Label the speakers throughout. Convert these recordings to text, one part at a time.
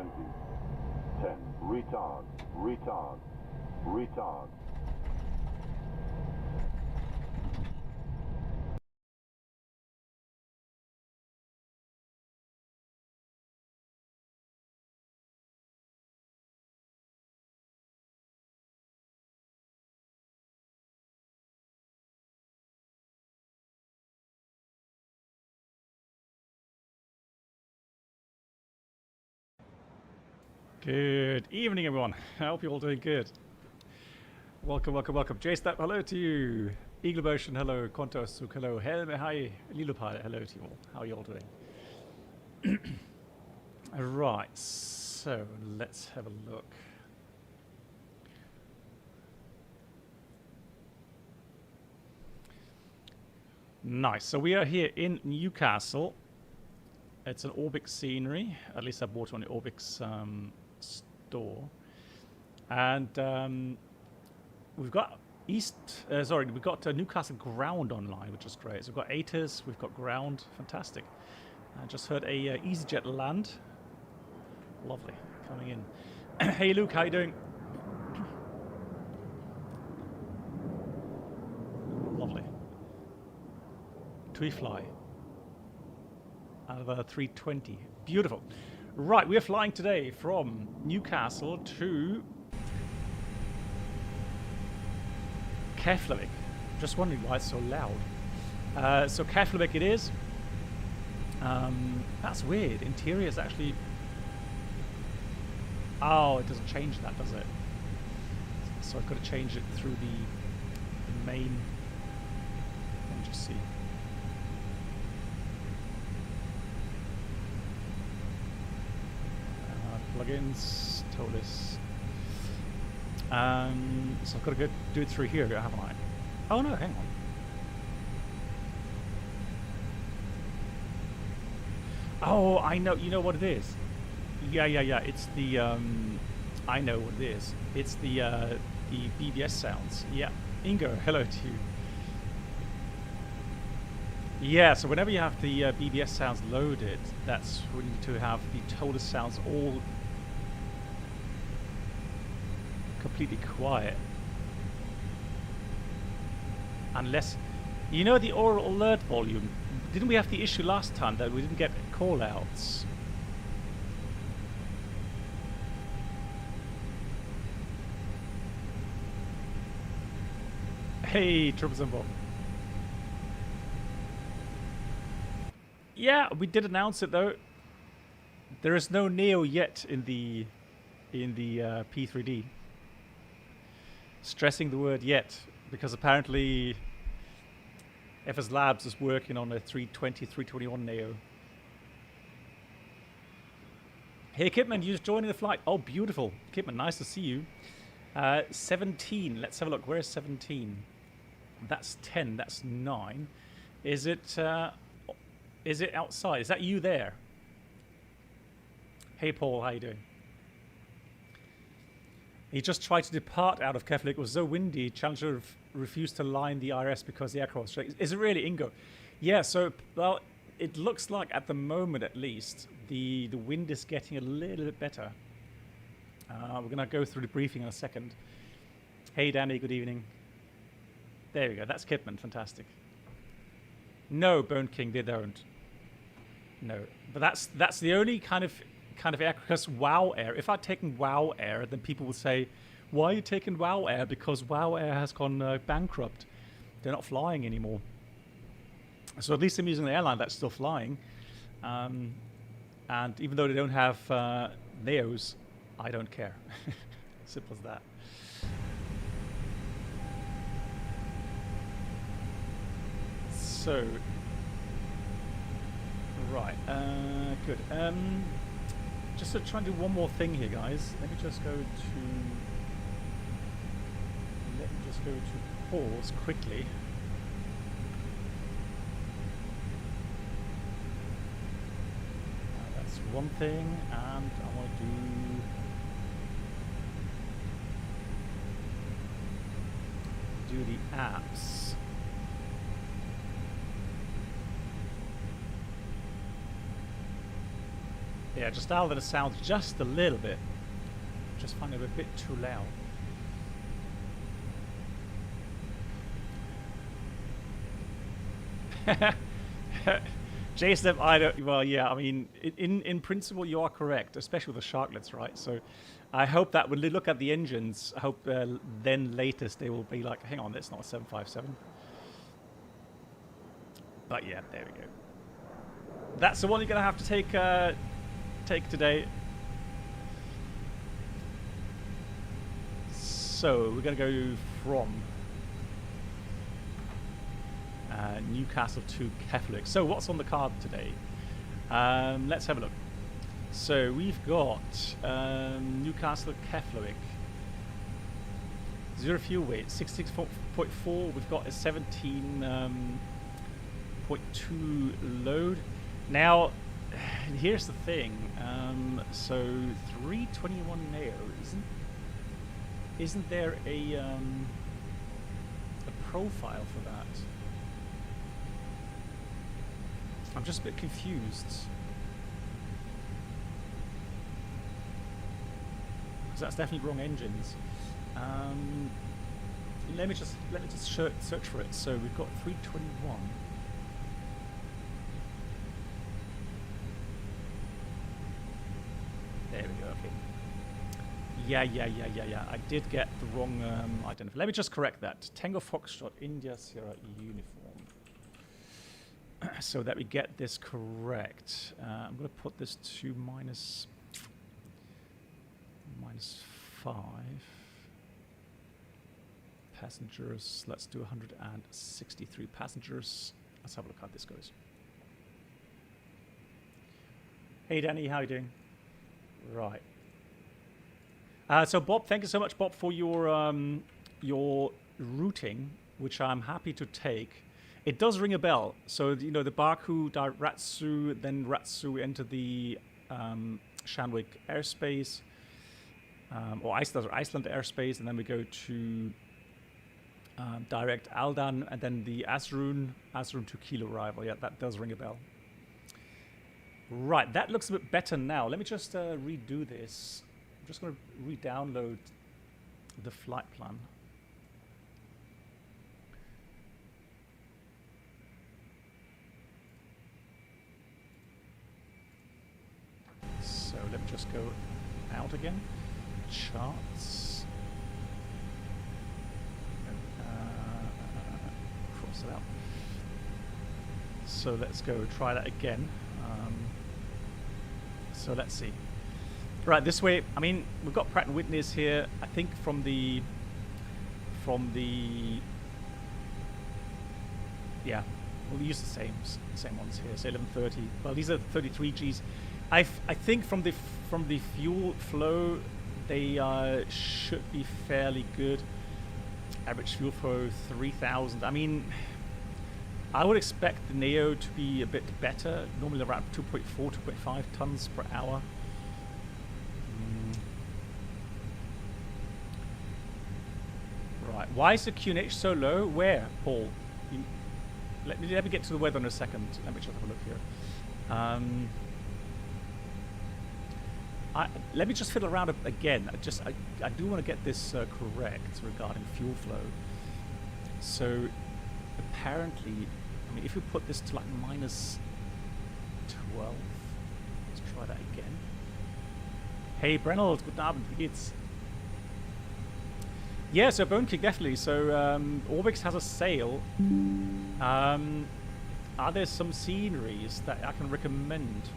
Speaker 1: 20. 10. Retard. Retard. Retard.
Speaker 2: Good evening, everyone. I hope you're all doing good. Welcome, welcome, welcome. JStep, hello to you. Eagle Ocean, hello. Quantos, hello. Helme, hi. Lilupad, hello to you all. How are you all doing? Right, so let's have a look. Nice. So we are here in Newcastle. It's an Orbix scenery. At least I bought it on the Orbix store, and we've got we've got Newcastle ground online, which is great. So we've got ATIS, we've got ground, fantastic. I just heard a EasyJet land, lovely, coming in. Hey Luke, how you doing? Lovely. Tui fly out of a 320, beautiful. Right, we are flying today from Newcastle to Keflavik. Just wondering why it's so loud. So Keflavik it is. That's weird. Interior is actually... Oh, it doesn't change that, does it? So I've got to change it through the main... Let me just see. Plugins, Toliss. So I've got to go do it through here, haven't I? Oh no, hang on. Oh, I know. You know what it is? Yeah. It's the I know what it is. It's the BBS sounds. Yeah. Ingo, hello to you. Yeah, so whenever you have the BBS sounds loaded, that's when you need to have the Toliss sounds all completely quiet. Unless, you know, the oral alert volume, didn't we have the issue last time that we didn't get call outs? Hey, Troublesome Bob. Yeah, we did announce it though. There is no Neo yet in the P3D. Stressing the word yet, because apparently FS Labs is working on a 320, 321 Neo. Hey Kipman, you just joining the flight. Oh, beautiful. Kipman, nice to see you. 17, let's have a look. Where's 17? That's 10, that's 9. Is it outside? Is that you there? Hey Paul, how you doing? He just tried to depart out of Keflavik. It was so windy, Challenger refused to line the IRS because the aircraft was straight. Is it really, Ingo? Yeah, so, well, it looks like at the moment at least, the wind is getting a little bit better. We're going to go through the briefing in a second. Hey Danny, good evening. There we go, that's Kipman, fantastic. No, Bone King, they don't. No, but that's the only kind of air, because WOW Air. If I'd taken WOW Air, then people would say, "Why are you taking WOW Air?" Because WOW Air has gone bankrupt. They're not flying anymore. So at least I'm using the airline that's still flying. And even though they don't have Neos, I don't care. Simple as that. So. Right, good. Just to try and do one more thing here, guys. Let me just go to pause quickly. That's one thing, and I want to do the apps. Yeah, just dial the sound just a little bit. Just find it a bit too loud. JSF, I don't. Well, yeah. I mean, in principle, you are correct, especially with the sharklets, right? So, I hope that when they look at the engines, I hope then latest they will be like, hang on, that's not a 757. But yeah, there we go. That's the one you're gonna have to take today. So we're gonna go from Newcastle to Keflavik. So what's on the card today? Let's have a look. So we've got Newcastle Keflavik. 0 fuel weight, 66.4. We've got a 17.2 load. Now, here's the thing. So 321 Neo isn't there a profile for that? I'm just a bit confused. Because that's definitely wrong engines. Let me just search for it. So we've got 321. There we go. Okay. Yeah. I did get the wrong identifier. Let me just correct that. Tango Foxtrot India Sierra uniform. So that we get this correct. I'm going to put this to minus 5 passengers. Let's do 163 passengers. Let's have a look how this goes. Hey Danny, how are you doing? Right. So Bob, thank you so much, Bob, for your routing, which I'm happy to take. It does ring a bell. So you know the Baku, Ratsu, then Ratsu enter the Shanwick airspace, or Iceland airspace, and then we go to direct Aldan, and then the Azrun to Kilo arrival. Yeah, that does ring a bell. Right, that looks a bit better now. Let me just redo this. I'm just going to re-download the flight plan. So let me just go out again. Charts. Cross it out. So let's go try that again. So let's see. Right, this way. I mean, we've got Pratt & Whitney's here. I think from the yeah, we'll use the same ones here. So 1130. Well, these are 33Gs. I think from the fuel flow, they should be fairly good. Average fuel flow 3,000. I mean, I would expect the Neo to be a bit better. Normally around 2.4, 2.5 tons per hour. Right. Why is the QNH so low? Where, Paul? Let me get to the weather in a second. Let me just have a look here. Let me just fiddle around again. I do want to get this correct regarding fuel flow. So apparently, I mean, if you put this to like minus 12, let's try that again. Hey Brennald, guten Abend, wie geht's? Yeah, so Bone King definitely. So Orbix has a sale. Are there some sceneries that I can recommend?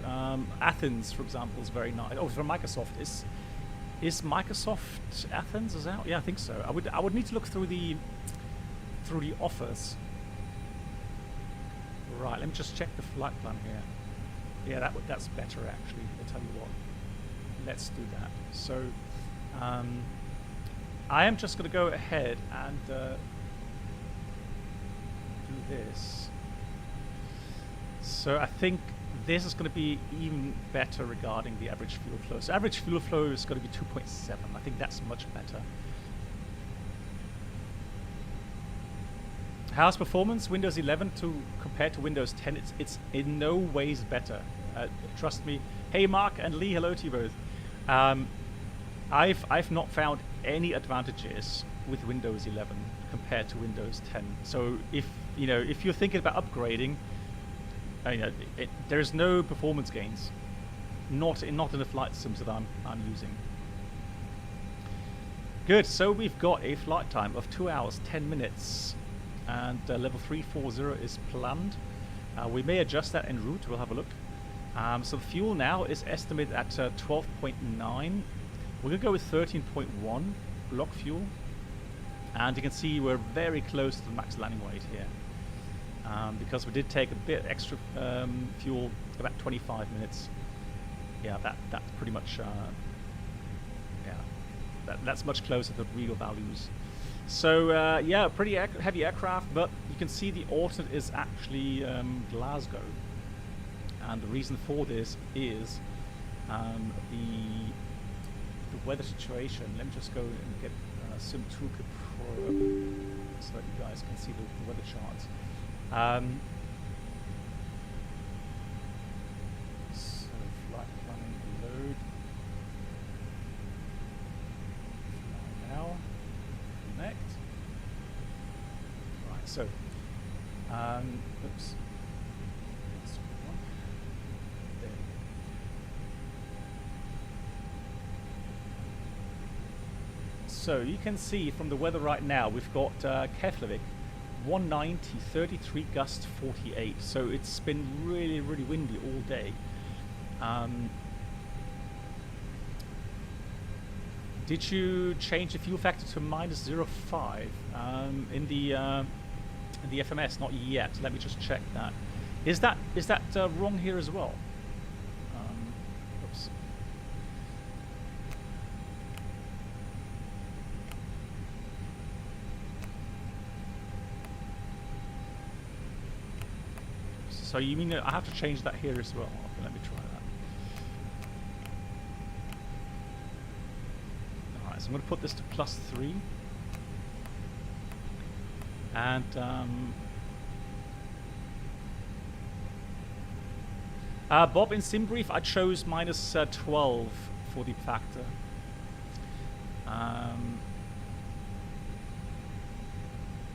Speaker 2: Athens, for example, is very nice. Oh, from Microsoft. Is Microsoft Athens is out? Yeah, I think so. I would need to look through the offers. Right, let me just check the flight plan here. Yeah, that's better actually. I'll tell you what. Let's do that. So, I am just going to go ahead and do this. So I think this is going to be even better regarding the average fuel flow. So average fuel flow is going to be 2.7. I think that's much better. How's performance? Windows 11 compared to Windows 10, it's in no ways better. Trust me, Hey Mark and Lee, hello to you both. I've not found any advantages with Windows 11 compared to Windows 10. So if you're thinking about upgrading, there's no performance gains, not in the flight sims that I'm using. Good. So we've got a flight time of 2 hours 10 minutes, and level 340 is planned. We may adjust that en route. We'll have a look. So the fuel now is estimated at 12.9. We're going to go with 13.1 block fuel. And you can see we're very close to the max landing weight here. Because we did take a bit extra fuel, about 25 minutes. Yeah, that's pretty much, that's much closer to the real values. So, yeah, pretty heavy aircraft, but you can see the alternate is actually Glasgow. And the reason for this is the weather situation. Let me just go and get Sim Toolkit Pro so that you guys can see the weather charts. So flight planning load. Fly now. Connect. Right, so oops. So you can see from the weather right now, we've got Keflavik, 190, 33 gust 48. So it's been really, really windy all day. Did you change the fuel factor to -0.5 in the FMS? Not yet. Let me just check that. Is that wrong here as well? Oops. So you mean I have to change that here as well? Okay, let me try that. Alright, so I'm going to put this to +3. And Bob, in SimBrief, I chose -12 for the factor.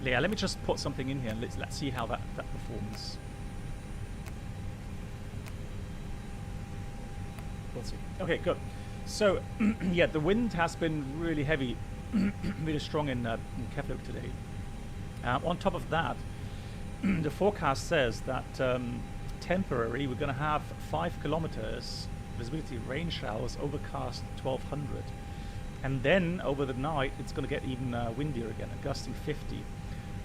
Speaker 2: Yeah, let me just put something in here and let's see how that performs. We'll see. Okay, good. So, yeah, the wind has been really heavy, really strong in Keflavik today. On top of that, the forecast says that temporary, we're going to have 5 kilometers visibility, rain showers, overcast 1200. And then over the night, it's going to get even windier again, gusting 50.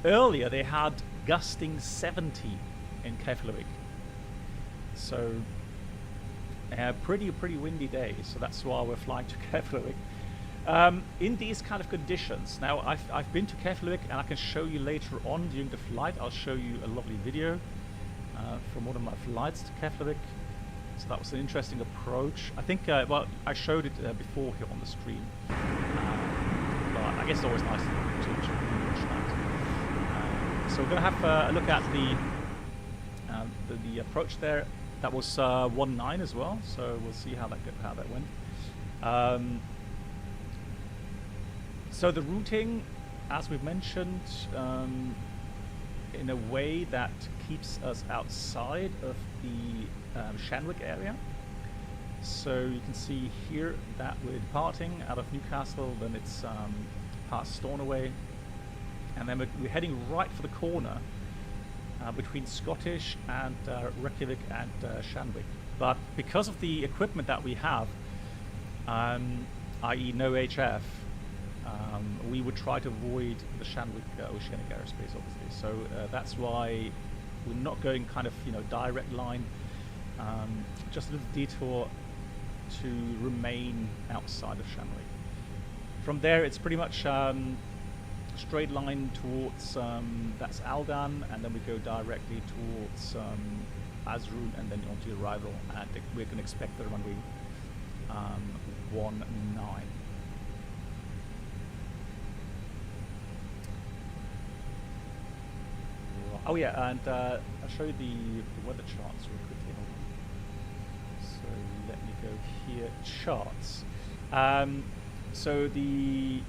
Speaker 2: Earlier, they had gusting 70 in Keflavik. So, pretty windy day, so that's why we're flying to Keflavik. In these kind of conditions, now I've been to Keflavik and I can show you later on during the flight. I'll show you a lovely video from one of my flights to Keflavik. So that was an interesting approach. I think, well, I showed it before here on the stream, but I guess it's always nice to watch that. So we're going to have a look at the approach there. That was 1.9 as well, so we'll see how that went. So the routing, as we've mentioned, in a way that keeps us outside of the Shanwick area. So you can see here that we're departing out of Newcastle, then it's past Stornoway, and then we're heading right for the corner between Scottish and Reykjavik and Shanwick. But because of the equipment that we have, i.e. no HF, we would try to avoid the Shanwick oceanic airspace, obviously. So that's why we're not going kind of, direct line, just a little detour to remain outside of Shanwick. From there, it's pretty much straight line towards that's Aldan, and then we go directly towards Azrun, and then onto arrival, and we're going to expect the runway 19. Oh yeah, and I'll show you the weather charts real quickly. So let me here, charts. So the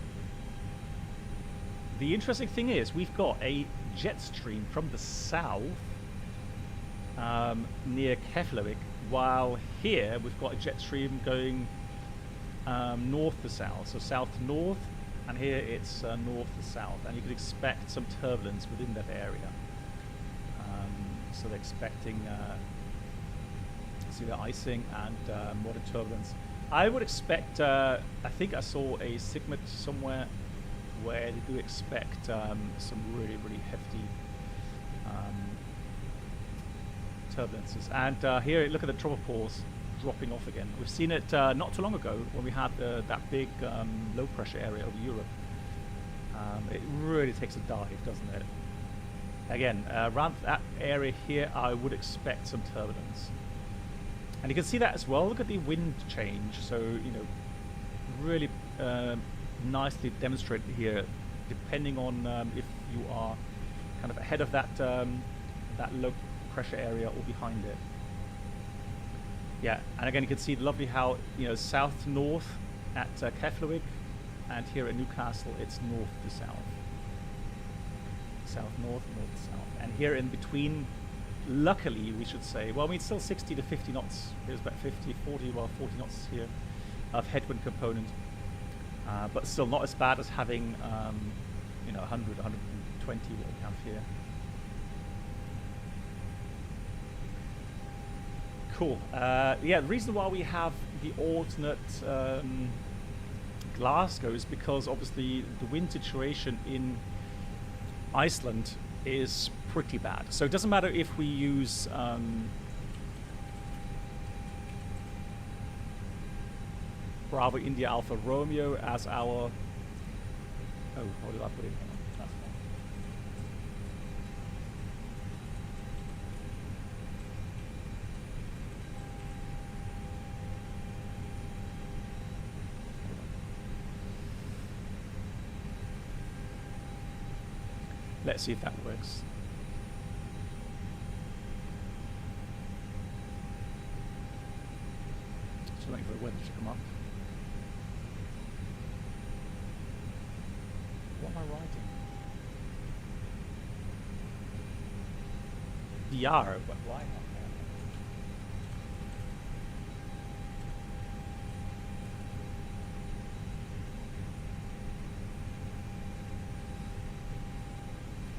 Speaker 2: interesting thing is we've got a jet stream from the south near Keflavik, while here we've got a jet stream going north to south, so south to north, and here it's north to south, and you could expect some turbulence within that area. So they're expecting see the icing and moderate turbulence. I would expect, I think I saw a SIGMET somewhere where they do expect some really, really hefty turbulences. And here, look at the trouble pause dropping off again. We've seen it not too long ago when we had that big low pressure area over Europe. It really takes a dive, doesn't it? Again, around that area here, I would expect some turbulence. And you can see that as well. Look at the wind change. So, you know, really nicely demonstrated here, depending on if you are kind of ahead of that that low pressure area or behind it. Yeah, and again, you can see lovely how, you know, south to north at Keflavik, and here at Newcastle, it's north to south. South, north, north, south. And here in between, luckily, we should say, well, I mean, it's still 60 to 50 knots. Here's about 50, 40, well, 40 knots here of headwind component. But still not as bad as having, you know, 100, 120 what we have here. Cool. Yeah, the reason why we have the alternate Glasgow is because obviously the wind situation in Iceland is pretty bad. So it doesn't matter if we use Bravo India Alpha Romeo as our... Oh, what did I put in? That's fine. Let's see if that works. Just waiting for the weather to come up. What am I writing? DR, but why not?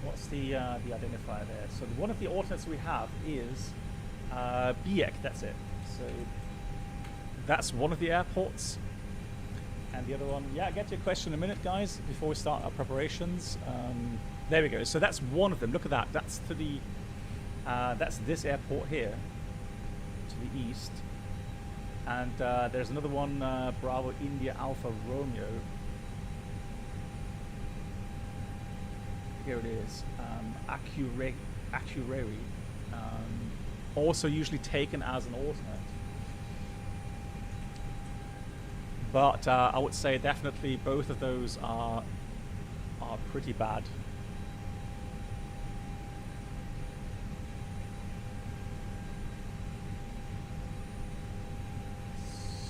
Speaker 2: What's the identifier there? So one of the alternates we have is BIKF, that's it. So that's one of the airports. And the other one, yeah, I'll get to your question in a minute, guys, before we start our preparations. There we go. So that's one of them. Look at that. That's to the, that's this airport here, to the east. And there's another one, Bravo India Alpha Romeo. Here it is, Akureyri, also usually taken as an alternate. But I would say definitely both of those are pretty bad.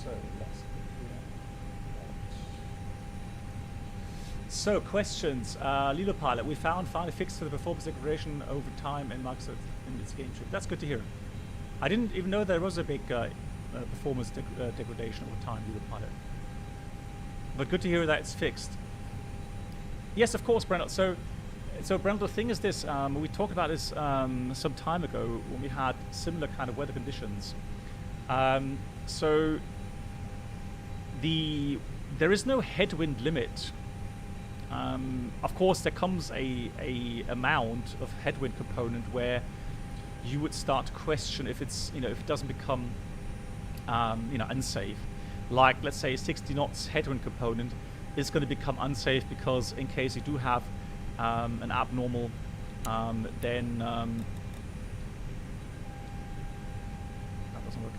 Speaker 2: So let's So questions, Lilo Pilot, we finally fixed for the performance degradation over time in Microsoft in its game trip. That's good to hear. I didn't even know there was a big performance degradation over time, Lilo Pilot. But good to hear that it's fixed. Yes, of course, Brendel. So Brendel, the thing is this, we talked about this some time ago when we had similar kind of weather conditions. So there is no headwind limit. Of course, there comes a amount of headwind component where you would start to question if it's, if it doesn't become, unsafe. Like, let's say 60 knots headwind component is going to become unsafe because in case you do have an abnormal, then that doesn't work.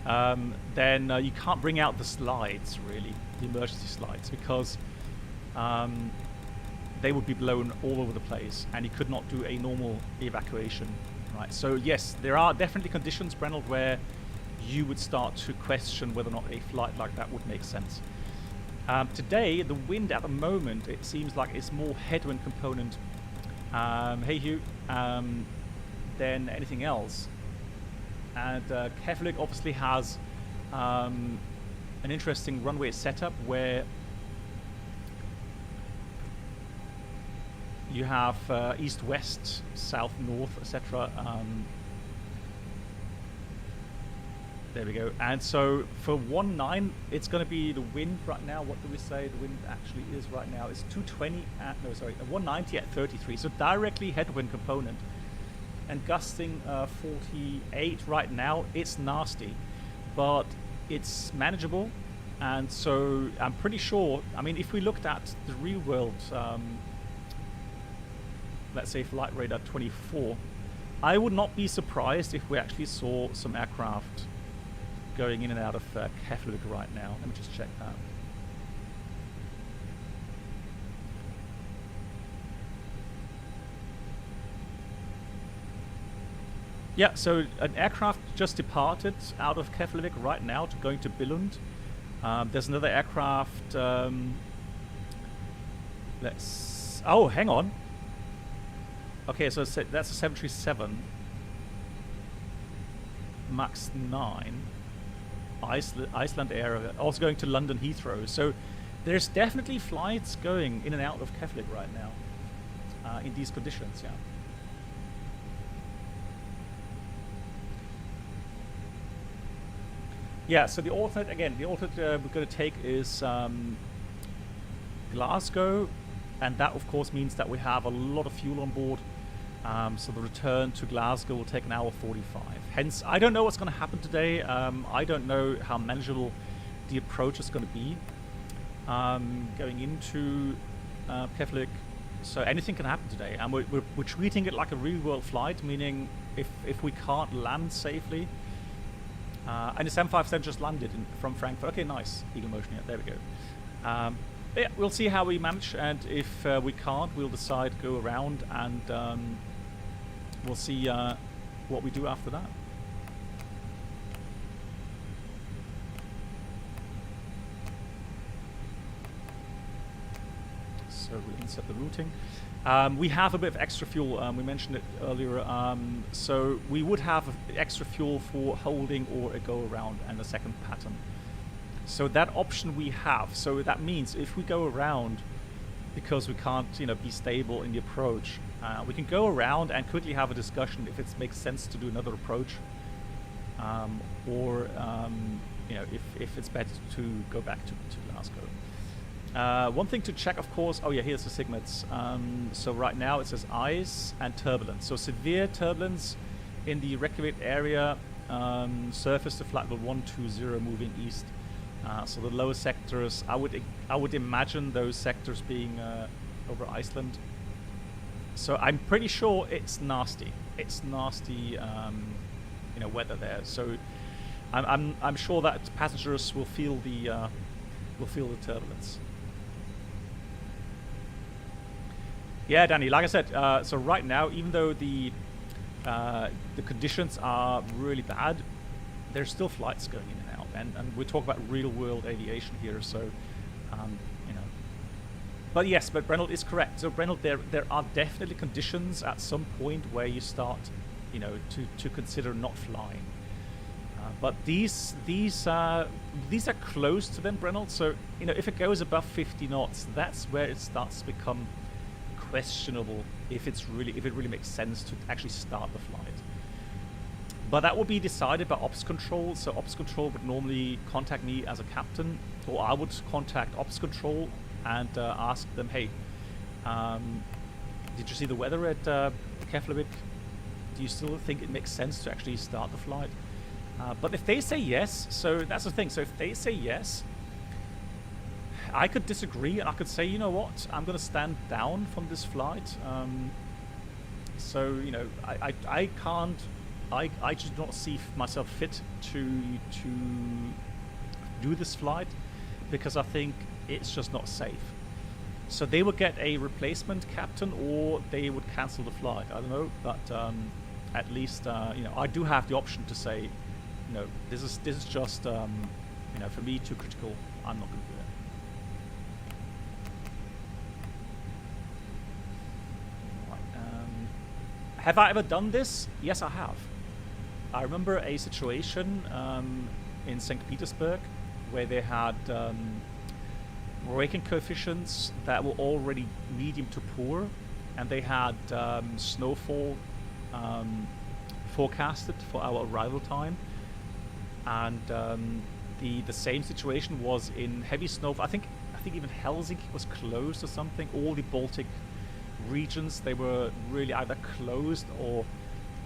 Speaker 2: Then you can't bring out the slides, really, the emergency slides, because they would be blown all over the place, and you could not do a normal evacuation, right? So yes, there are definitely conditions, Brennell, where you would start to question whether or not a flight like that would make sense. Today, the wind at the moment, it seems like it's more headwind component, hey Hugh, than anything else. And Keflavik obviously has an interesting runway setup where you have east-west, south-north, etc. There we go. And so for 19, it's going to be the wind right now. What do we say the wind actually is right now? It's 220 at, no, sorry, 190 at 33. So directly headwind component. And gusting 48 right now. It's nasty, but it's manageable. And so I'm pretty sure, I mean, if we looked at the real world, let's say flight radar 24, I would not be surprised if we actually saw some aircraft going in and out of Keflavik right now. Let me just check that. Yeah, so an aircraft just departed out of Keflavik right now going to Billund. There's another aircraft. Oh, hang on. Okay, so that's a 737 MAX 9. Iceland Air, also going to London Heathrow. So there's definitely flights going in and out of Keflavik right now in these conditions, yeah. Yeah, so the alternate, again, the alternate we're going to take is Glasgow, and that of course means that we have a lot of fuel on board. So the return to Glasgow will take an hour 45. Hence, I don't know what's going to happen today. I don't know how manageable the approach is going to be going into Keflavik. So anything can happen today, and we're treating it like a real-world flight, meaning if we can't land safely. And the 757 just landed from Frankfurt. Okay, nice. Eagle Motion, yeah, there we go. Yeah, we'll see how we manage, and if we can't, we'll decide to go around, and we'll see what we do after that. So we'll insert the routing. We have a bit of extra fuel. We mentioned it earlier. So we would have extra fuel for holding or a go around and a second pattern. So that option we have. So that means if we go around, because we can't, be stable in the approach, we can go around and quickly have a discussion if it makes sense to do another approach, or if it's better to go back to Glasgow. One thing to check, of course. Oh yeah, here's the SIGMETs. So right now it says ice and turbulence. So severe turbulence in the Reykjavik area. Surface to flight level 120 moving east. So the lower sectors, I would imagine those sectors being over Iceland. So I'm pretty sure it's nasty. It's nasty, weather there. So I'm sure that passengers will feel the turbulence. Yeah, Danny. Like I said, so right now, even though the conditions are really bad, there's still flights going in and out, and we're talking about real-world aviation here. So, But yes, but Brennell is correct. So Brennell, there are definitely conditions at some point where you start, to consider not flying. But these are close to them, Brennell. So if it goes above 50 knots, that's where it starts to become questionable if it really makes sense to actually start the flight. But that will be decided by ops control. So ops control would normally contact me as a captain, or I would contact ops control and ask them, hey, did you see the weather at Keflavik? Do you still think it makes sense to actually start the flight? But if they say yes, so that's the thing. So if they say yes, I could disagree, and I could say, you know what, I'm going to stand down from this flight. I can't. I just don't see myself fit to do this flight because I think it's just not safe. So they would get a replacement captain, or they would cancel the flight. I don't know, but at least I do have the option to say, no, this is just you know, for me too critical. I'm not going to do it. Right, have I ever done this? Yes, I have. I remember a situation in St. Petersburg where they had braking coefficients that were already medium to poor, and they had snowfall forecasted for our arrival time, and the same situation was in heavy snow. I think even Helsinki was closed or something. All the Baltic regions, they were really either closed or,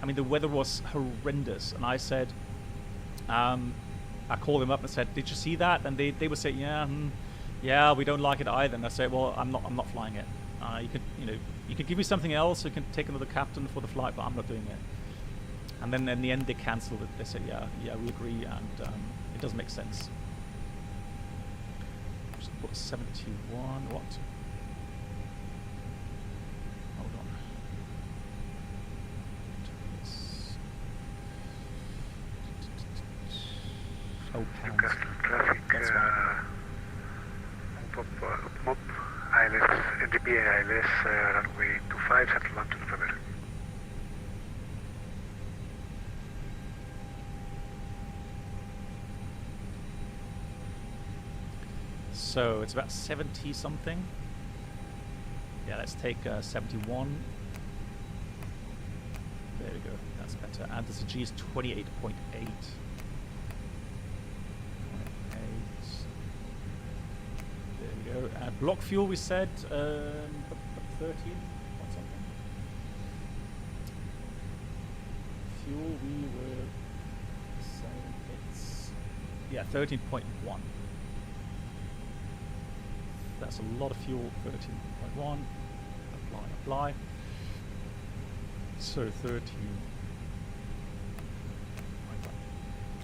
Speaker 2: I mean, the weather was horrendous. And I said, I called them up and said, did you see that? And they would say, yeah, we don't like it either. And I said, well, I'm not flying it. You can give me something else. You can take another captain for the flight, but I'm not doing it. And then in the end, they cancelled it. They said, yeah, we agree, and it doesn't make sense. Just put 71. What? Hold on. Oh,
Speaker 3: Newcastle traffic.
Speaker 2: That's right.
Speaker 3: Mop, ILS, NDB ILS, runway 25, shuttle 1 to November.
Speaker 2: So it's about 70 something. Yeah, let's take 71. There we go. That's better. And the CG is 28.8. There we go. Block fuel, we said 13 or something. Fuel, we were saying it's 13.1. That's a lot of fuel. 13.1. Apply. So 13.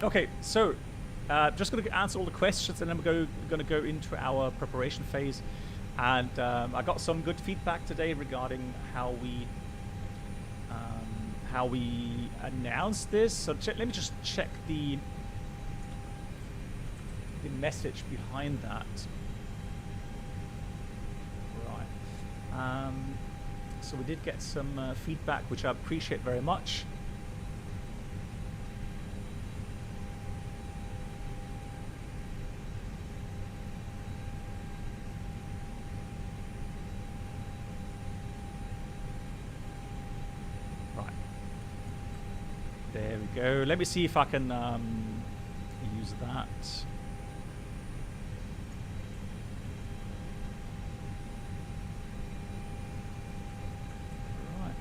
Speaker 2: Okay, so just going to answer all the questions, and then we're going to go into our preparation phase. And I got some good feedback today regarding how we announced this. So let me just check the message behind that. Right. So we did get some feedback, which I appreciate very much. There we go. Let me see if I can use that. Right.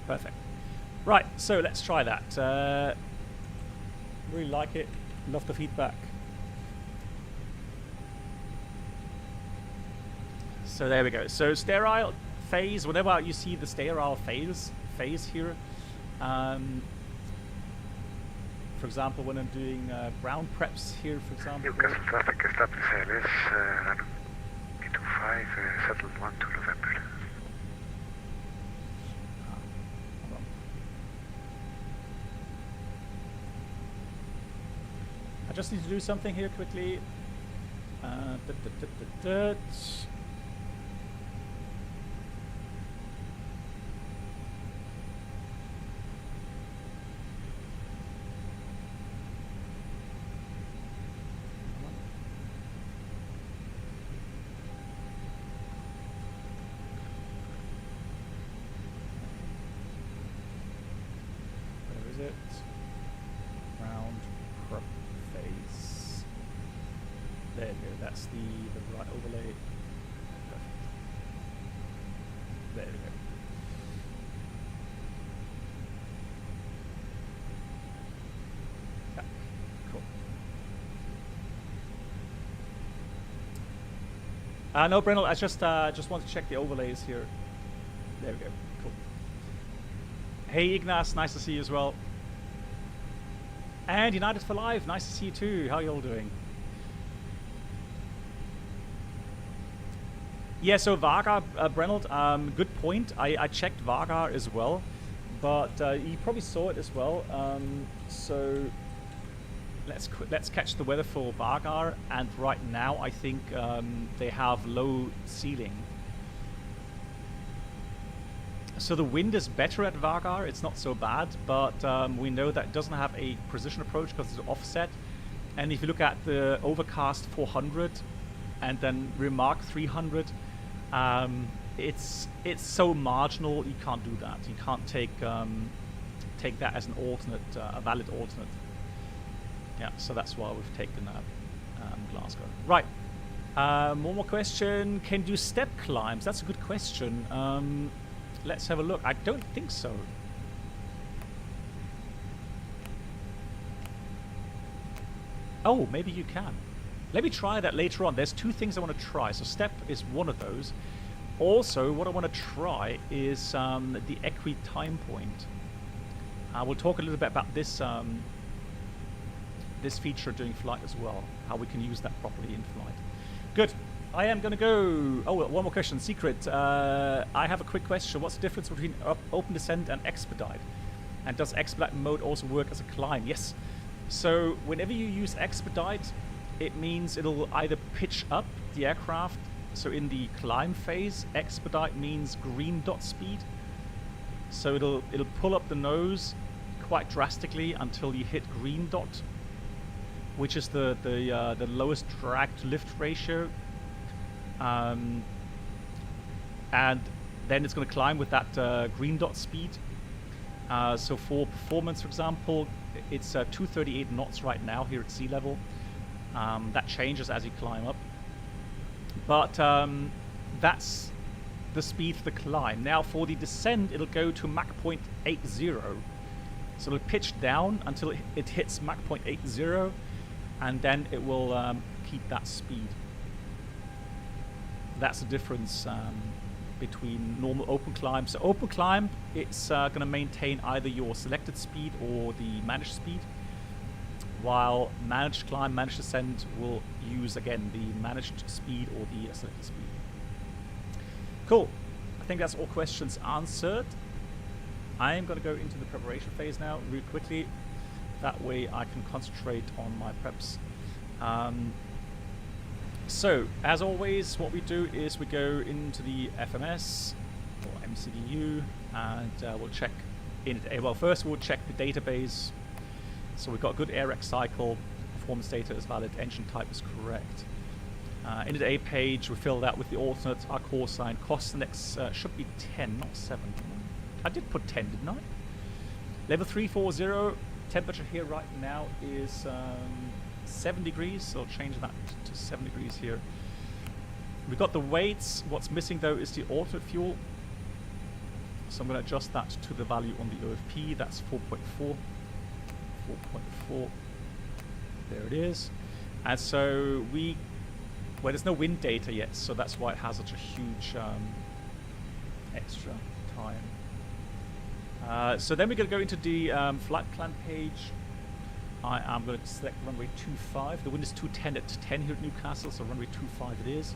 Speaker 2: Perfect. Right, so let's try that. Really like it. Love the feedback. So there we go. So sterile phase, whenever you see the sterile phase here, for example, when I'm doing ground preps here, for example.
Speaker 3: Newcastle traffic established ILS, runway 25, shuttle 1 to November.
Speaker 2: Hold on. I just need to do something here quickly. Round prep phase. There we go. That's the right overlay. Perfect. There we go. Yeah, cool. No, Brendel, I just want to check the overlays here. There we go. Cool. Hey, Ignace, nice to see you as well. And United for Life, nice to see you too. How are you all doing? Yeah, so Vagar, Brenold, good point. I checked Vagar as well, but you probably saw it as well. So let's catch the weather for Vagar, and right now I think they have low ceiling. So the wind is better at Vagar, it's not so bad, but we know that it doesn't have a precision approach because it's offset. And if you look at the overcast 400 and then remark 300, it's so marginal, you can't do that. You can't take that as an alternate, a valid alternate. Yeah, so that's why we've taken Glasgow. Right. One more question. Can do step climbs? That's a good question. Let's have a look. I don't think so. Oh, maybe you can. Let me try that later on. There's two things I want to try. So step is one of those. Also, what I want to try is the equi time point. We'll talk a little bit about this this feature during flight as well, how we can use that properly in flight. Good. I am going to go... Oh, one more question. Secret. I have a quick question. What's the difference between open descent and expedite? And does expedite mode also work as a climb? Yes. So whenever you use expedite, it means it'll either pitch up the aircraft. So in the climb phase, expedite means green dot speed. So it'll pull up the nose quite drastically until you hit green dot, which is the lowest drag to lift ratio. And then it's going to climb with that green dot speed. So for performance, for example, it's 238 knots right now here at sea level. That changes as you climb up. But that's the speed for the climb. Now for the descent, it'll go to Mach 0.80. So it'll pitch down until it hits Mach 0.80, and then it will keep that speed. That's the difference between normal open climb. So open climb, it's going to maintain either your selected speed or the managed speed, while managed climb, managed descent will use again the managed speed or the selected speed. Cool. I think that's all questions answered. I am going to go into the preparation phase now really quickly. That way I can concentrate on my preps. So, as always, what we do is we go into the FMS or MCDU, and we'll check in. Well, first we'll check the database. So we've got a good AirX cycle, performance data is valid, engine type is correct. In the A page, we fill that with the alternate, our call sign, cost index should be 10, not 7. I did put 10, didn't I? Level 340, temperature here right now is 7 degrees, so I'll change that to 7 degrees here. We've got the weights. What's missing though is the alternate fuel. So I'm going to adjust that to the value on the OFP. That's 4.4. 4.4. There it is. And so well, there's no wind data yet, so that's why it has such a huge extra time. So then we're going to go into the flight plan page. I am going to select runway 25. The wind is 210 at 10 here at Newcastle, so runway 25 it is.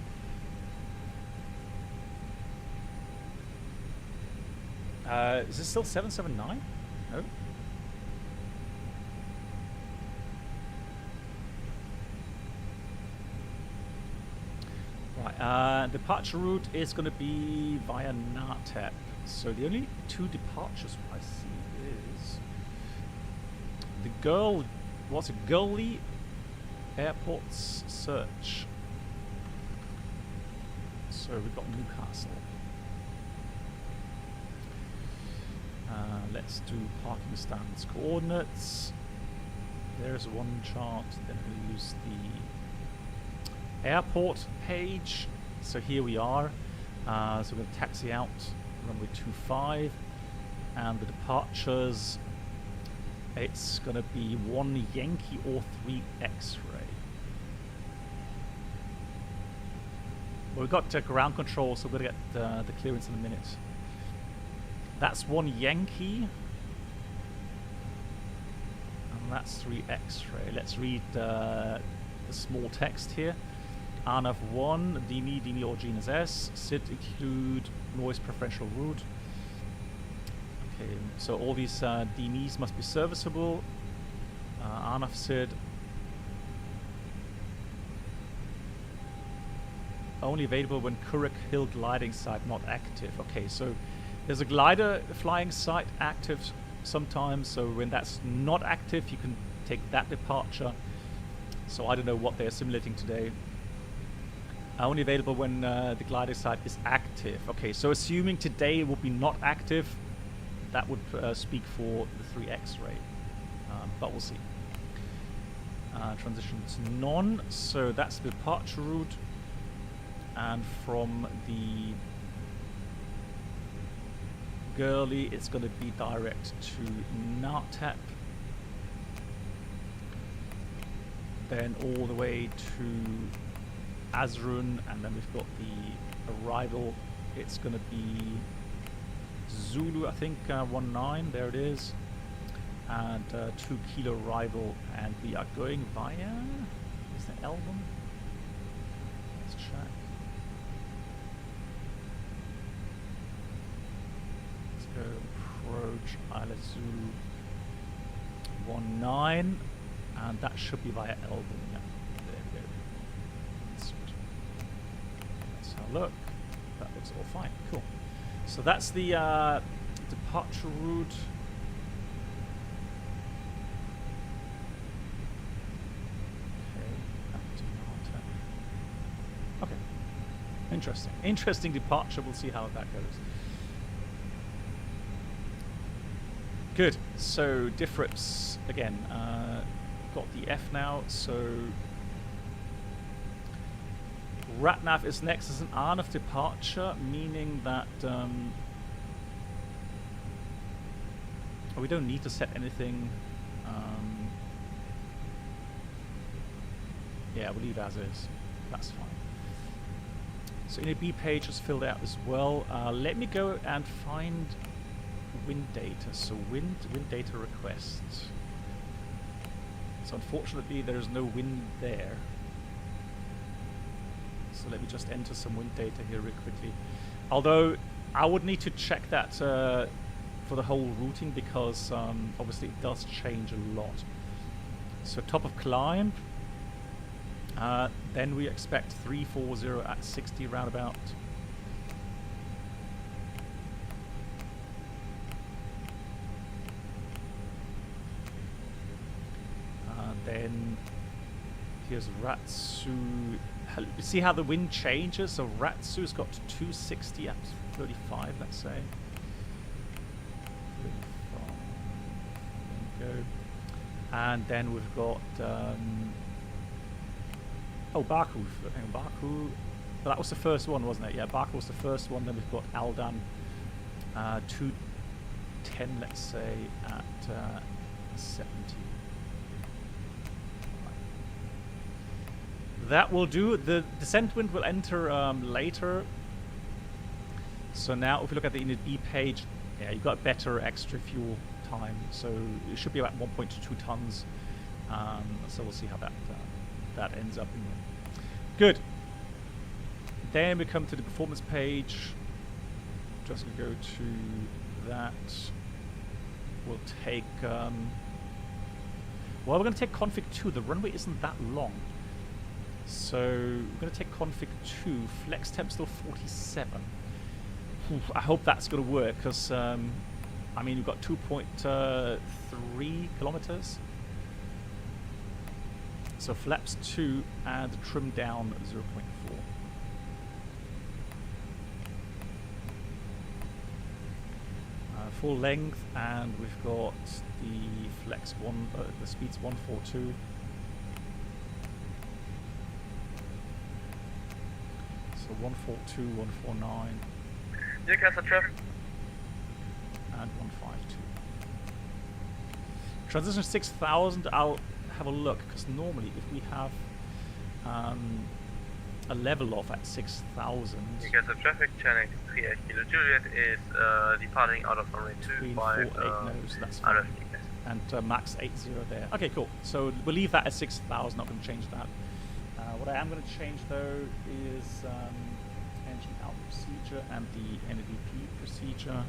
Speaker 2: Is this still 779? No. Right, departure route is going to be via Natep. So the only two departures I see is the Gully Airports search. So we've got Newcastle. Let's do parking stands coordinates. There's one chart. Then we'll use the airport page. So here we are. So we're going to taxi out runway 25, and the departures. It's going to be 1 Yankee or 3 X-ray. Well, we've got ground control, so we're going to get the clearance in a minute. That's 1 Yankee. And that's 3 X-ray. Let's read the small text here. ANAV 1, DME or GNSS, SID include noise preferential route. Okay, so all these DMEs must be serviceable. ANAV SID only available when Curragh Hill gliding site not active. Okay, so there's a glider flying site active sometimes, so when that's not active you can take that departure. So I don't know what they're simulating today. Only available when the glider site is active. Okay, so assuming today it will be not active, that would speak for the 3X rate, but we'll see. Transition to none, so that's the departure route. And from the Gurley, it's going to be direct to Nartep, then all the way to Azrun, and then we've got the arrival. It's going to be Zulu, I think, 19, there it is, and 2 kilo arrival, and we are going via, is that Elbum? Let's check. Approach Isla Zulu 19, and that should be via Elbum. Yeah, there we go. Let's have a look. That looks all fine. Cool. So that's the departure route. Okay. Interesting. Interesting departure. We'll see how that goes. Good. So diffrips again. Got the F now. So RatNav is next as an ANAV departure, meaning that we don't need to set anything. Yeah, we'll leave it as is. That's fine. So NAB page is filled out as well. Let me go and find wind data. So wind data request. So unfortunately there is no wind there. So let me just enter some wind data here real quickly. Although I would need to check that for the whole routing, because obviously it does change a lot. So top of climb. Then we expect 340 at 60 roundabout. Then here's Ratsu. See how the wind changes? So Ratsu's got 260 at 35, let's say. 35. There we go. And then we've got oh, Baku. Hang on, Baku. Well, that was the first one, wasn't it? Yeah, Baku was the first one. Then we've got Aldan 210, let's say, at 70. That will do. The descent wind will enter later. So now if we look at the NAB page, yeah, you've got better extra fuel time. So it should be about 1.22 tons. So we'll see how that ends up. Good. Then we come to the performance page. Just gonna go to that. We'll take well, we're gonna take config 2. The runway isn't that long. So we're going to take config 2, flex temp still 47. Oof, I hope that's going to work, because I mean we've got 2.3 kilometers. So flaps 2 and trim down 0.4. Full length, and we've got the flex 1, the speed's 142. So 142, 149.
Speaker 4: Newcastle traffic.
Speaker 2: And 152. Transition 6000, I'll have a look, because normally if we have a level off at 6000.
Speaker 4: Newcastle traffic, channel 38 Kilo Juliet is departing out of runway 25.
Speaker 2: No, so that's fine. And max 80 there. Okay, cool. So we'll leave that at 6000, not going to change that. What I am going to change though is engine out procedure and the NDP procedure.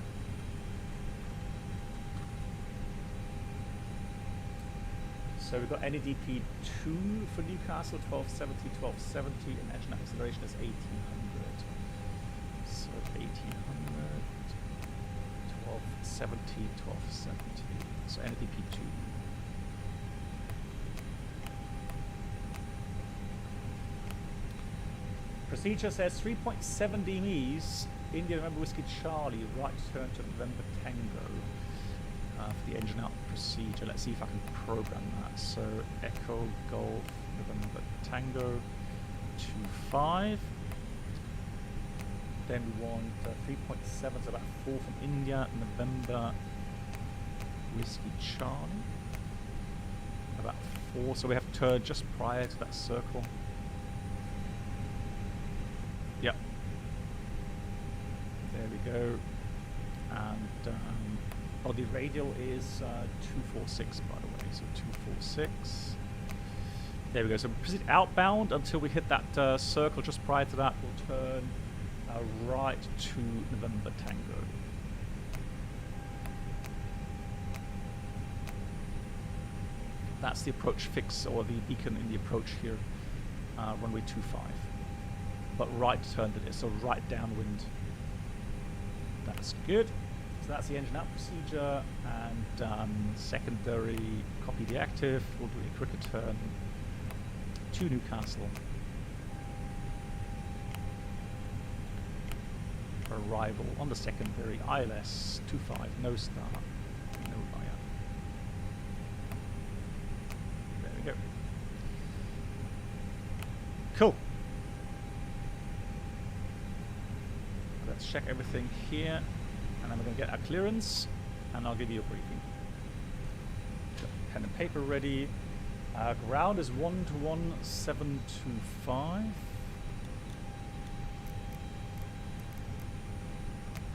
Speaker 2: So we've got NEDP 2 for Newcastle, 1270, 1270, and engine acceleration is 1800. So 1800, 1270, 1270. So NEDP 2. Procedure says 3.7 DMEs, India November Whiskey Charlie, right turn to November Tango. For the engine out procedure. Let's see if I can program that. So Echo Golf November Tango 25. Then we want 3.7, so about 4 from India, November Whiskey Charlie. About 4, so we have to turn just prior to that circle. Yep. There we go. And oh, the radial is 246, by the way, so 246. There we go, so proceed outbound until we hit that circle just prior to that. We'll turn right to November Tango. That's the approach fix, or the beacon in the approach here, runway 25. But right turn it is, so right downwind. That's good. So that's the engine out procedure, and secondary copy the active. We'll do a quicker turn to Newcastle. Arrival on the secondary ILS 25, no star, no via. There we go. Cool. Let's check everything here. And then we're going to get our clearance, and I'll give you a briefing. Got pen and paper ready. Ground is 121.725.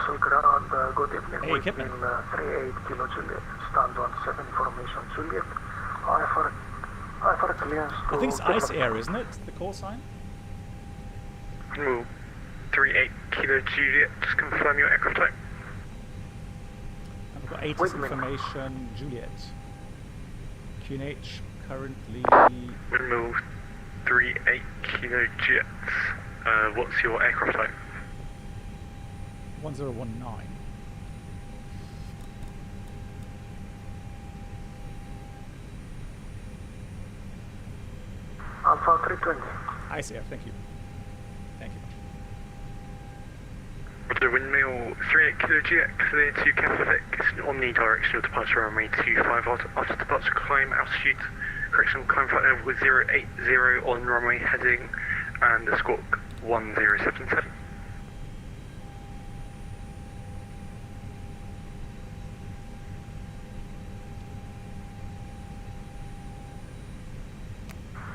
Speaker 5: So ground, good evening.
Speaker 2: Hey, Captain.
Speaker 5: 38 Kilo Juliet, stand on 7 formation Juliet. I for clearance to...
Speaker 2: I think it's Ice Air, isn't it? The call sign?
Speaker 3: Ooh, 38 Kilo Juliet, just confirm your aircraft type.
Speaker 2: And we've got ATIS information, Juliet. QNH currently...
Speaker 3: Windmill 38 Kilo Juliet, what's your aircraft type?
Speaker 2: 1019.
Speaker 5: Alpha 320.
Speaker 2: Ice Air, thank you. Thank you.
Speaker 3: The windmill 38 Kilo Juliet, clear to Keflavik, omnidirectional departure runway 25 after departure climb altitude, correction climb flight level 080 on runway heading, and the squawk 1077.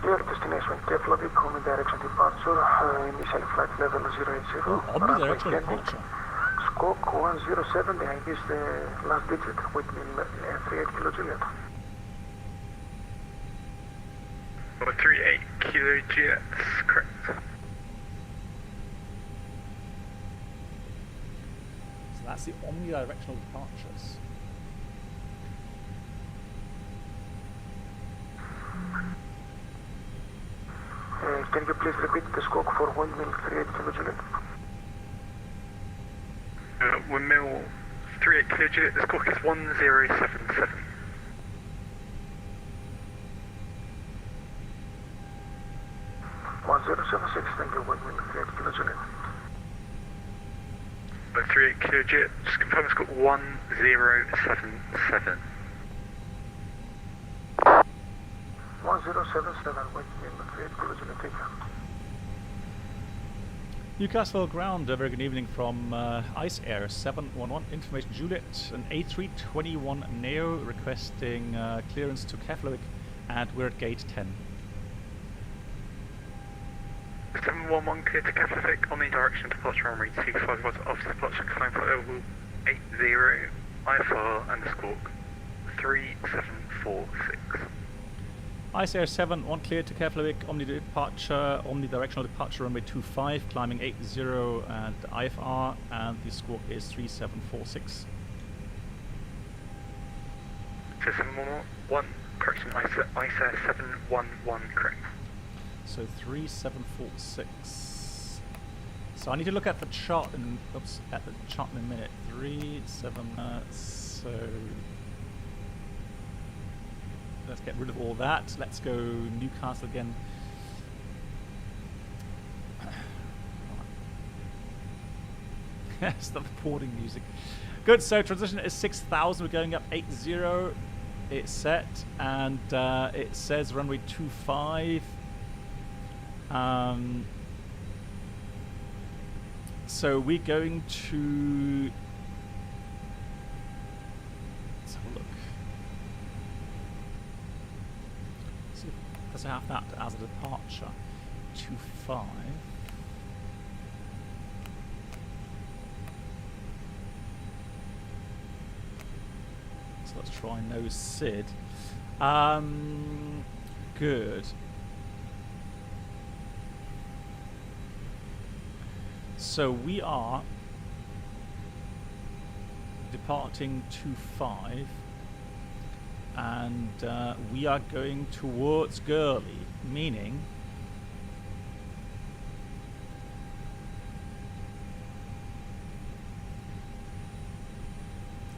Speaker 5: Clear destination Keflavik, omnidirectional departure, initial flight level 080.
Speaker 2: Oh, omnidirectional departure.
Speaker 5: Squawk 1070, I missed the last digit, windmill 38 Kilo Juliet.
Speaker 3: 38 Kilo Juliet, correct.
Speaker 2: So that's the omnidirectional departures.
Speaker 5: Can you please repeat the squawk for windmill 38 Kilo Juliet?
Speaker 3: Windmill 38 Kilo Juliet, the squawk is 1077.
Speaker 5: 1076, thank you, windmill 38 Kilo Juliet.
Speaker 3: 38 Kilo Juliet, just confirm it's got 1077.
Speaker 5: 1077, windmill 38 Kilo Juliet, thank you.
Speaker 2: Newcastle ground, very good evening from Ice Air 711, information Juliet, an A321 Neo requesting clearance to Keflavik, and we're at gate 10.
Speaker 3: 711 clear to Keflavik, on the direction departure runway 25 after departure climb flight level 80, IFR and the squawk 3746.
Speaker 2: ICR 7, 1 cleared to Keflavik, omnidirectional departure runway 25, climbing 80 and IFR, and the squawk is 3746.
Speaker 3: So 711, correction, ICR 711, correct.
Speaker 2: So 3746. So I need to look at the chart in, at the chart in a minute. 37, so let's get rid of all that. Let's go Newcastle again. Stop the boarding music. Good, so transition is 6,000. We're going up 80. It's set, and it says runway 25. So we're going to... Let's have a look. See if does it have that as a departure. 25. So let's try no SID. Good. So we are departing 25, and we are going towards Gurley, meaning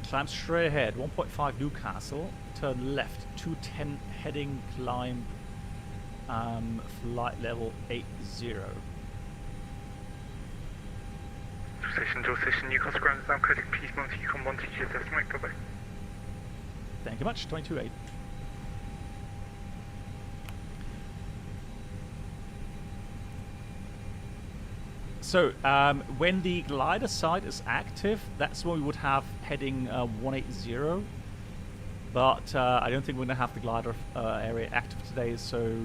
Speaker 2: climb straight ahead, 1.5 Newcastle, turn left, 210 heading, climb flight level 80.
Speaker 3: Dual station, Newcastle ground is now coding Peace Mountain, Yukon 1 TG estimate, bye bye.
Speaker 2: Thank you much, 22.8. So, when the glider side is active, that's when we would have heading 180. But I don't think we're going to have the glider area active today, so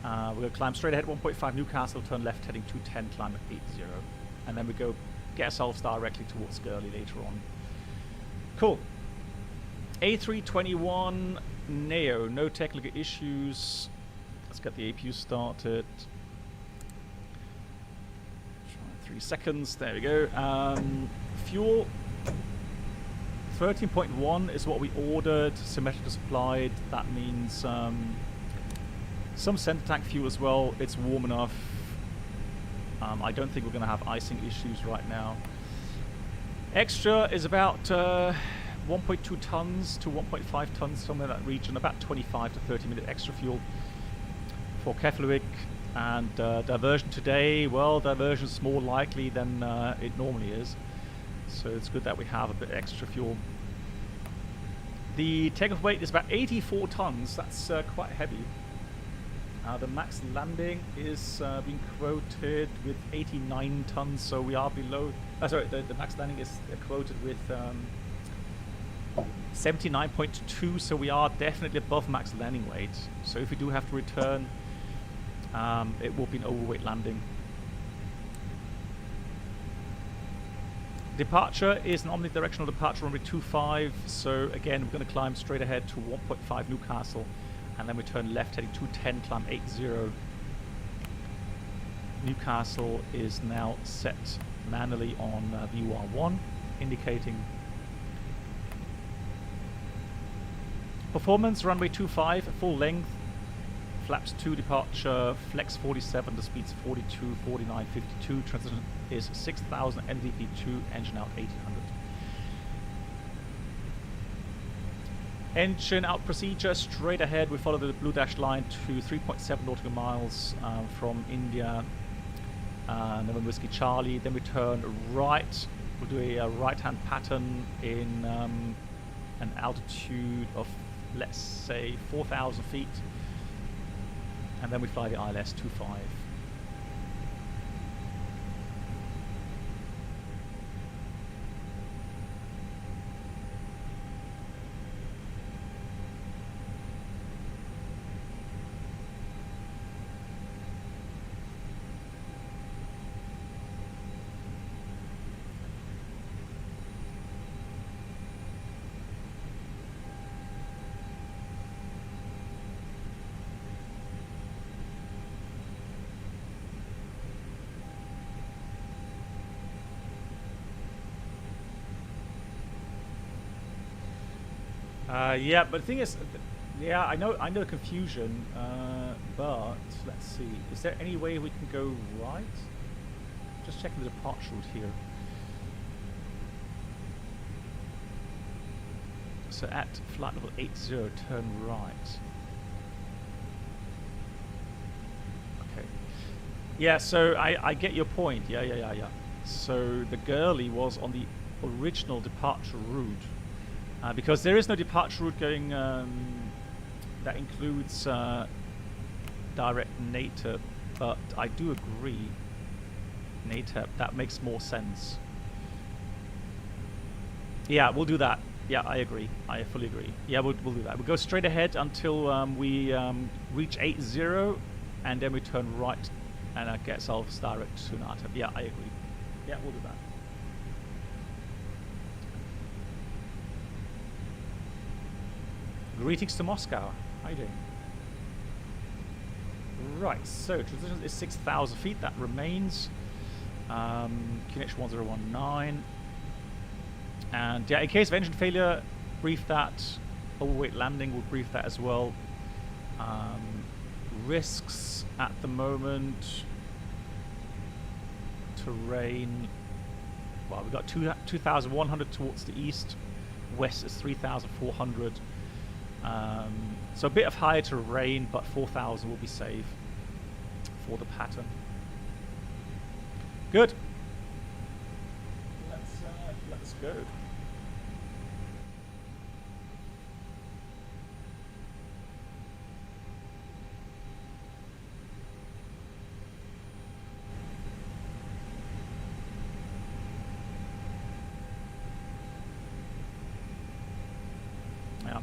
Speaker 2: we're going to climb straight ahead 1.5 Newcastle, turn left heading 210, climb at 80. And then we go get ourselves directly towards Gurley later on. Cool. A321 Neo, no technical issues. Let's get the APU started. 3 seconds, there we go. Fuel 13.1 is what we ordered, symmetrically supplied. That means some center tank fuel as well. It's warm enough. I don't think we're going to have icing issues right now. Extra is about 1.2 tons to 1.5 tons, somewhere in that region, about 25 to 30 minute extra fuel for Keflavik. And diversion today, well, diversion is more likely than it normally is. So it's good that we have a bit extra fuel. The takeoff weight is about 84 tons. That's quite heavy. The max landing is being quoted with 89 tons, so we are below. Sorry, the max landing is quoted with 79.2, so we are definitely above max landing weight. So if we do have to return, it will be an overweight landing. Departure is an omnidirectional departure, runway 25. So again, we're going to climb straight ahead to 1.5 Newcastle. And then we turn left heading 210, climb 80. Newcastle is now set manually on VUR1, indicating performance, runway 25, full length, flaps 2 departure, flex 47, the speed's 42, 49, 52, transition is 6000, NDP2, engine out 1800. Engine out procedure, straight ahead, we follow the blue dashed line to 3.7 nautical miles from India, November Whiskey Charlie, then we turn right, we'll do a right-hand pattern in an altitude of, let's say, 4,000 feet, and then we fly the ILS 25. Yeah, but the thing is, yeah, I know the confusion, but let's see. Is there any way we can go right? Just checking the departure route here. So at flight level 80, turn right. Okay. Yeah, so I get your point. Yeah. So the girly was on the original departure route. Because there is no departure route going that includes direct NATEP, but I do agree, NATEP, that makes more sense. Yeah, we'll do that. Yeah, I agree. I fully agree. Yeah, we'll do that. We'll go straight ahead until we reach 80, and then we turn right and get ourselves direct to NATEP. Yeah, I agree. Yeah, we'll do that. Greetings to Moscow. How you doing? Right, so transition is 6,000 feet. That remains. QNH 1019. And yeah, in case of engine failure, brief that. Overweight landing will brief that as well. Risks at the moment. Terrain. Well, we've got 2,100 towards the east. West is 3,400. So a bit of higher terrain, but 4,000 will be safe for the pattern. Good. Let's go. Yeah.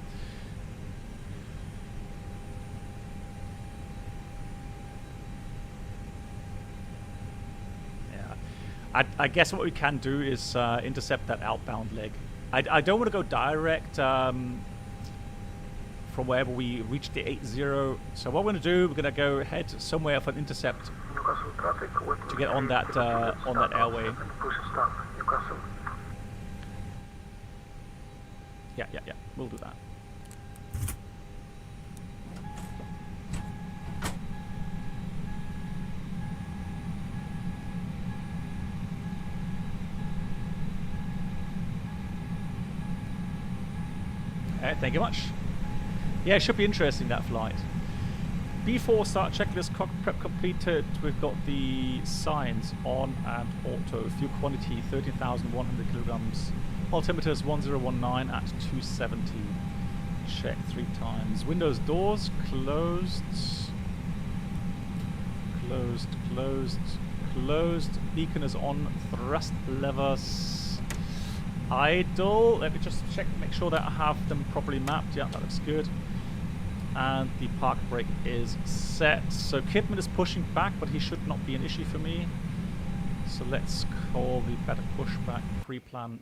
Speaker 2: I guess what we can do is intercept that outbound leg. I don't want to go direct from wherever we reach the 80. So what we're going to do, we're going to go head somewhere for an intercept to get on that airway. Yeah. We'll do that. Thank you much. Yeah, it should be interesting, that flight. B4 start checklist, cockpit prep completed. We've got the signs on and auto. Fuel quantity 13,100 kilograms. Altimeters 1019 at 270. Check 3 times. Windows, doors closed. Closed. Beacon is on. Thrust levers idle. Let me just check, make sure that I have them properly mapped. Yeah, that looks good. And the park brake is set. So Kidman is pushing back, but he should not be an issue for me. So let's call the better pushback pre-plan.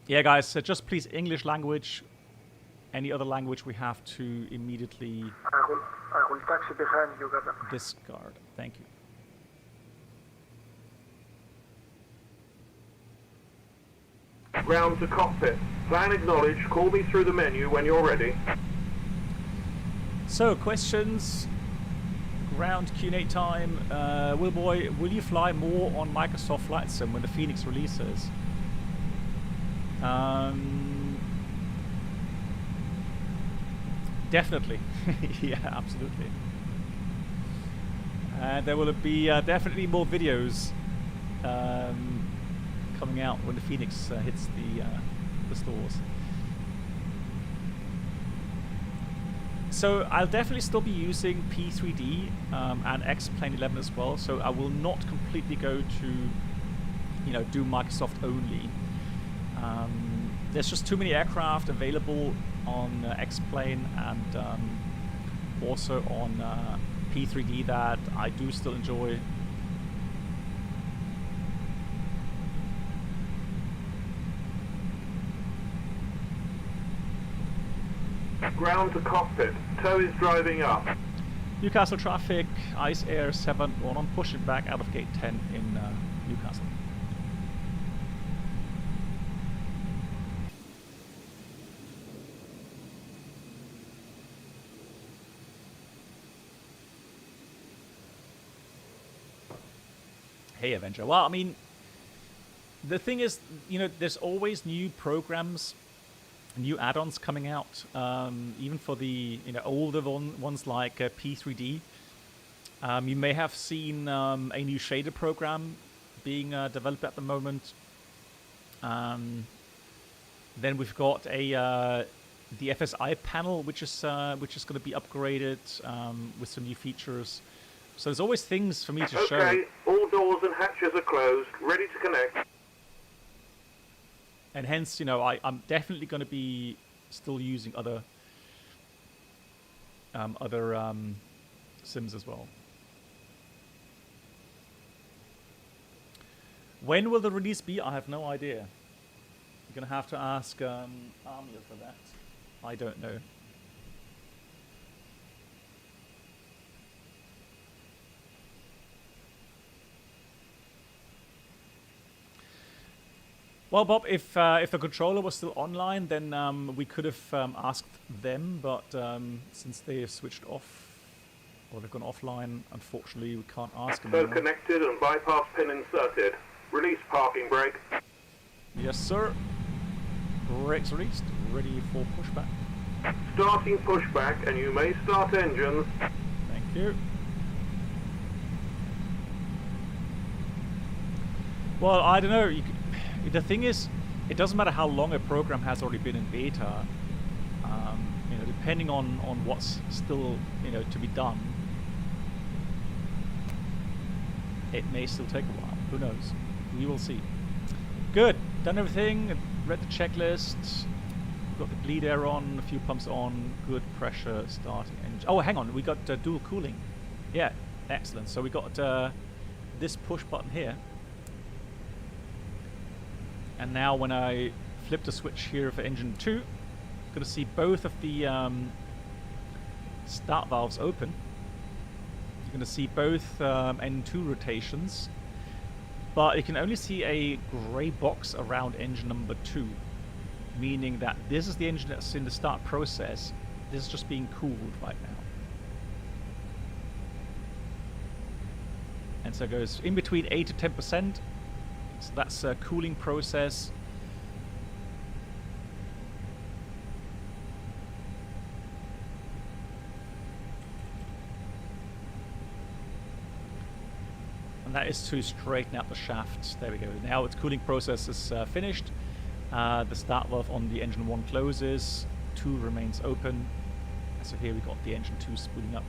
Speaker 2: Yeah, guys, so just please English language. Any other language we have to immediately
Speaker 5: I will taxi behind you, Captain.
Speaker 2: discard. Thank you.
Speaker 1: Ground to cockpit. Plan acknowledged. Call me through the menu when you're ready.
Speaker 2: So, questions? Ground Q&A time. Willboy, will you fly more on Microsoft Flight Sim when the Phoenix releases? Definitely. Yeah, absolutely. And there will be definitely more videos coming out when the Phoenix hits the stores. So I'll definitely still be using P3D and X-Plane 11 as well. So I will not completely go to, do Microsoft only. There's just too many aircraft available on X-Plane and also on P3D that I do still enjoy.
Speaker 1: Ground to cockpit. Tow is driving up.
Speaker 2: Newcastle traffic, Ice Air 7 on pushing back out of gate 10 in Newcastle. Hey, Avenger. Well, I mean, the thing is, you know, there's always new programs, new add-ons coming out, even for the older ones like P3D. You may have seen a new shader program being developed at the moment. Then we've got the FSI panel, which is going to be upgraded with some new features. So there's always things for me to show.
Speaker 1: Okay, all doors and hatches are closed, ready to connect.
Speaker 2: And hence, you know, I'm definitely going to be still using other sims as well. When will the release be? I have no idea. You're going to have to ask Armia for that. I don't know. Well, Bob, if the controller was still online, then we could have asked them, but since they have switched off, or they've gone offline, unfortunately we can't ask them
Speaker 1: So
Speaker 2: anymore.
Speaker 1: connected and bypass pin inserted. Release parking brake.
Speaker 2: Yes, sir. Brakes released. Ready for pushback.
Speaker 1: Starting pushback, and you may start engines.
Speaker 2: Thank you. Well, I don't know. The thing is, it doesn't matter how long a program has already been in beta. You know, depending on what's still to be done, it may still take a while. Who knows? We will see. Good. Done everything. Read the checklist. Got the bleed air on. A few pumps on. Good pressure starting engine. Oh, hang on. We got dual cooling. Yeah, excellent. So we got this push button here. And now when I flip the switch here for engine 2, I'm going to see both of the start valves open. You're going to see both N2 rotations. But you can only see a grey box around engine number 2. Meaning that this is the engine that's in the start process. This is just being cooled right now. And so it goes in between 8 to 10%. So that's a cooling process. And that is to straighten out the shaft. There we go. Now its cooling process is finished. The start valve on the engine 1 closes. 2 remains open. So here we got the engine 2 spooling up.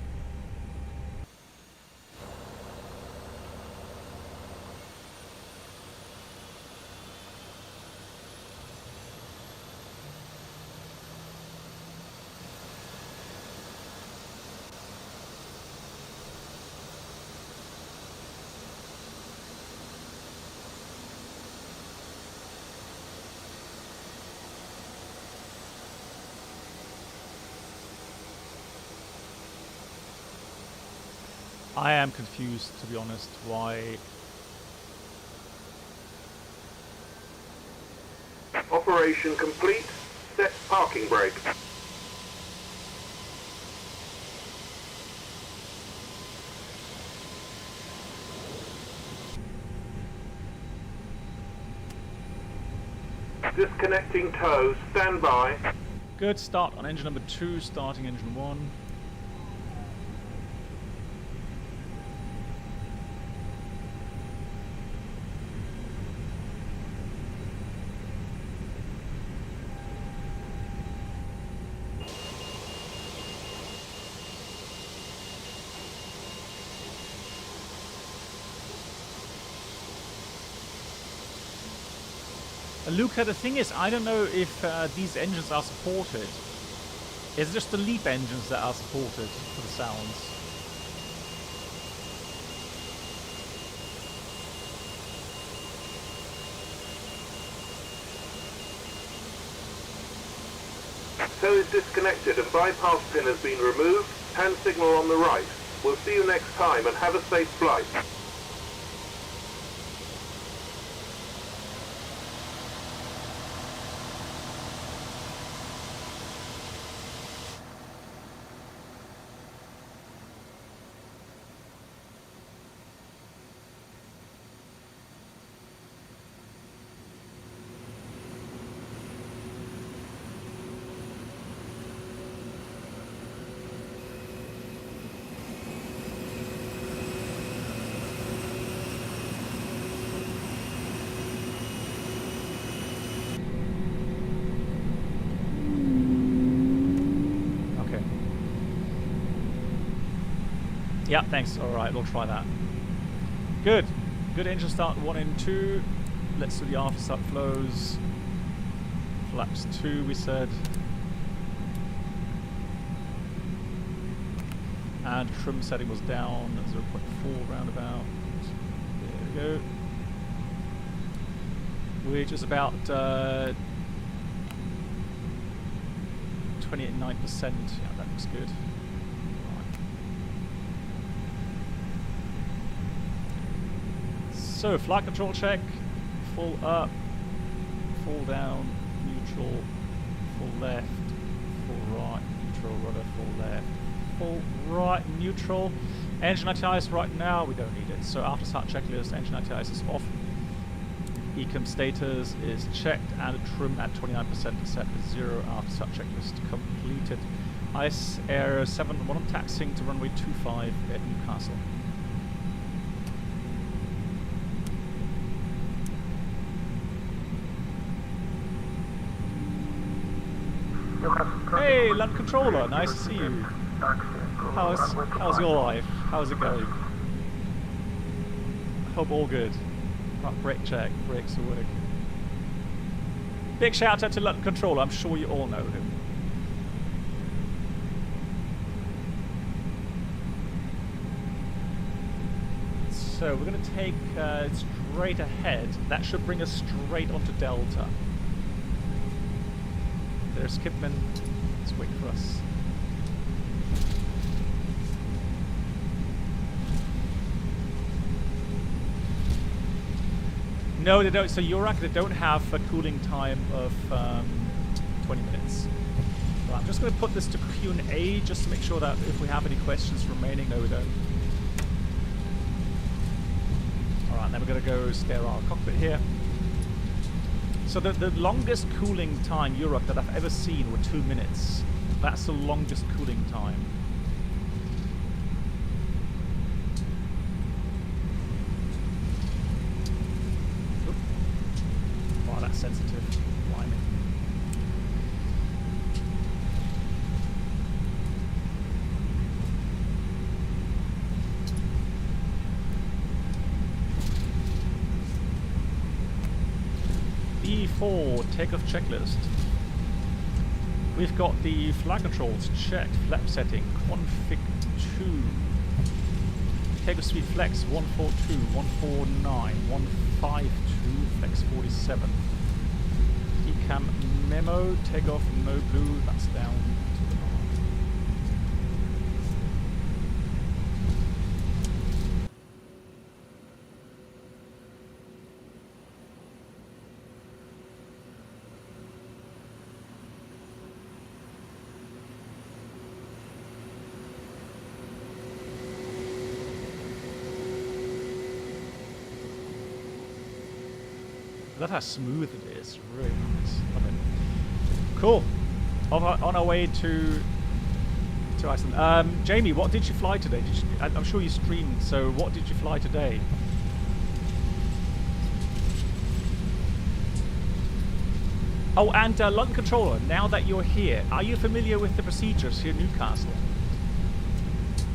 Speaker 2: I am confused, to be honest, why...
Speaker 1: Operation complete. Set parking brake. Disconnecting tow. Stand by.
Speaker 2: Good start on engine number 2, starting engine 1. Luca, the thing is, I don't know if these engines are supported. Is it just the LEAP engines that are supported for the sounds?
Speaker 1: Tow is disconnected and bypass pin has been removed. Hand signal on the right. We'll see you next time and have a safe flight.
Speaker 2: Yeah, thanks. Alright, we'll try that. Good. Good engine start 1 and 2. Let's do the after start flows. Flaps 2 we said. And trim setting was down at 0.4 roundabout. There we go. Which is about 28.9%. Yeah, that looks good. Right. So, flight control check. Full up, full down, neutral, full left, full right, neutral, rudder, full left, full right, neutral. Engine anti-ice right now, we don't need it. So after start checklist, engine anti-ice is off. ECM status is checked and trim at 29% set to 0 after start checklist completed. Ice Air 71 taxiing to runway 25 at Newcastle. Hey, Land Controller, nice to see you. How's your life? How's it going? Hope all good. Right, brake check, brakes are working. Big shout out to Land Controller, I'm sure you all know him. So we're going to take straight ahead. That should bring us straight onto Delta. There's Kipman. Let's wait for us. No, they don't. So Euroc, they don't have a cooling time of 20 minutes. Right, I'm just going to put this to Q&A just to make sure that if we have any questions remaining, no, we don't. All right, then we're going to go stare our cockpit here. So the longest cooling time Europe that I've ever seen were 2 minutes. That's the longest cooling time. Oop. Wow, that's sensitive. Blimey. B4 takeoff checklist. We've got the flight controls checked, flap setting, config 2, takeoff speed flex 142, 149, 152, flex 47. Decam memo, takeoff no blue, that's down to the north. Look how smooth it is, really nice. Love it. Cool. On our way to Iceland. Jamie, what did you fly today? I'm sure you streamed, so what did you fly today? Oh, and London Controller, now that you're here, are you familiar with the procedures here in Newcastle?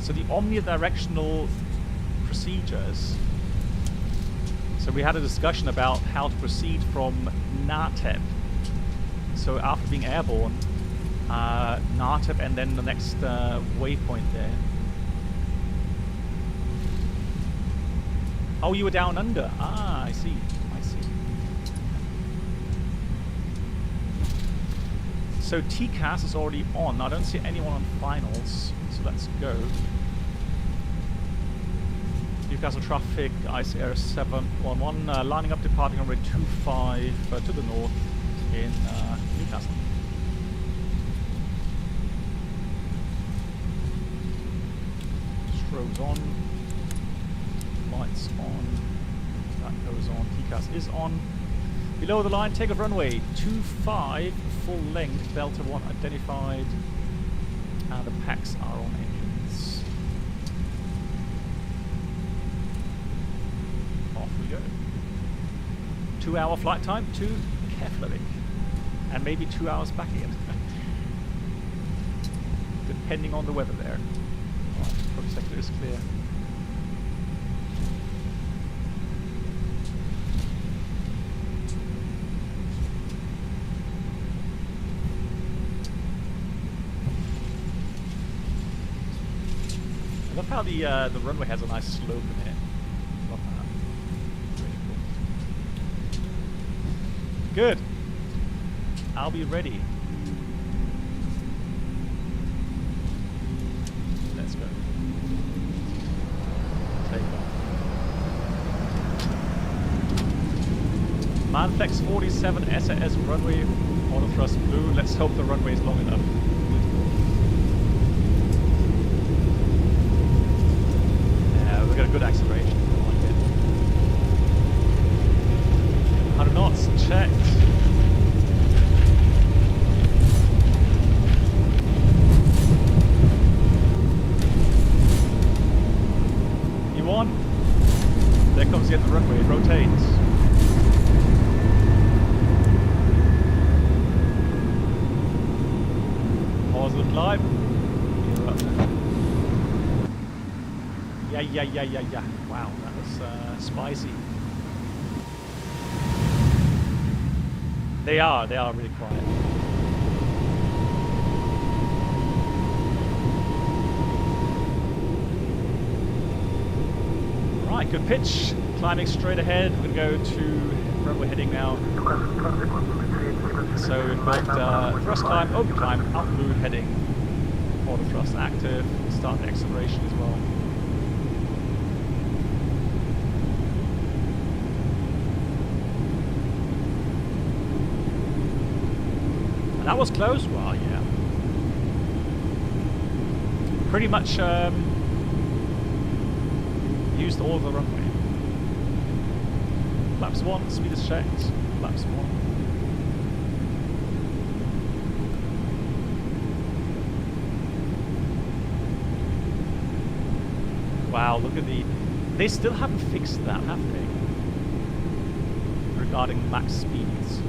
Speaker 2: So the omnidirectional procedures. So we had a discussion about how to proceed from NATEP. So after being airborne, NATEP and then the next waypoint there. Oh, you were down under. Ah, I see. I see. So TCAS is already on. I don't see anyone on finals. So let's go. Newcastle traffic, Ice Air 711, lining up departing on runway 25 to the north in Newcastle. Strobes on, lights on, that goes on, TCAS is on. Below the line, takeoff runway 25, full length, Delta 1 identified, and the packs are on engines. Off we go. 2-hour flight time to Keflavik, and maybe 2 hours back again, depending on the weather there. Right, sector is clear. I love how the runway has a nice slope in it. Love that. Really cool. Good. I'll be ready. Let's go. Takeoff. Manflex 47 SAS runway auto thrust blue. Let's hope the runway is long enough. Yeah, we've got a good acceleration. I like it. 100 knots checked. There comes the end of the runway, it rotates. Pause the climb. Yeah. Wow, that was spicy. They are really quiet. Right, good pitch. Climbing straight ahead. We're going to go to where we're heading now. So we've got thrust climb, open climb, up blue heading. Auto thrust active. We'll start the acceleration as well. And that was close. Well, yeah. Pretty much used all of the runway. Flaps 1, speed is checked. Flaps 1. Wow, look at they still haven't fixed that, have they? Regarding max speeds.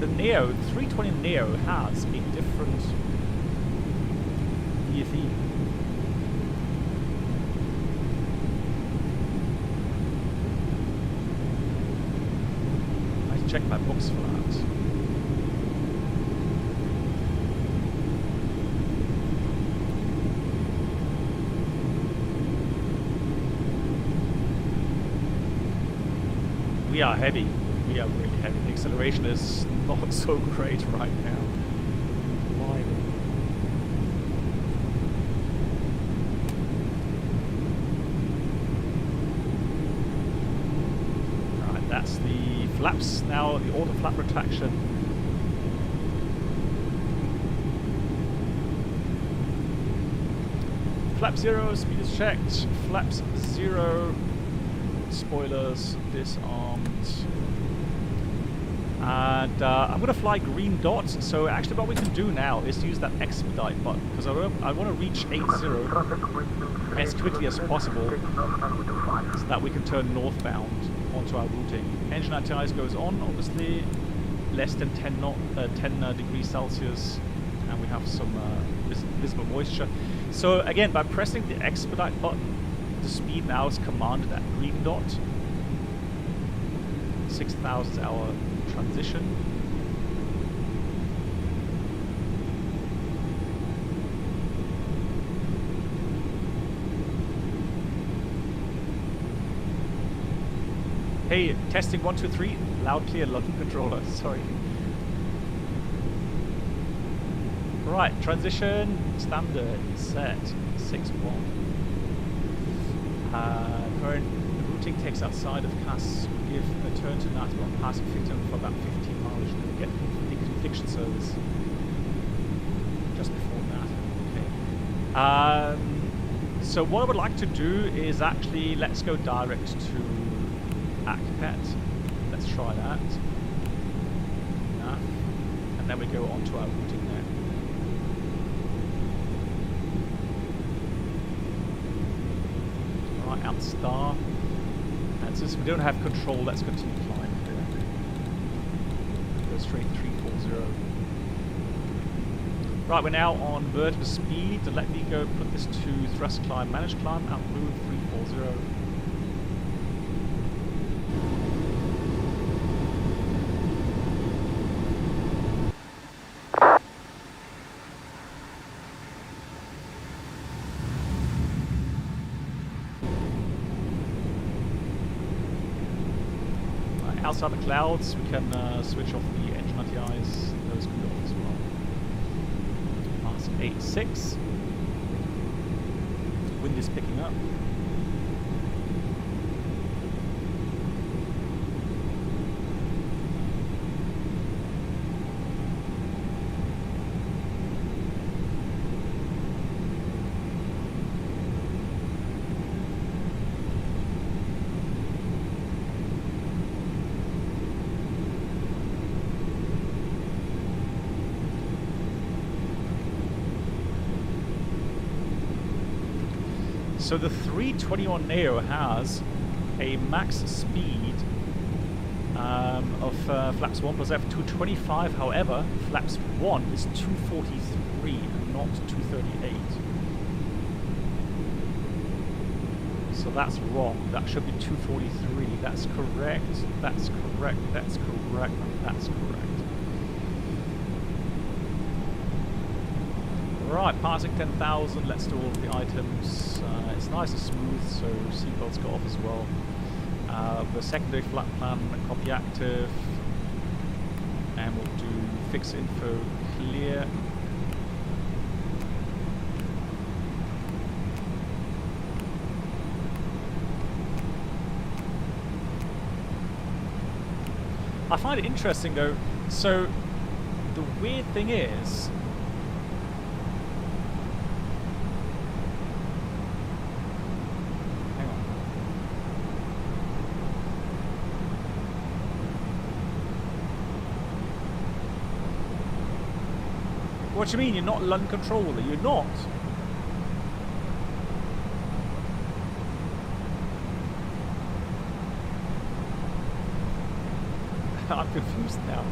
Speaker 2: The Neo, 320 Neo has a different VFE. I check my books for that. We are heavy. We are really heavy. The acceleration is not so great right now. Why? Right, that's the flaps now, the auto flap retraction. Flap 0, speed is checked. Flaps 0. Spoilers disarmed. And I'm going to fly green dot. So actually what we can do now is use that expedite button, because I want to reach 80 as quickly as possible so that we can turn northbound onto our routing. Engine anti-ice goes on, obviously, less than 10 degrees Celsius, and we have some visible moisture. So again, by pressing the expedite button, the speed now is commanded at green dot. 6,000 hour transition. Hey, testing 1, 2, 3. Loud, clear, London controller. Sorry. Right, transition standard set 6-1. Current routing takes outside of CAS. Give a turn to NAT while passing Ficton for about 15 miles to get confliction service. Just before that. Okay. So what I would like to do is actually let's go direct to ACPET. Let's try that. And then we go on to our routing there. Right, out star. And since we don't have control, let's continue climbing here. Go straight 340. Right, we're now on vertical speed. Let me go put this to thrust climb, manage climb, altitude 340. Outside the clouds, we can switch off the engine anti-eyes. Those can go off as well. Passing 86. Wind is picking up. So the 321 Neo has a max speed of flaps 1 plus F 225. However, flaps 1 is 243 and not 238. So that's wrong. That should be 243. That's correct. That's correct. That's correct. That's correct. Right, passing 10,000, let's do all of the items. It's nice and smooth, so seatbelts go off as well. The secondary flight plan, copy active. And we'll do fix info clear. I find it interesting though, so the weird thing is, what do you mean? You're not London controller? You're not. I'm confused now.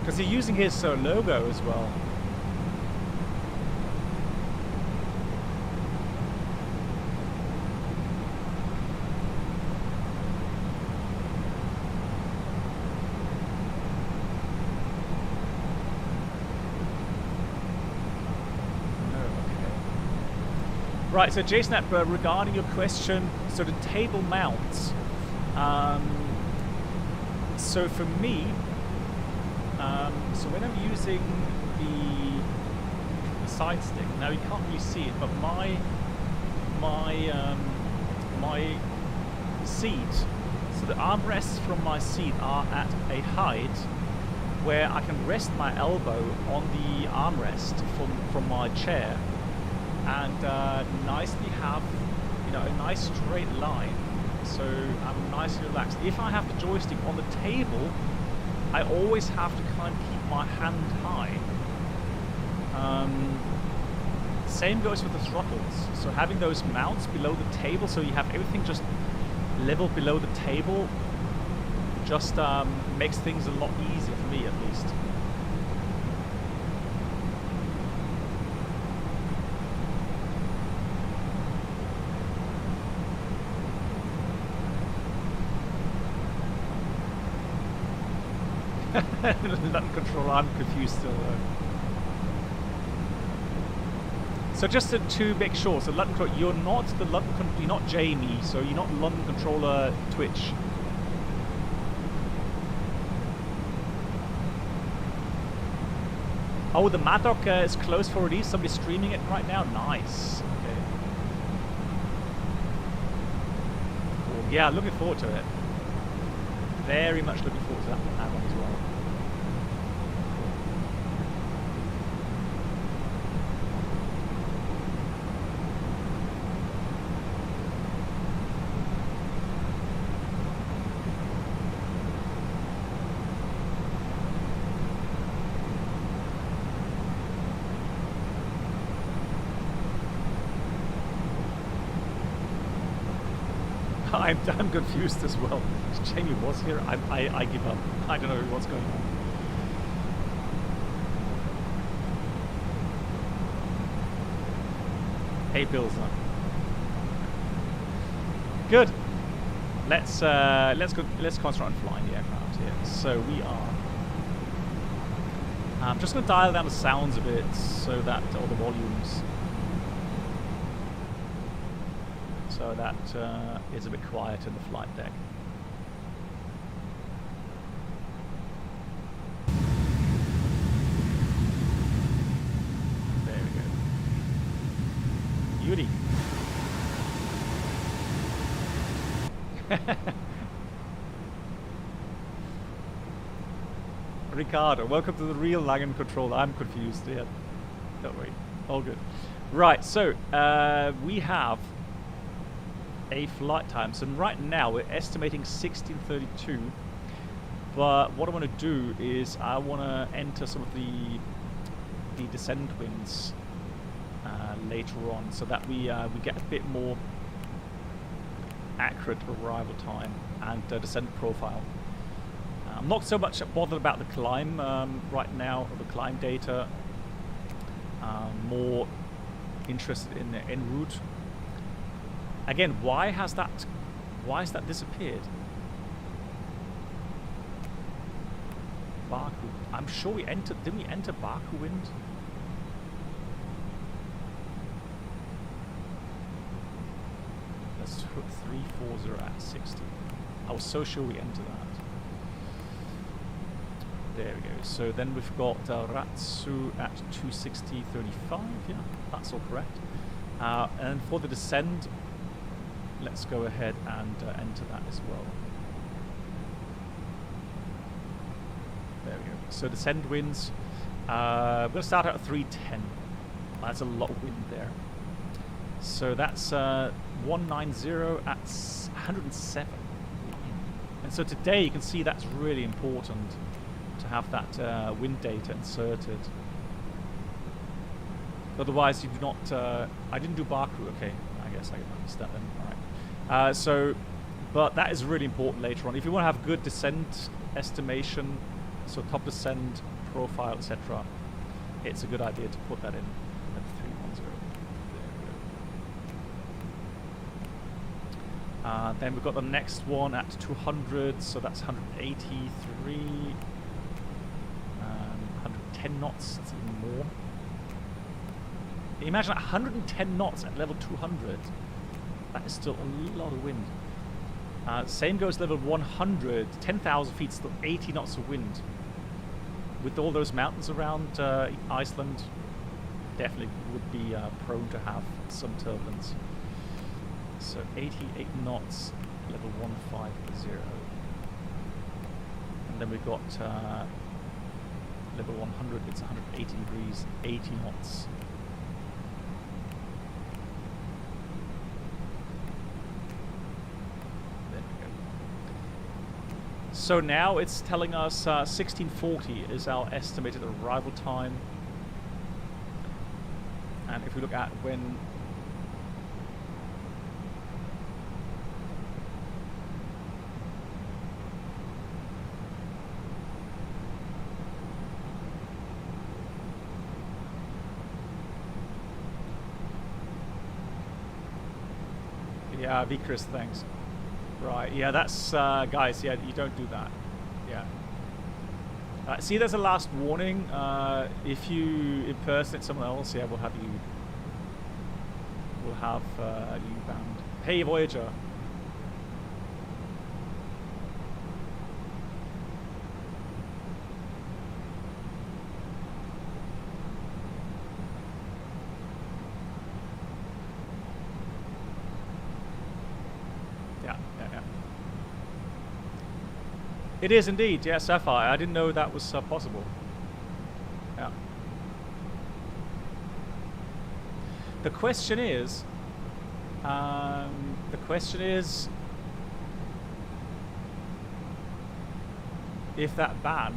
Speaker 2: Because you're using his logo as well. Right, so Jason, regarding your question, so the table mounts. So for me, so when I'm using the side stick, now you can't really see it, but my seat, so the armrests from my seat are at a height where I can rest my elbow on the armrest from my chair. And nicely have, you know, a nice straight line, so I'm nicely relaxed. If I have the joystick on the table, I always have to kind of keep my hand high. Same goes with the throttles. So having those mounts below the table, so you have everything just level below the table, just makes things a lot easier for me, at least. London control, I'm confused still though. So just to make sure, so London control, you're not you're not Jamie, so you're not London controller Twitch. Oh, the Mad Dog is closed for release. Somebody's streaming it right now. Nice. Okay. Cool. Yeah, looking forward to it. Very much looking forward to that add-on as well. I'm confused as well. Jamie was here. I give up. I don't know what's going on. Hey, Pilsner. Good. Let's concentrate on flying the aircraft here. So we are. I'm just going to dial down the sounds a bit so that all the volumes, so that it's a bit quiet in the flight deck. There we go. Beauty. Ricardo, welcome to the real Langen control. I'm confused. Yeah, don't worry, all good. Right, so we have a flight time. So right now we're estimating 1632. But what I want to do is I want to enter some of the descent winds later on, so that we get a bit more accurate arrival time and descent profile. I'm not so much bothered about the climb right now, or the climb data. More interested in the en route. Again, why has that disappeared? Baku. I'm sure we entered. Didn't we enter Baku wind? Let's put 340 at 60. I was so sure we entered that. There we go. So then we've got Ratsu at 260.35. Yeah, that's all correct. And for the descent, let's go ahead and enter that as well. There we go. So descent winds. We're going to start out at 310. That's a lot of wind there. So that's 190 at 107. And so today you can see that's really important to have that wind data inserted. Otherwise you do not, I didn't do Baku, okay, I guess I missed that then, alright. But that is really important later on. If you want to have good descent estimation, so top descent, profile, etc., it's a good idea to put that in at 310. Then we've got the next one at 200, so that's 183. 110 knots, that's even more. Imagine 110 knots at level 200. That is still a lot of wind. Same goes level 100, 10,000 feet, still 80 knots of wind. With all those mountains around Iceland, definitely would be prone to have some turbulence. So 88 knots, level 150. And then we've got level 100, it's 180 degrees, 80 knots. There we go. So now it's telling us 1640 is our estimated arrival time. And if we look at when yeah, Vikris, thanks. Right, yeah, that's, guys, yeah, you don't do that. Yeah. See, there's a last warning. If you impersonate someone else, yeah, we'll have you banned. Hey, Voyager. It is indeed, yeah, Sapphire. I didn't know that was possible. Yeah. The question is, if that ban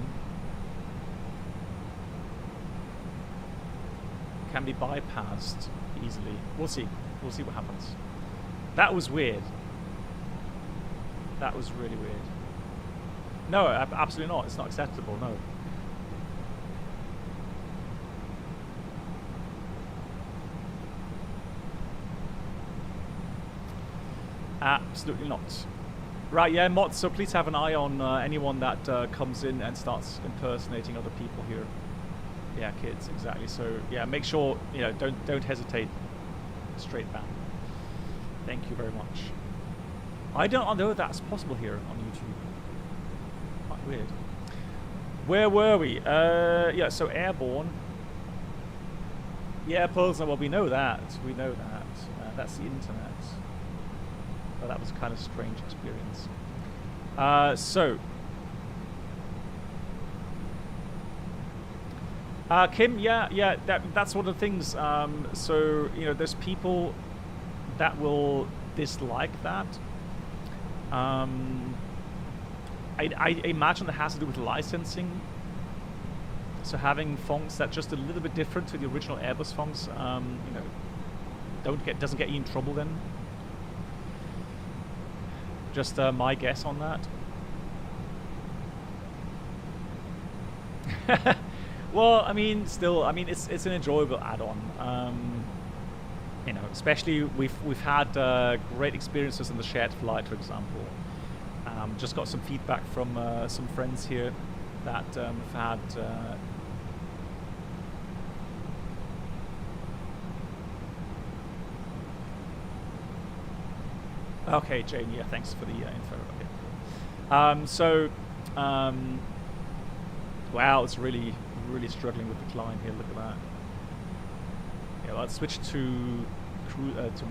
Speaker 2: can be bypassed easily. We'll see. We'll see what happens. That was weird. That was really weird. No, absolutely not. It's not acceptable, no. Absolutely not. Right, yeah, mods, so please have an eye on anyone that comes in and starts impersonating other people here. Yeah, kids, exactly. So, yeah, make sure, you know, don't hesitate. Straight ban. Thank you very much. I don't know if that's possible here on YouTube. Quite weird. Where were we? Yeah, so airborne. Yeah, Pilsner, well, we know that. We know that. That's the internet. But that was a kind of strange experience. Kim, yeah, that's one of the things. So, you know, there's people that will dislike that. I imagine it has to do with licensing. So having fonts that just a little bit different to the original Airbus fonts, you know, doesn't get you in trouble then. Just my guess on that. Well, I mean, still, I mean, it's an enjoyable add-on. You know, especially we've had great experiences in the shared flight, for example. Just got some feedback from some friends here that have had. Okay, Jane. Yeah, thanks for the info. Okay. Wow, it's really struggling with the climb here. Look at that. Yeah, let's switch to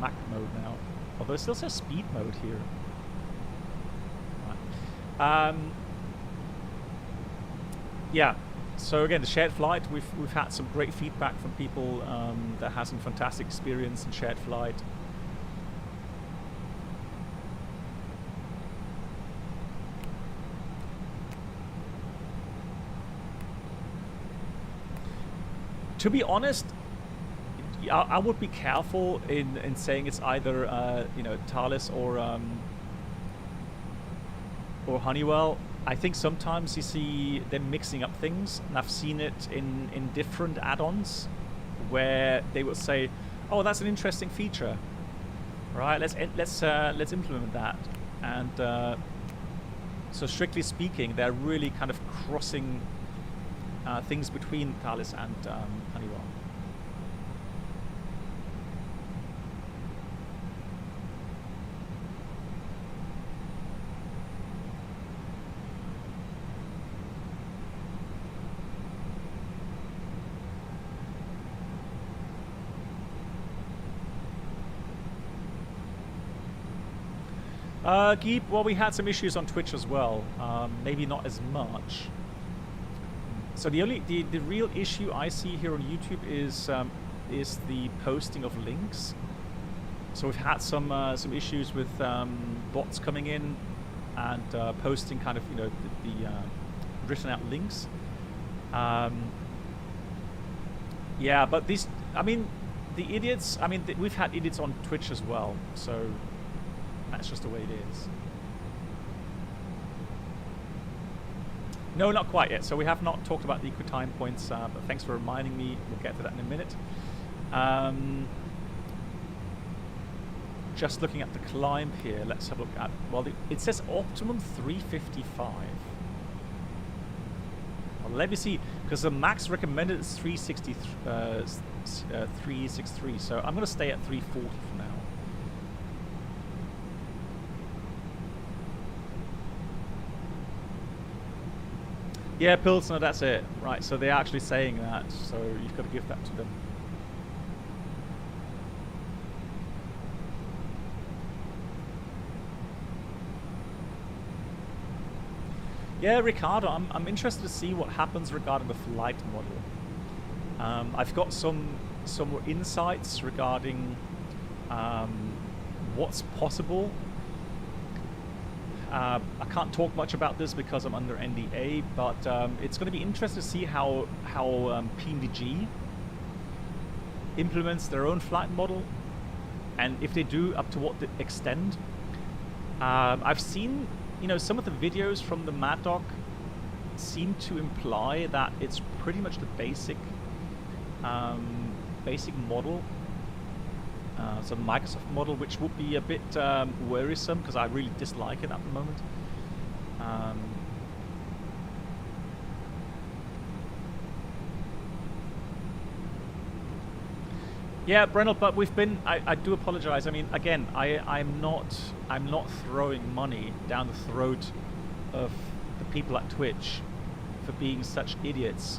Speaker 2: Mac mode now. Although it still says speed mode here. Right. Yeah. So again, the shared flight. We've had some great feedback from people that has some fantastic experience in shared flight. To be honest, I would be careful in saying it's either you know, Toliss or Honeywell. I think sometimes you see them mixing up things, and I've seen it in different add-ons where they will say, "Oh, that's an interesting feature, right? Let's implement that." And so, strictly speaking, they're really kind of crossing things between Toliss and Honeywell. Geep, well, we had some issues on Twitch as well. Maybe not as much. So the real issue I see here on YouTube is the posting of links. So we've had some issues with bots coming in and posting kind of, you know, the written out links. Yeah, but these, I mean, the idiots. I mean, we've had idiots on Twitch as well. So that's just the way it is. No, not quite yet. So we have not talked about the equi-time points, but thanks for reminding me. We'll get to that in a minute. Just looking at the climb here, let's have a look at, well, it says optimum 355. Well, let me see, because the max recommended is 363, so I'm going to stay at 340 for now. Yeah, Pilsner, that's it. Right, so they're actually saying that, so you've got to give that to them. Yeah, Ricardo, I'm interested to see what happens regarding the flight model. I've got some more insights regarding what's possible. I can't talk much about this because I'm under NDA, but it's going to be interesting to see how PNDG implements their own flight model, and if they do, up to what extent. I've seen, you know, some of the videos from the Mad Dog seem to imply that it's pretty much the basic model, So the Microsoft model, which would be a bit worrisome because I really dislike it at the moment. Yeah, Brennell, but we've been. I do apologise. I mean, again, I'm not throwing money down the throat of the people at Twitch for being such idiots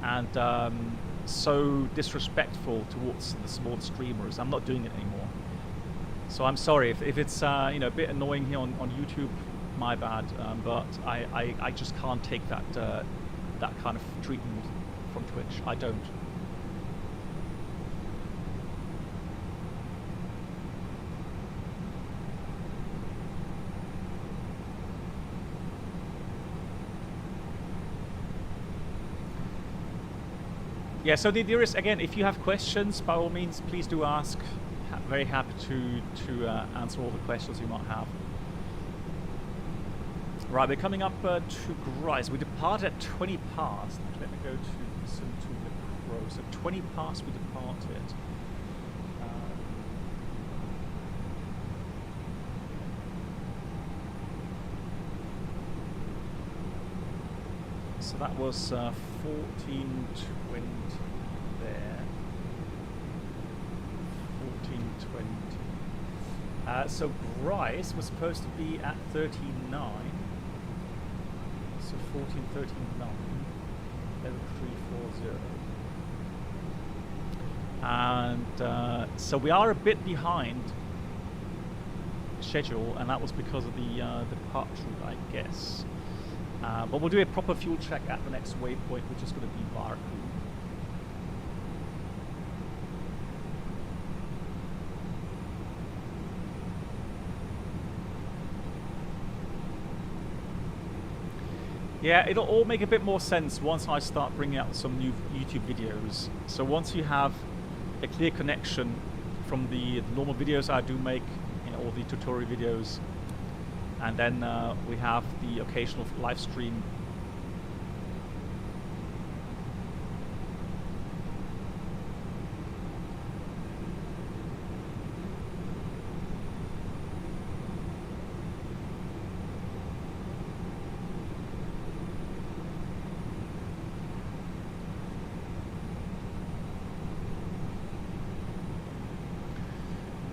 Speaker 2: and so disrespectful towards the small streamers. I'm not doing it anymore. So I'm sorry if it's you know, a bit annoying here on YouTube. My bad. But I just can't take that that kind of treatment from Twitch. I don't. Yeah, so the idea is, again, if you have questions, by all means, please do ask. Very happy to answer all the questions you might have. Right, we're coming up to Grice. We depart at 20 past. Let me go to listen to the crow. So 20 past we departed. So that was 1420 there. 1420. So Grice was supposed to be at 39. So 1439. Level 340. And so we are a bit behind schedule, and that was because of the departure route, I guess. But we'll do a proper fuel check at the next waypoint, which is going to be Baku. Yeah, it'll all make a bit more sense once I start bringing out some new YouTube videos. So once you have a clear connection from the normal videos I do make, you know, all the tutorial videos, and then we have the occasional live stream.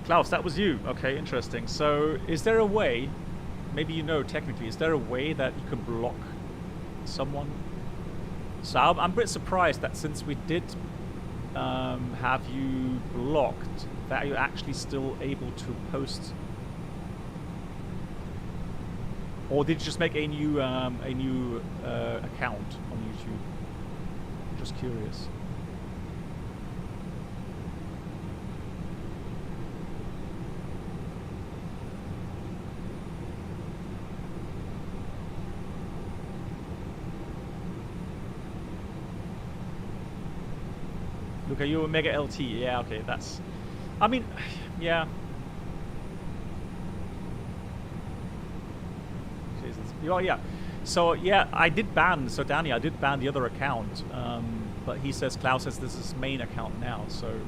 Speaker 2: Klaus, that was you. Okay, interesting. So is there a way, maybe you know technically, is there a way that you can block someone? So I'm a bit surprised that since we did have you blocked, that you're actually still able to post. Or did you just make a new account on YouTube? Just curious. Look, are you a Mega LT? Yeah, okay, that's... I mean, yeah. Jesus. Oh, yeah. So, yeah, I did ban, so Danny, I did ban the other account. But he says, Klaus says this is his main account now, so...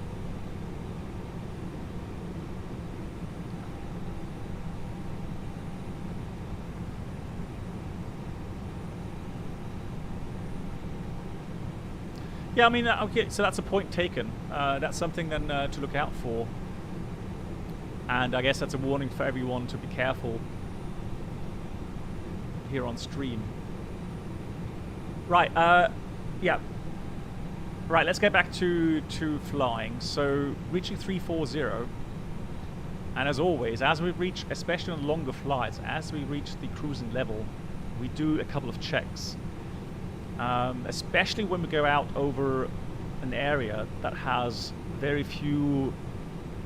Speaker 2: Yeah, I mean, okay, so that's a point taken. That's something then to look out for. And I guess that's a warning for everyone to be careful here on stream. Right, yeah. Right, let's get back to flying. So, reaching 340. And as always, as we reach, especially on longer flights, as we reach the cruising level, we do a couple of checks. Especially when we go out over an area that has very few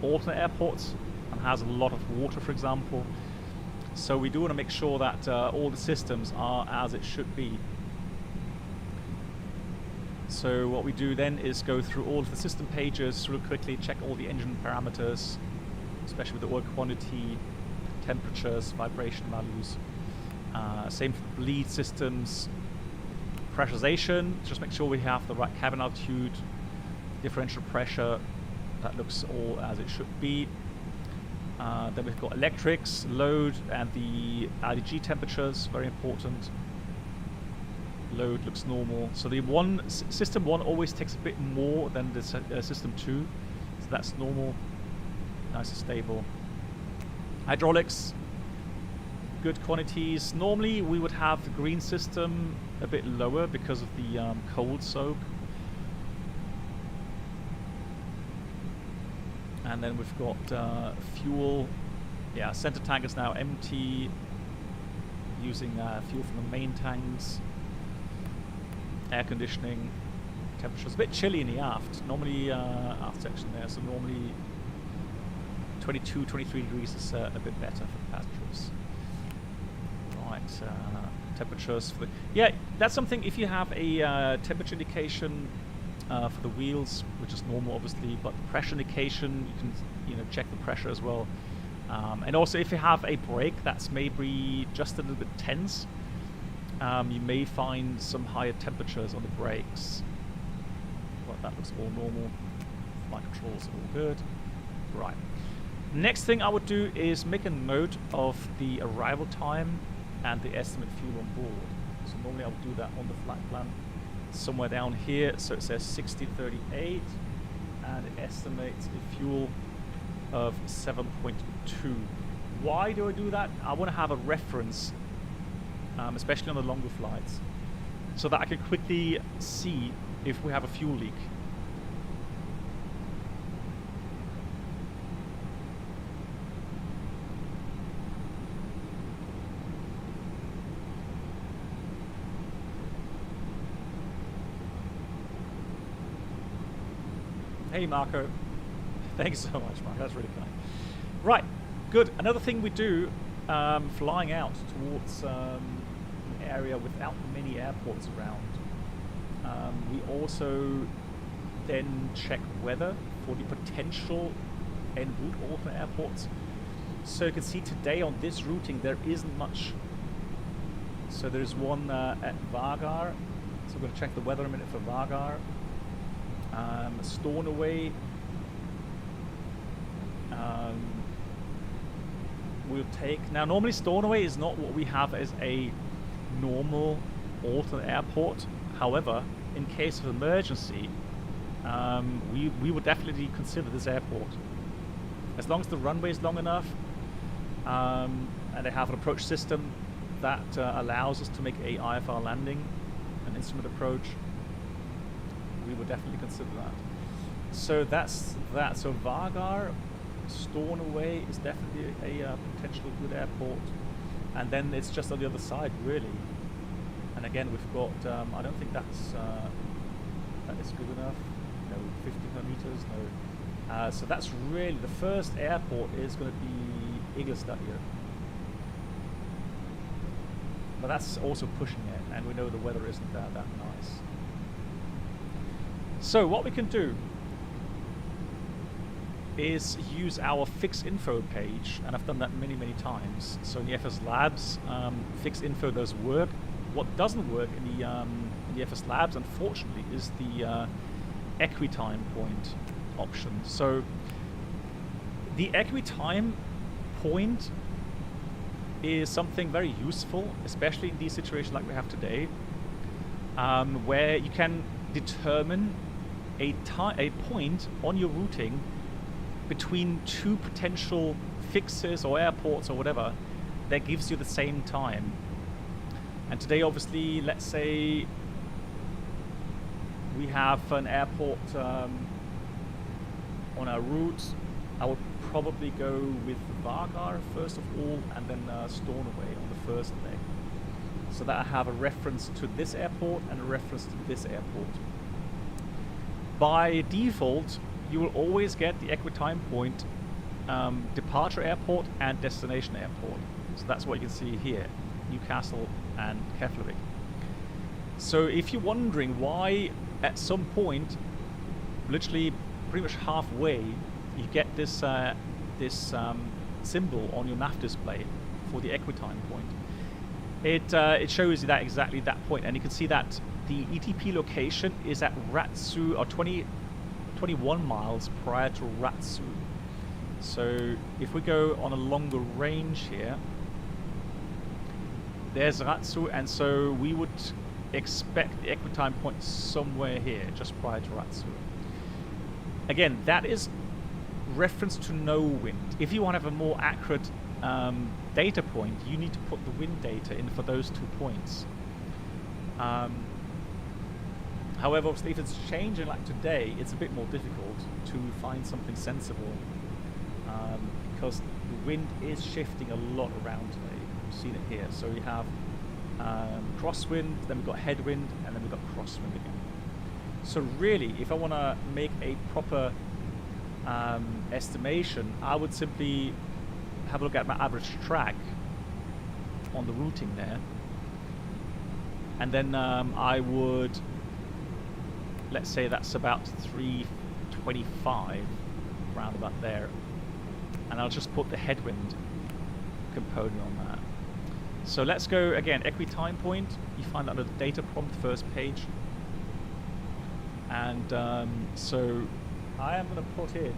Speaker 2: alternate airports and has a lot of water, for example. So we do want to make sure that all the systems are as it should be. So what we do then is go through all of the system pages real quickly, check all the engine parameters, especially with the oil quantity, temperatures, vibration values. Same for the bleed systems. Pressurization, just make sure we have the right cabin altitude, differential pressure, That looks all as it should be. Then we've got electrics, load, and the RDG temperatures, very important. Load looks normal. So the system 1 always takes a bit more than the system 2, so that's normal, nice and stable. Hydraulics, good quantities. Normally we would have the green system a bit lower because of the cold soak. And then we've got fuel. Yeah, center tank is now empty, using fuel from the main tanks. Air conditioning, temperature's a bit chilly in the aft. Normally, aft section there, so normally 22, 23 degrees is a bit better for the passengers. Right, temperatures for the... Yeah, that's something, if you have a temperature indication for the wheels, which is normal obviously, but the pressure indication, you can check the pressure as well. And also if you have a brake that's maybe just a little bit tense, you may find some higher temperatures on the brakes, but that looks all normal. Flight controls all good. Right. Next thing I would do is make a note of the arrival time and the estimate fuel on board. So normally I would do that on the flight plan somewhere down here. So it says 6038 and it estimates a fuel of 7.2. Why do I do that? I want to have a reference, especially on the longer flights, so that I can quickly see if we have a fuel leak. Hey Marco, thanks so much, Marco, that's really kind. Right, good. Another thing we do, flying out towards an area without many airports around, we also then check weather for the potential en route alternate airports. So you can see today on this routing there isn't much. So there's one at Vargar, so we're going to check the weather in a minute for Vargar. Stornoway, we'll take, now normally Stornoway is not what we have as a normal alternate airport. However, in case of emergency, we would definitely consider this airport. As long as the runway is long enough, and they have an approach system that allows us to make a IFR landing, an instrument approach, we would definitely consider that. So that's that. So Vargar, Stornoway is definitely a potential good airport, and then it's just on the other side really. And again, we've got I don't think that is good enough. No, 50 kilometers. No. So that's really the first airport is going to be Iggelstad here, but that's also pushing it, and we know the weather isn't that nice. So what we can do is use our fix info page, and I've done that many times. So in the FS Labs, fix info does work. What doesn't work in the FS Labs, unfortunately, is the equitime point option. So the equitime point is something very useful, especially in these situations like we have today, where you can determine a point on your routing between two potential fixes or airports or whatever that gives you the same time. And today, obviously, let's say we have an airport on our route. I would probably go with Vargar first of all, and then Stornoway on the first leg, so that I have a reference to this airport and a reference to this airport. By default, you will always get the equitime point departure airport and destination airport. So that's what you can see here, Newcastle and Keflavik. So if you're wondering why at some point, literally pretty much halfway, you get this symbol on your nav display for the equitime point, it shows you that exactly that point, and you can see that the ETP location is at Ratsu, or 20 121 miles prior to Ratsu. So if we go on a longer range here, there's Ratsu, and so we would expect the equitime point somewhere here, just prior to Ratsu. Again, that is reference to no wind. If you want to have a more accurate data point, you need to put the wind data in for those 2 points. However, obviously, if it's changing like today, it's a bit more difficult to find something sensible because the wind is shifting a lot around today. You've seen it here. So we have crosswind, then we've got headwind, and then we've got crosswind again. So really, if I want to make a proper estimation, I would simply have a look at my average track on the routing there, and then I would, let's say that's about 325, round about there, and I'll just put the headwind component on that. So let's go again, equitime point, you find that under the data prompt, first page, and so I am going to put in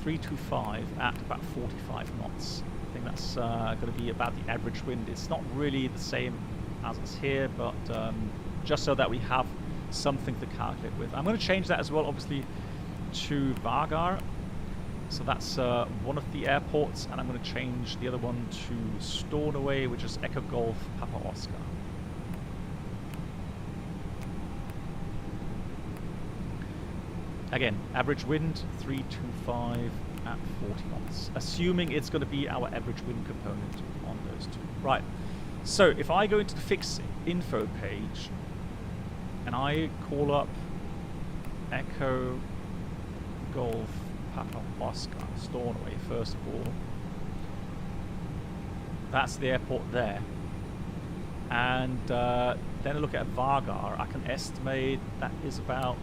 Speaker 2: 325 at about 45 knots. I think that's going to be about the average wind. It's not really the same as it's here, but just so that we have something to calculate with. I'm going to change that as well, obviously, to Vargar. So that's one of the airports, and I'm going to change the other one to Stornoway, which is Echo Golf Papa Oscar. Again, average wind 325 at 40 knots, assuming it's going to be our average wind component on those two. Right, so if I go into the fix info page and I call up Echo Golf Papa Oscar Stornoway, first of all, that's the airport there. And then I look at Vargar, I can estimate that is about,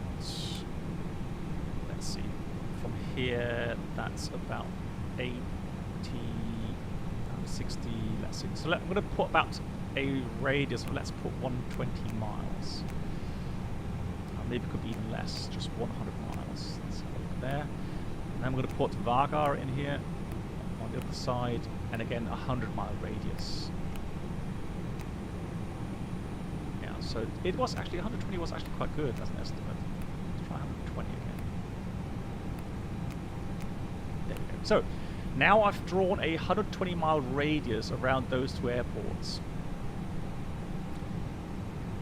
Speaker 2: let's see, from here that's about 80, 60, let's see. So I'm going to put about a radius of, let's put 120 miles. Maybe it could be even less, just 100 miles. Let's have a look there. And I'm going to put Vargar in here on the other side, and again 100-mile radius. Yeah, so it was actually 120 was actually quite good as an estimate. Let's try 120 again. There we go. So now I've drawn a 120-mile radius around those two airports.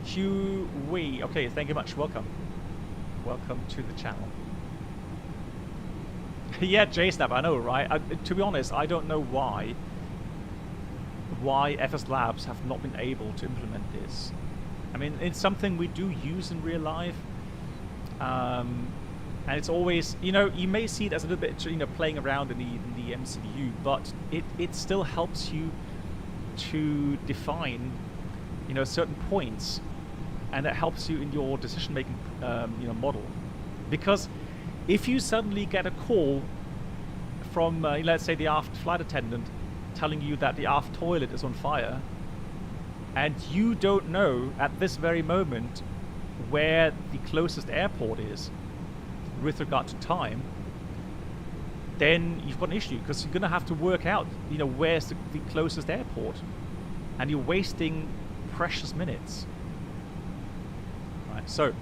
Speaker 2: Hugh Wee, okay, thank you much. Welcome. Welcome to the channel. Yeah, JSnap, I know, right? To be honest, I don't know why FS Labs have not been able to implement this. I mean, it's something we do use in real life, and it's always, you know, you may see it as a little bit, you know, playing around in the MCDU, but it still helps you to define, you know, certain points, and that helps you in your decision-making, you know, model, because if you suddenly get a call from, let's say, the aft flight attendant telling you that the aft toilet is on fire, and you don't know at this very moment where the closest airport is with regard to time, then you've got an issue, because you're going to have to work out, you know, where's the closest airport, and you're wasting precious minutes. Right, so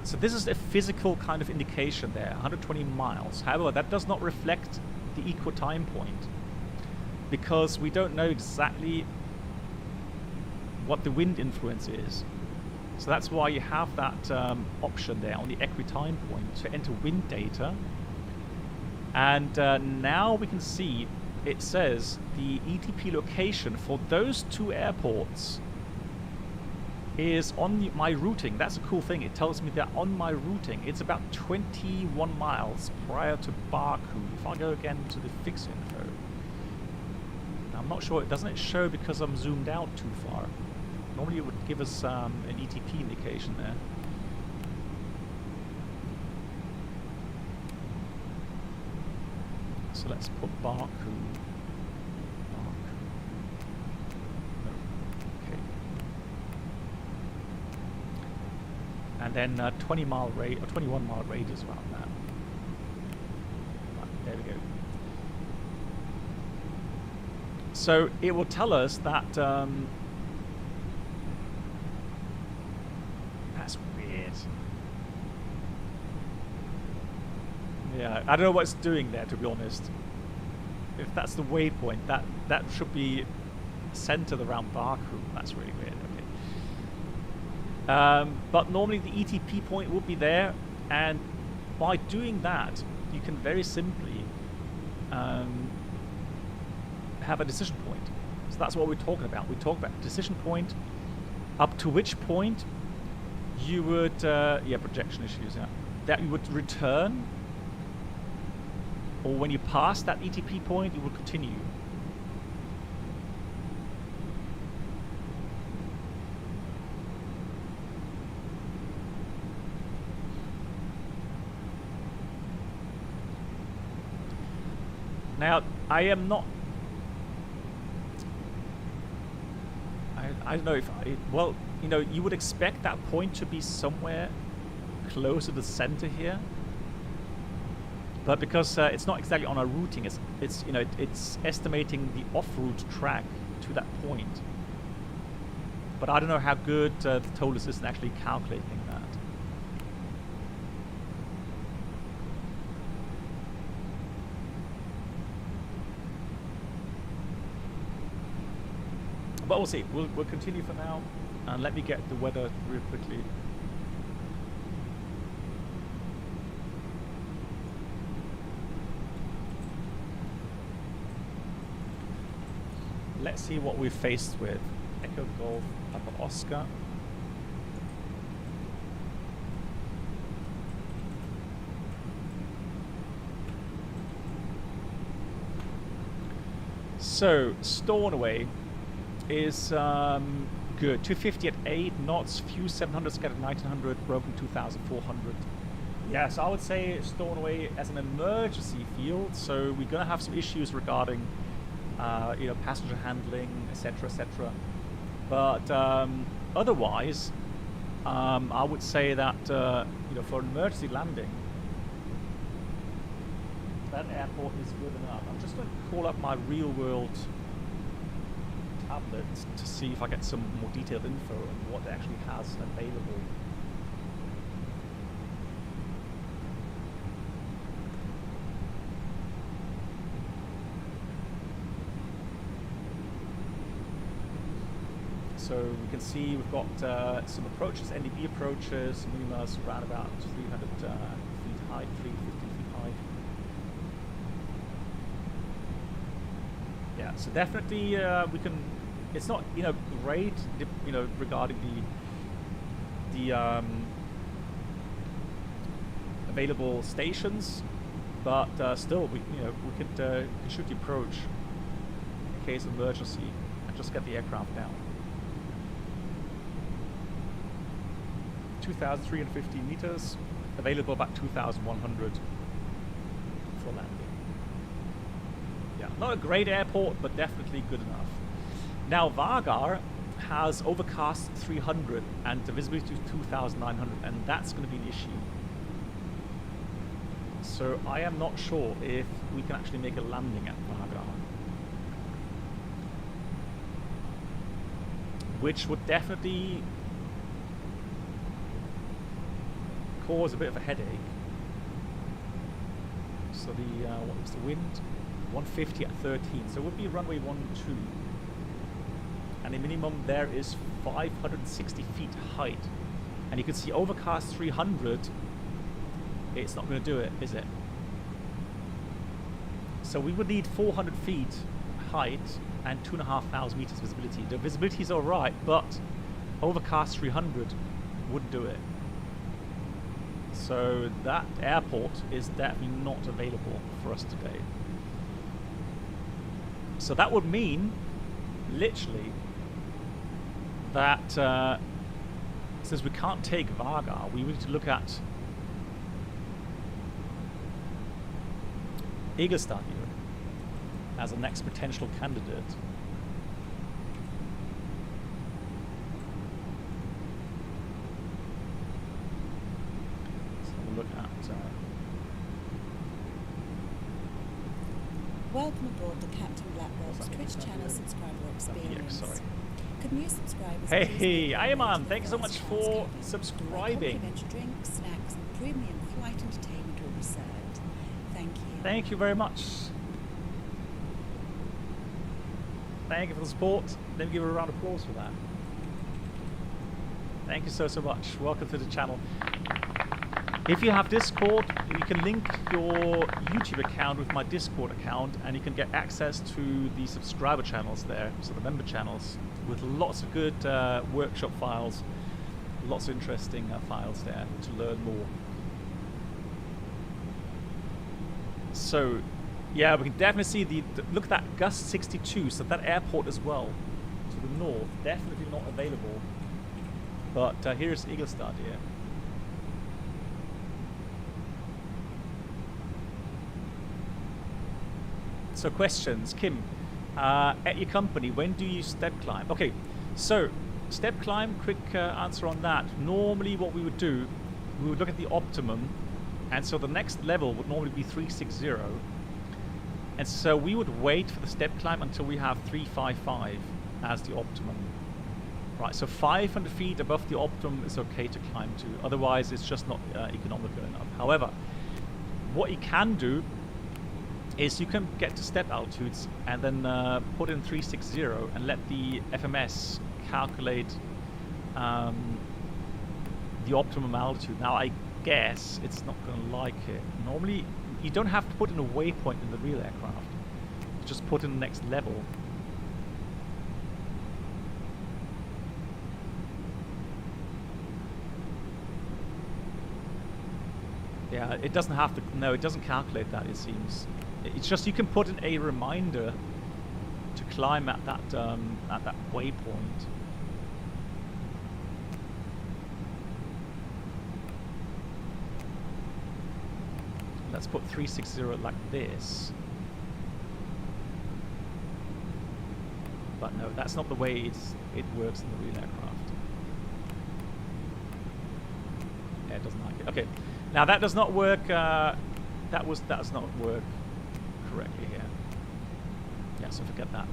Speaker 2: so this is a physical kind of indication there, 120 miles. However, that does not reflect the equitime point, because we don't know exactly what the wind influence is. So that's why you have that option there on the equitime point to enter wind data. And now we can see it says the ETP location for those two airports is on my routing. That's a cool thing. It tells me that on my routing it's about 21 miles prior to Baku. If I go again to the fix info, I'm not sure, doesn't it show because I'm zoomed out too far? Normally it would give us an ETP indication there. So let's put Baku. And then 20 mile rate or 21 mile radius around that. Right, there we go. So it will tell us that that's weird. Yeah, I don't know what it's doing there, to be honest. If that's the waypoint, that should be centered around Baku. That's really weird. Okay. But normally the ETP point will be there, and by doing that, you can very simply have a decision point. So that's what we're talking about. We talk about decision point, up to which point you would, yeah, projection issues, yeah, that you would return, or when you pass that ETP point, you will continue. Now, I am not. I don't know if well, you know, you would expect that point to be somewhere close to the center here, but because it's not exactly on our routing, it's you know, it's estimating the off-route track to that point. But I don't know how good the Toliss is in actually calculating that. But we'll see. We'll continue for now, and let me get the weather real quickly. Let's see what we're faced with. Echo Golf, Papa Oscar. So, Stornoway is good. 250 at 8 knots, few 700 scattered 1900, broken 2400. Yeah, so I would say Stornoway as an emergency field, so we're going to have some issues regarding you know, passenger handling, etc., etc. But otherwise, I would say that you know, for an emergency landing, that airport is good enough. I'm just going to call up my real-world tablet to see if I get some more detailed info on what it actually has available. So we can see we've got some approaches, NDB approaches, minimas around about 300 feet high, 350 feet high. Yeah, so definitely we can. It's not, you know, great, you know, regarding the available stations, but still, we, you know, we could shoot the approach in case of emergency and just get the aircraft down. 2,350 meters, available about 2,100 for landing. Yeah, not a great airport, but definitely good enough. Now Vagar has overcast 300 and the visibility is 2,900, and that's going to be an issue. So I am not sure if we can actually make a landing at Vagar, which would definitely cause a bit of a headache. So the what was the wind? 150 at 13, so it would be runway 12, and the minimum there is 560 feet height, and you can see overcast 300. It's not going to do it, is it? So we would need 400 feet height and 2,500 meters visibility. The visibility is all right, but overcast 300 wouldn't do it. So that airport is definitely not available for us today. So that would mean, literally, that since we can't take Vagar, we need to look at Egerstad as a next potential candidate.
Speaker 6: Welcome aboard the Captain Blackrock's Twitch channel subscriber experience.
Speaker 2: Sorry.
Speaker 6: Could new subscribers
Speaker 2: Hey, Ayaman, thank you so much for subscribing.
Speaker 6: Complimentary drinks, snacks, and premium flight entertainment will be served. Thank you.
Speaker 2: Thank you very much. Thank you for the support. Let me give a round of applause for that. Thank you so much. Welcome to the channel. If you have Discord, you can link your YouTube account with my Discord account, and you can get access to the subscriber channels there, so the member channels, with lots of good workshop files, lots of interesting files there to learn more. So, yeah, we can definitely see look at that gust 62, so that airport as well, to the north, definitely not available. But here's Eaglestad here. So questions, Kim, at your company, when do you step climb? Okay, so step climb, quick answer on that. Normally what we would do, we would look at the optimum, and so the next level would normally be 360, and so we would wait for the step climb until we have 355 as the optimum. Right, so 500 feet above the optimum is okay to climb to, otherwise it's just not economical enough. However, what you can do is you can get to step altitudes and then put in 360 and let the FMS calculate the optimum altitude. Now I guess it's not going to like it. Normally you don't have to put in a waypoint in the real aircraft, you just put in the next level. Yeah, it doesn't have to, no, it doesn't calculate that, it seems. It's just you can put in a reminder to climb at that waypoint. Let's put 360 like this. But no, that's not the way it works in the real aircraft. Yeah, it doesn't like it. Okay. Now that does not work. That does not work correctly here. Yeah, so forget that.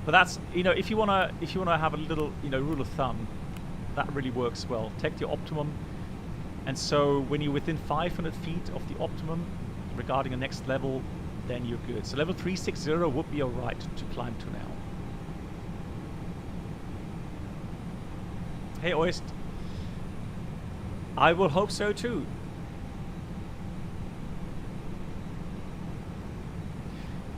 Speaker 2: But that's, you know, if you wanna have a little, you know, rule of thumb, that really works well. Take the optimum, and so when you're within 500 feet of the optimum regarding the next level, then you're good. So level 360 would be alright to climb to now. Hey Oist. I will hope so too.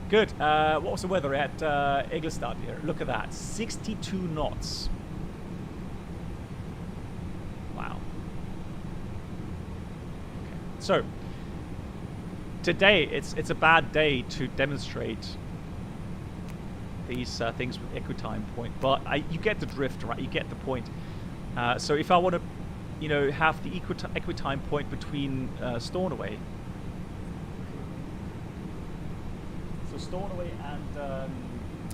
Speaker 2: Good. What was the weather at Eglestad here? Look at that. 62 knots. Wow. Okay. So today it's a bad day to demonstrate these things with equitime point, but you get the drift, right? You get the point. So if I want to, you know, have the equitime point between Stornoway. So Stornoway and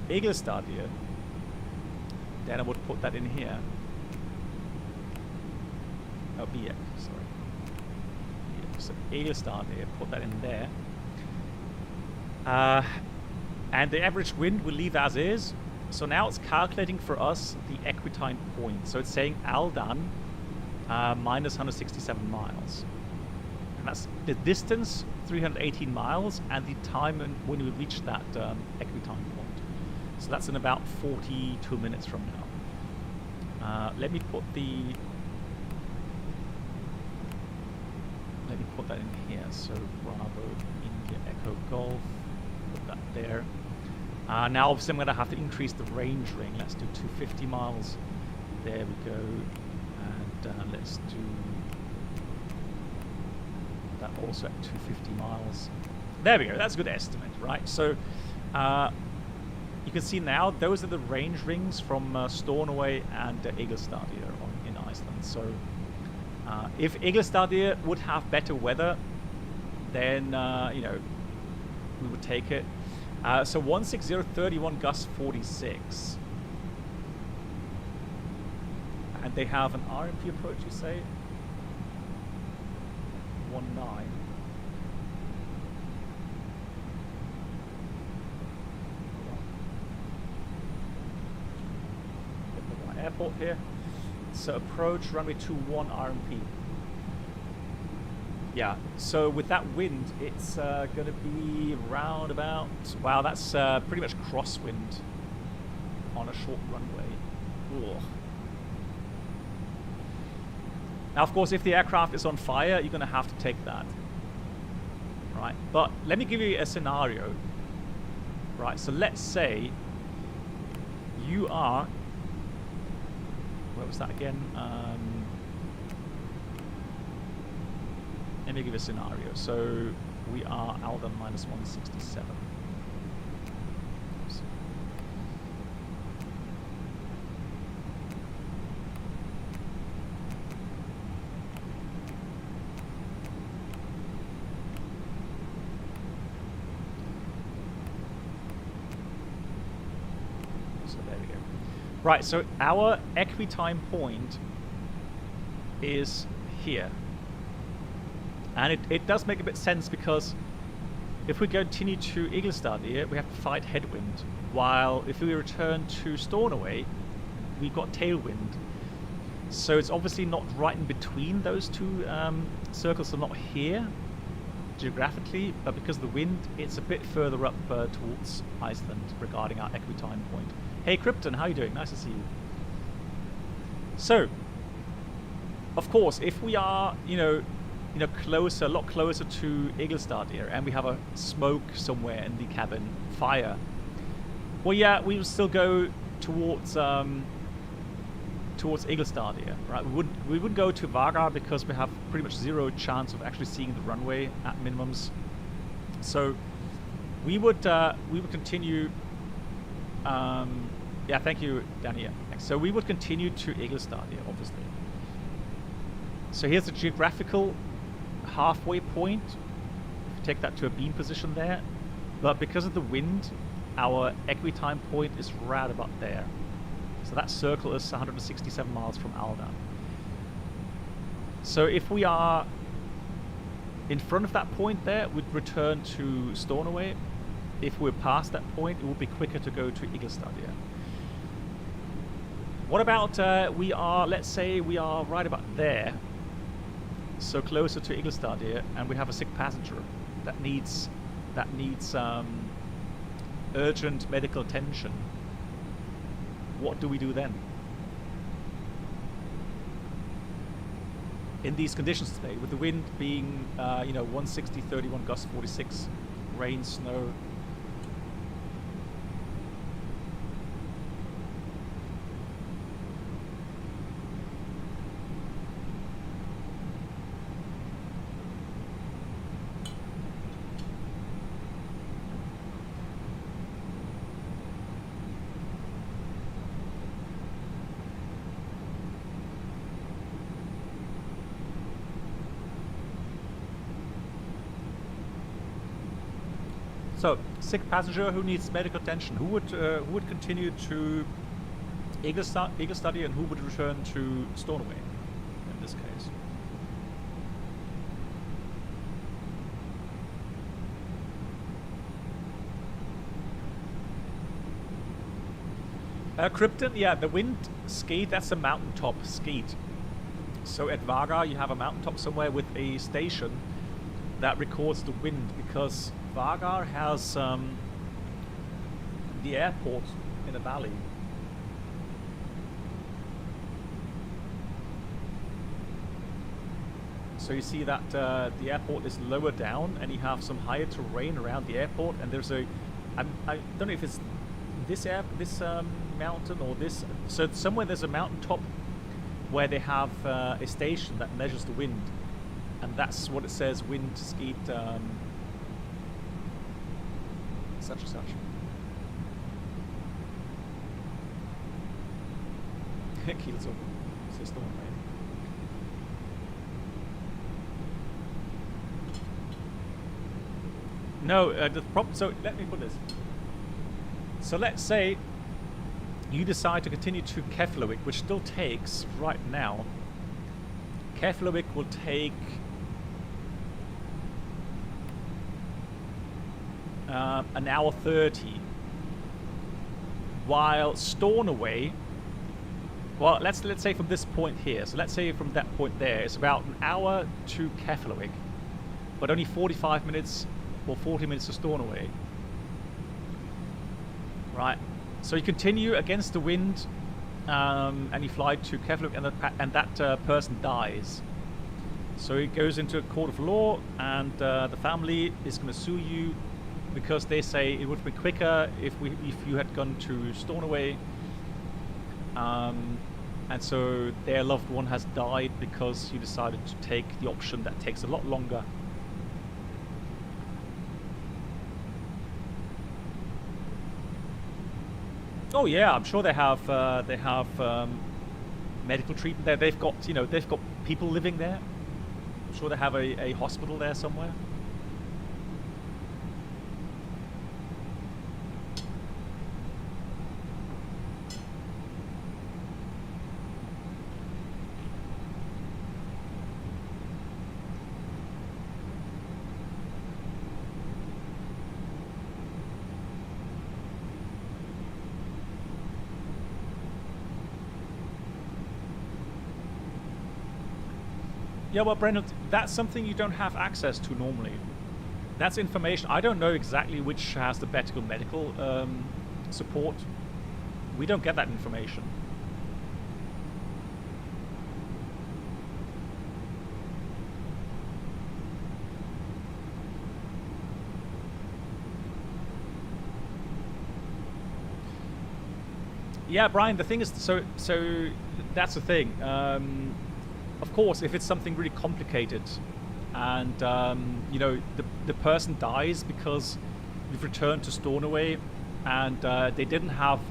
Speaker 2: Eglestad here. Then I would put that in here. Oh, BIKF, sorry. BIKF. So Eglestad here, put that in there. And the average wind will leave as is. So now it's calculating for us the equitime point. So it's saying Aldan minus 167 miles. And that's the distance, 318 miles, and the time when we reach that equitime point. So that's in about 42 minutes from now. Let me put that in here. So Bravo, India, Echo, Golf, put that there. Now obviously I'm going to have to increase the range ring. Let's do 250 miles. There we go. And let's do that also at 250 miles. There we go. That's a good estimate, right? So you can see now those are the range rings from Stornoway and Eglestad in Iceland. So if Eglestad would have better weather, then you know, we would take it. So 160.31 gust 46. And they have an RMP approach, you say? 19. airport here. So approach runway 21 RMP. Yeah, so with that wind, it's going to be round about, wow, that's pretty much crosswind on a short runway. Ugh. Now, of course, if the aircraft is on fire, you're going to have to take that. Right, but let me give you a scenario. Right, so let's say you are, where was that again? Let me give you a scenario. So we are out on -167. Oops. So there we go. Right, so our equitime point is here. And it does make a bit of sense, because if we continue to Igelstad here, we have to fight headwind, while if we return to Stornoway, we've got tailwind. So it's obviously not right in between those two circles, so not here geographically, but because of the wind, it's a bit further up towards Iceland regarding our equitime point. Hey Krypton, how are you doing? Nice to see you. So, of course, if we are, closer, a lot closer to Igelstad here, and we have a smoke somewhere in the cabin, fire, well, yeah, we will still go towards Igelstad here, right? We would go to Vagar because we have pretty much zero chance of actually seeing the runway at minimums. So we would continue. Yeah, thank you, Danny. So we would continue to Igelstad here, obviously. So here's the geographical halfway point. Take that to a beam position there, but because of the wind, our equitime point is right about there. So that circle is 167 miles from Alda. So if we are in front of that point there, we'd return to Stornoway. If we're past that point, it would be quicker to go to Igelstad here. What about let's say we are right about there, so closer to Igelstad here, and we have a sick passenger that needs urgent medical attention. What do we do then? In these conditions today, with the wind being 160, 31, gust 46, rain, snow. So, sick passenger who needs medical attention. Who would continue to Igelstad and who would return to Stornoway in this case? Krypton, yeah, the wind skeet, that's a mountaintop skeet. So at Vagar you have a mountaintop somewhere with a station that records the wind, because Vagar has the airport in a valley. So you see that the airport is lower down, and you have some higher terrain around the airport, and there's I don't know if it's this mountain or this. So somewhere there's a mountaintop where they have a station that measures the wind, and that's what it says: wind skeet. Such and such. Keels open. Says no one, right? No, the problem. So let me put this. So let's say you decide to continue to Keflavik, which still takes right now. Keflavik will take an hour 30, while Stornoway, Well, let's say from this point here. So let's say from that point there, it's about an hour to Keflavik, but only 45 minutes or 40 minutes to Stornoway. Right. So you continue against the wind, and you fly to Keflavik, and that person dies. So it goes into a court of law, and the family is going to sue you because they say it would have been quicker if you had gone to Stornoway. And so their loved one has died because you decided to take the option that takes a lot longer. Oh yeah, I'm sure they have medical treatment there. They've got people living there. I'm sure they have a hospital there somewhere. Yeah, well, Brendan, that's something you don't have access to normally. That's information. I don't know exactly which has the better medical support. We don't get that information. Yeah, Brian, the thing is, so that's the thing. Of course, if it's something really complicated and, the person dies because you've returned to Stornoway and they didn't have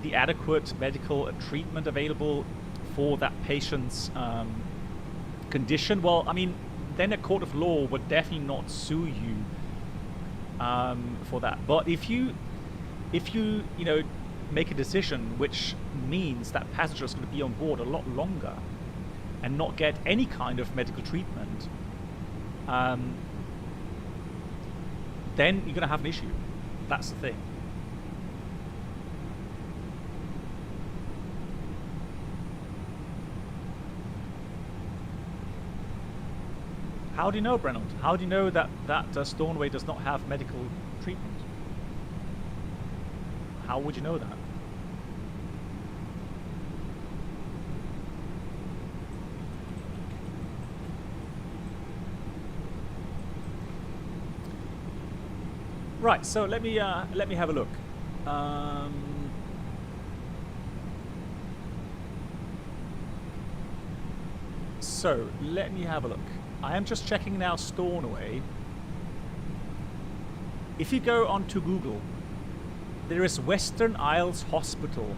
Speaker 2: the adequate medical treatment available for that patient's condition, well, I mean, then a court of law would definitely not sue you for that. But if you make a decision which means that passenger is going to be on board a lot longer and not get any kind of medical treatment, then you're going to have an issue. That's the thing. How do you know, Brennan? How do you know that Stornoway does not have medical treatment? How would you know that? Right, so let me have a look. So let me have a look. I am just checking now Stornoway. If you go onto Google, there is Western Isles Hospital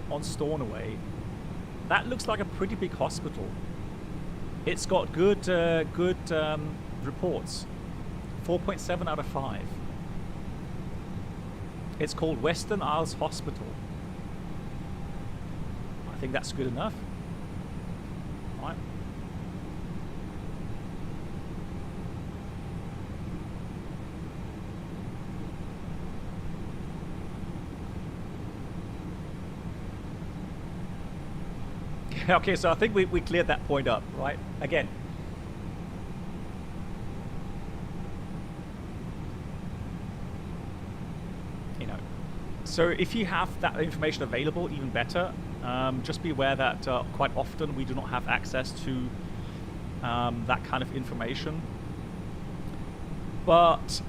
Speaker 2: on Stornoway. That looks like a pretty big hospital. It's got good reports. 4.7 out of 5. It's called Western Isles Hospital. I think that's good enough. Right. Okay, so I think we cleared that point up, right? Again. So if you have that information available, even better. Just be aware that quite often we do not have access to that kind of information. But,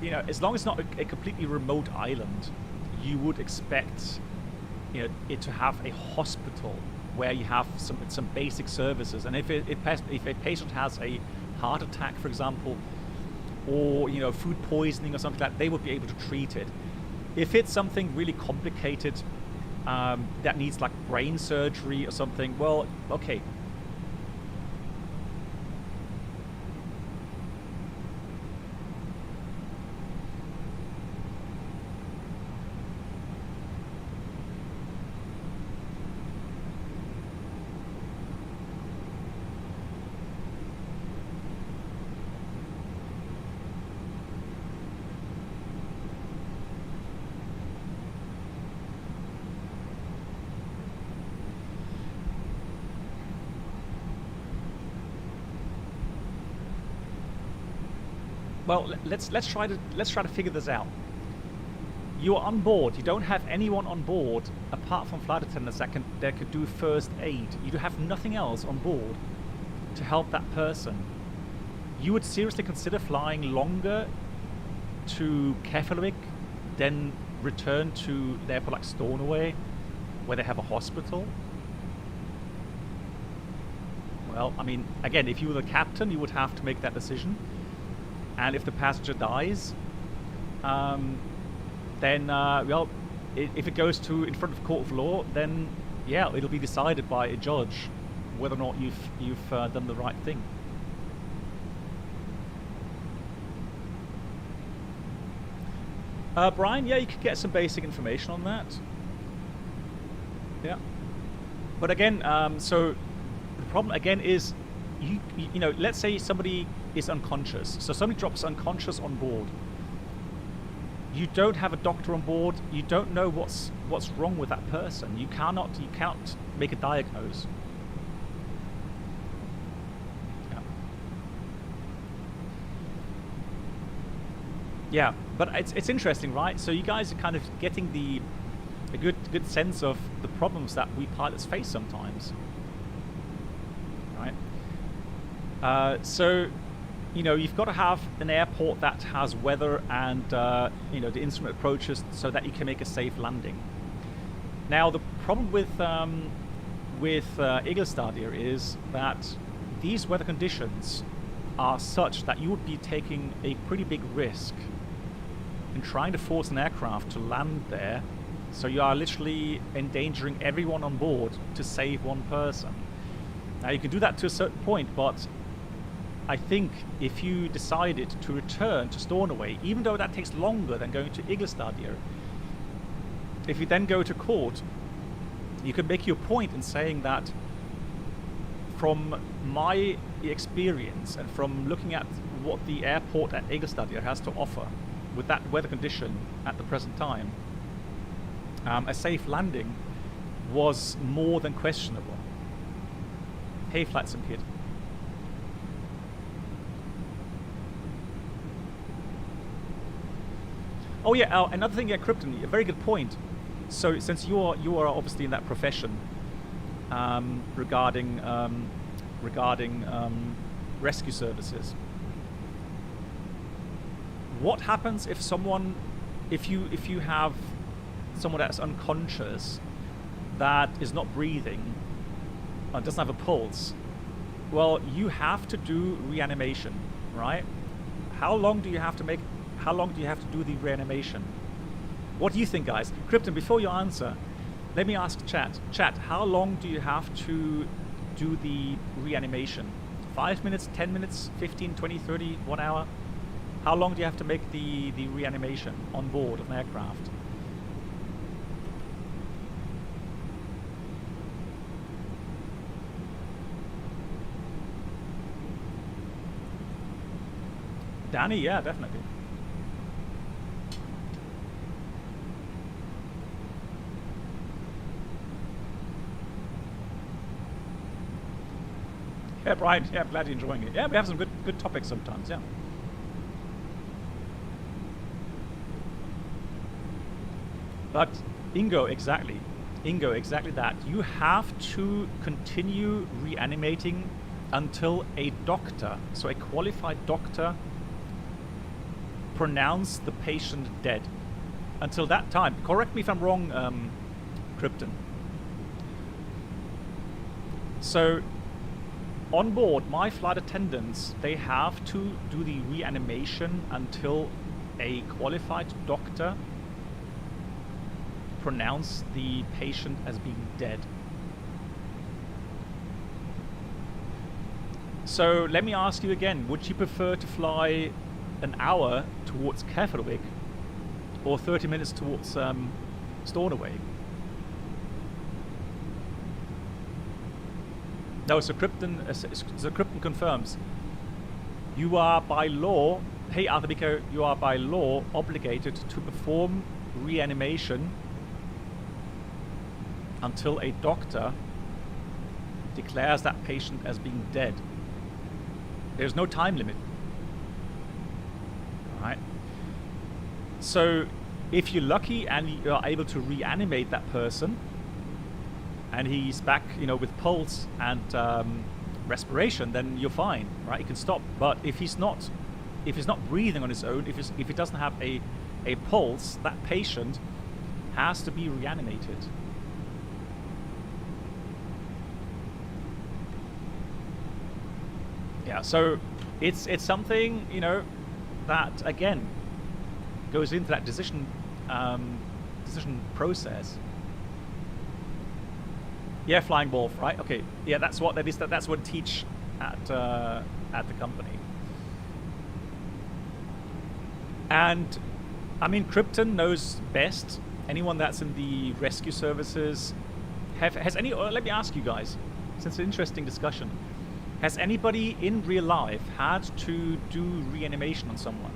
Speaker 2: as long as it's not a completely remote island, you would expect it to have a hospital where you have some basic services. And if a patient has a heart attack, for example, or food poisoning or something like that, they would be able to treat it. If it's something really complicated that needs like brain surgery or something, well, okay. well, let's try to figure this out. You're on board. You don't have anyone on board apart from flight attendants that could do first aid. You have nothing else on board to help that person. You would seriously consider flying longer to Keflavik, then return to the airport like Stornoway, where they have a hospital? Well, I mean, again, if you were the captain, you would have to make that decision. And if the passenger dies, then, well, if it goes to in front of court of law, then, yeah, it'll be decided by a judge whether or not you've done the right thing. Brian, yeah, you could get some basic information on that. Yeah. But again, so the problem again is, you know, let's say somebody is unconscious. So somebody drops unconscious on board. You don't have a doctor on board. You don't know what's wrong with that person. You can't make a diagnose. Yeah. Yeah, but it's interesting, right? So you guys are kind of getting a good sense of the problems that we pilots face sometimes, right? So, you know, you've got to have an airport that has weather and you know, the instrument approaches so that you can make a safe landing. Now, the problem with Igelstadir is that these weather conditions are such that you would be taking a pretty big risk in trying to force an aircraft to land there. So you are literally endangering everyone on board to save one person. Now, you can do that to a certain point, but I think if you decided to return to Stornoway, even though that takes longer than going to Igelstadir, if you then go to court, you could make your point in saying that from my experience and from looking at what the airport at Igelstadir has to offer with that weather condition at the present time, a safe landing was more than questionable. Hey, FlightSim kid. Oh yeah, another thing, yeah, Krypton, a very good point. So since you are obviously in that profession, regarding rescue services, what happens if if you have someone that's unconscious, that is not breathing, doesn't have a pulse? Well, you have to do reanimation, right? How long do you have to do the reanimation? What do you think, guys? Krypton, before you answer, let me ask chat. Chat, how long do you have to do the reanimation? 5 minutes, 10 minutes, 15, 20, 30, 1 hour? How long do you have to make the reanimation on board of an aircraft? Danny, yeah, definitely. Yeah, Brian, yeah, I'm glad you're enjoying it. Yeah, we have some good topics sometimes, yeah. But Ingo, exactly that. You have to continue reanimating until a doctor, so a qualified doctor, pronounce the patient dead. Until that time, correct me if I'm wrong, Krypton. So on board, my flight attendants, they have to do the reanimation until a qualified doctor pronounce the patient as being dead. So let me ask you again, would you prefer to fly an hour towards Keflavik or 30 minutes towards Stornoway? No, so Krypton confirms. You are by law, hey Arthur, you are by law obligated to perform reanimation until a doctor declares that patient as being dead. There's no time limit. So if you're lucky and you are able to reanimate that person, and he's back, you know, with pulse and respiration, then you're fine, right? You can stop. But if he's not breathing on his own, if he doesn't have a pulse, that patient has to be reanimated. Yeah, so it's something, you know, that again goes into that decision process. Yeah, flying wolf, right? Okay, yeah, that's what that is. That's what I teach at the company. And I mean, Krypton knows best. Anyone that's in the rescue services, has any? Let me ask you guys, since it's an interesting discussion. Has anybody in real life had to do reanimation on someone?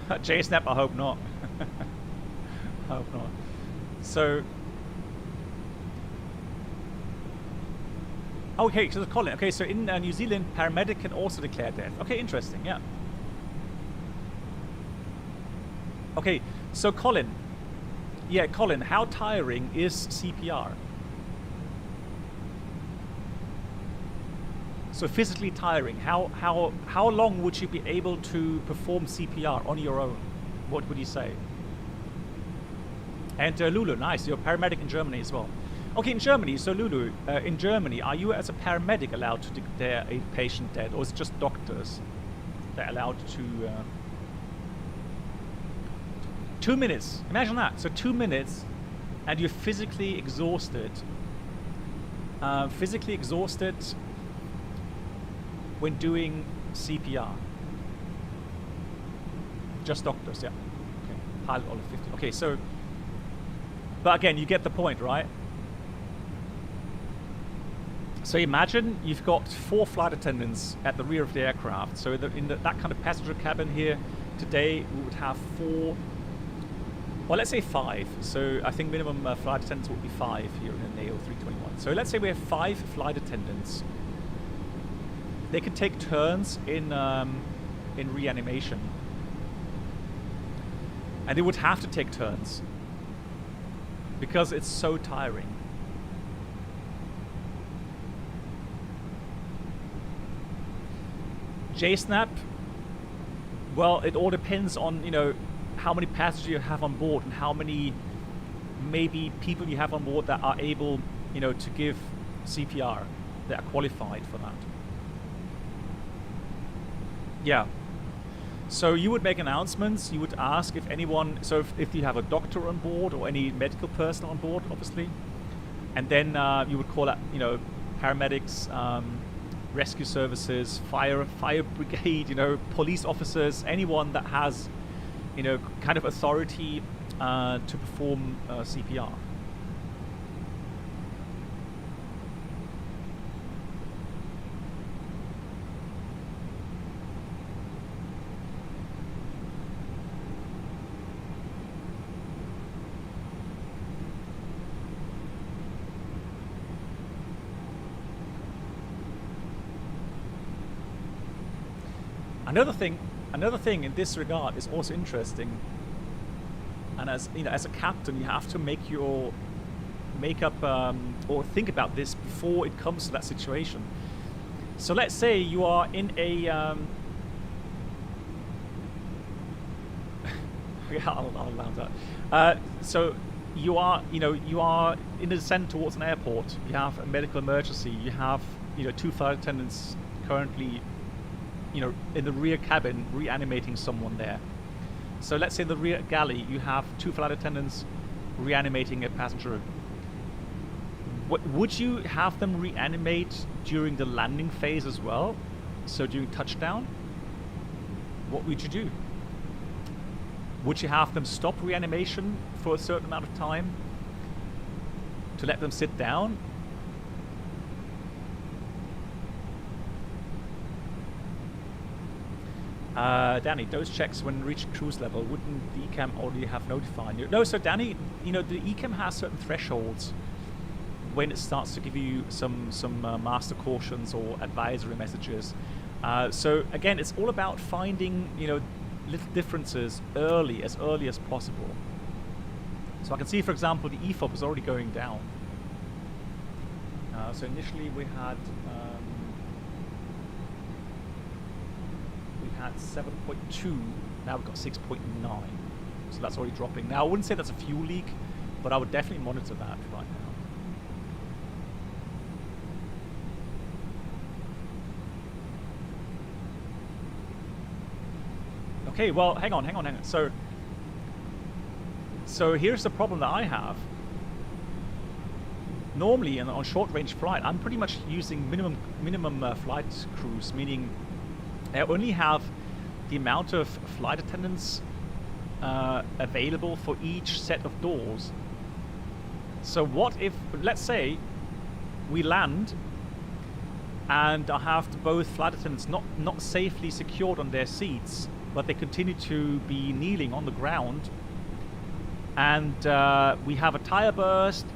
Speaker 2: JSnap, I hope not. I hope not. So, okay, so Colin. Okay, so in New Zealand, paramedic can also declare death. Okay, interesting. Yeah. Okay, so Colin. Yeah, Colin, how tiring is CPR? So physically tiring. How long would you be able to perform CPR on your own? What would you say? And Lulu, nice. You're a paramedic in Germany as well. Okay, in Germany. So Lulu, in Germany, are you as a paramedic allowed to declare a patient dead, or is it just doctors that are allowed to? 2 minutes. Imagine that. So 2 minutes, and you're physically exhausted. Physically exhausted when doing CPR. Just doctors, yeah. Okay. Pilot all of 50. Okay, so, but again, you get the point, right? So imagine you've got 4 flight attendants at the rear of the aircraft. So in that kind of passenger cabin here today, we would have 4. Well, let's say 5. So I think minimum flight attendants would be 5 here in the A321. So let's say we have 5 flight attendants. They can take turns in reanimation, and they would have to take turns because it's so tiring. JSnap. Well, it all depends on, you know, how many passengers you have on board and how many maybe people you have on board that are able, you know, to give CPR, that are qualified for that. Yeah. So you would make announcements, you would ask if anyone, so if you have a doctor on board or any medical person on board, obviously, and then you would call out, you know, paramedics, rescue services, fire brigade, you know, police officers, anyone that has, you know, kind of authority to perform CPR. Another thing in this regard is also interesting, and as you know, as a captain, you have to make up or think about this before it comes to that situation. So let's say you are in a yeah, I'll allow that. So you are in a descent towards an airport. You have a medical emergency. You have, you know, 2 flight attendants currently, you know, in the rear cabin reanimating someone there. So let's say in the rear galley you have 2 flight attendants reanimating a passenger. Would you have them reanimate during the landing phase as well? So during touchdown? What would you do? Would you have them stop reanimation for a certain amount of time to let them sit down? Danny, those checks when reaching cruise level, wouldn't the ECAM already have notified you? No, so Danny, you know, the ECAM has certain thresholds when it starts to give you some master cautions or advisory messages. So again, it's all about finding, you know, little differences as early as possible. So I can see, for example, the EFOP is already going down. So initially we had 7.2. Now we've got 6.9. So that's already dropping. Now I wouldn't say that's a fuel leak, but I would definitely monitor that right now. Okay, well, hang on. So here's the problem that I have. Normally on short-range flight, I'm pretty much using minimum flight crews, meaning I only have the amount of flight attendants available for each set of doors. So what if, let's say, we land and I have both flight attendants not safely secured on their seats, but they continue to be kneeling on the ground, and we have a tire burst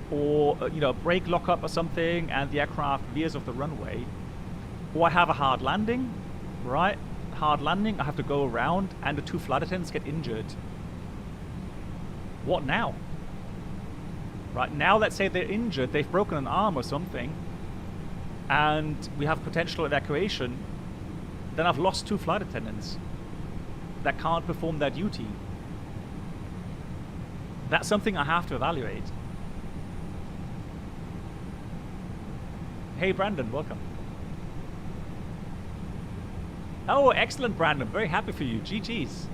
Speaker 2: or you know, a brake lockup or something, and the aircraft veers off the runway, or I have a hard landing, right? Hard landing, I have to go around, and the 2 flight attendants get injured. What now? Right now, let's say they're injured, they've broken an arm or something, and we have potential evacuation. Then I've lost 2 flight attendants that can't perform their duty. That's something I have to evaluate. Hey Brandon, welcome. Oh, excellent Brandon, very happy for you, GG's.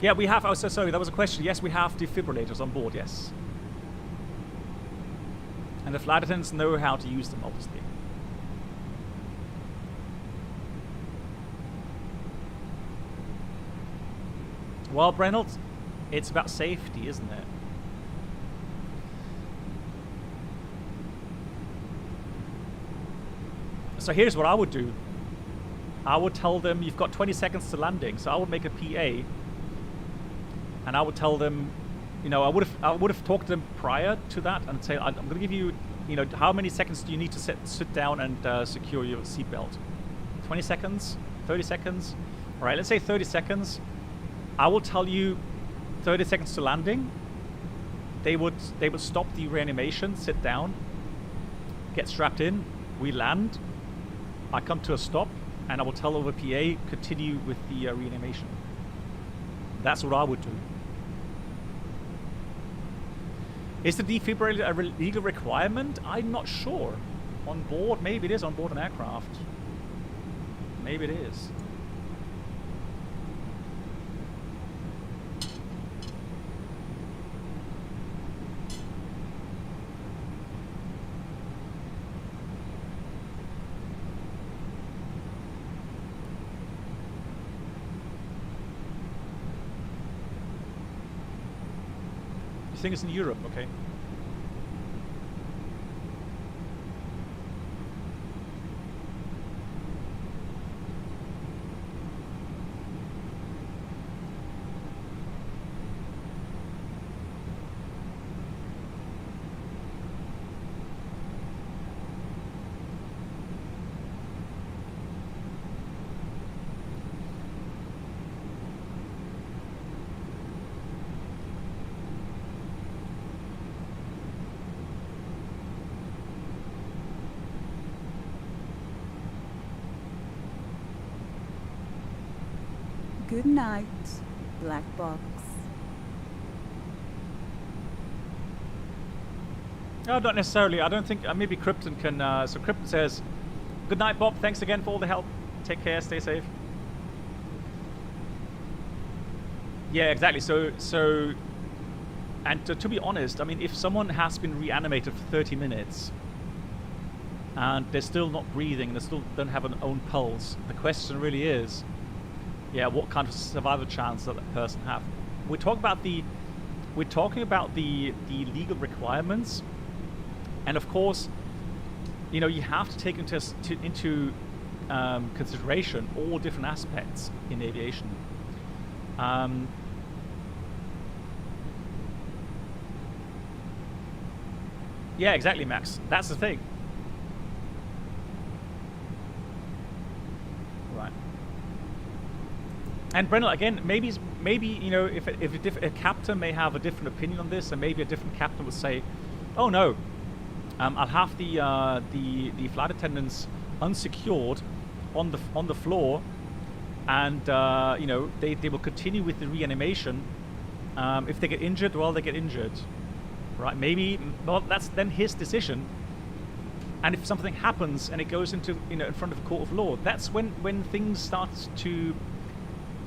Speaker 2: Yeah, we have, oh so sorry, that was a question. Yes, we have defibrillators on board, yes. And the flight attendants know how to use them, obviously. Well, Reynolds, it's about safety, isn't it? So here's what I would do. I would tell them you've got 20 seconds to landing. So I would make a PA, and I would tell them, you know, I would have talked to them prior to that and say, I'm going to give you, you know, how many seconds do you need to sit down and secure your seatbelt? 20 seconds, 30 seconds. All right, let's say 30 seconds. I will tell you 30 seconds to landing. They would stop the reanimation, sit down, get strapped in. We land. I come to a stop, and I will tell over PA, continue with the reanimation. That's what I would do. Is the defibrillator a legal requirement? I'm not sure. On board, maybe it is on board an aircraft. Maybe it is. I think it's in Europe, okay.
Speaker 6: Good night, black box.
Speaker 2: No, not necessarily. I don't think, maybe Krypton can, so Krypton says, good night, Bob. Thanks again for all the help. Take care, stay safe. Yeah, exactly. So, and to be honest, I mean, if someone has been reanimated for 30 minutes and they're still not breathing and they still don't have an own pulse, the question really is, yeah, what kind of survival chance does that person have? We're talking about the legal requirements, and of course, you know, you have to take into consideration all different aspects in aviation. Yeah, exactly, Max. That's the thing. Right. And Brennan, again, maybe you know, if a captain may have a different opinion on this, and maybe a different captain would say, "Oh no, I'll have the flight attendants unsecured on the floor, and you know, they will continue with the reanimation. If they get injured, well, they get injured." Right, maybe, well, that's then his decision. And if something happens and it goes into, you know, in front of a court of law, that's when things start to,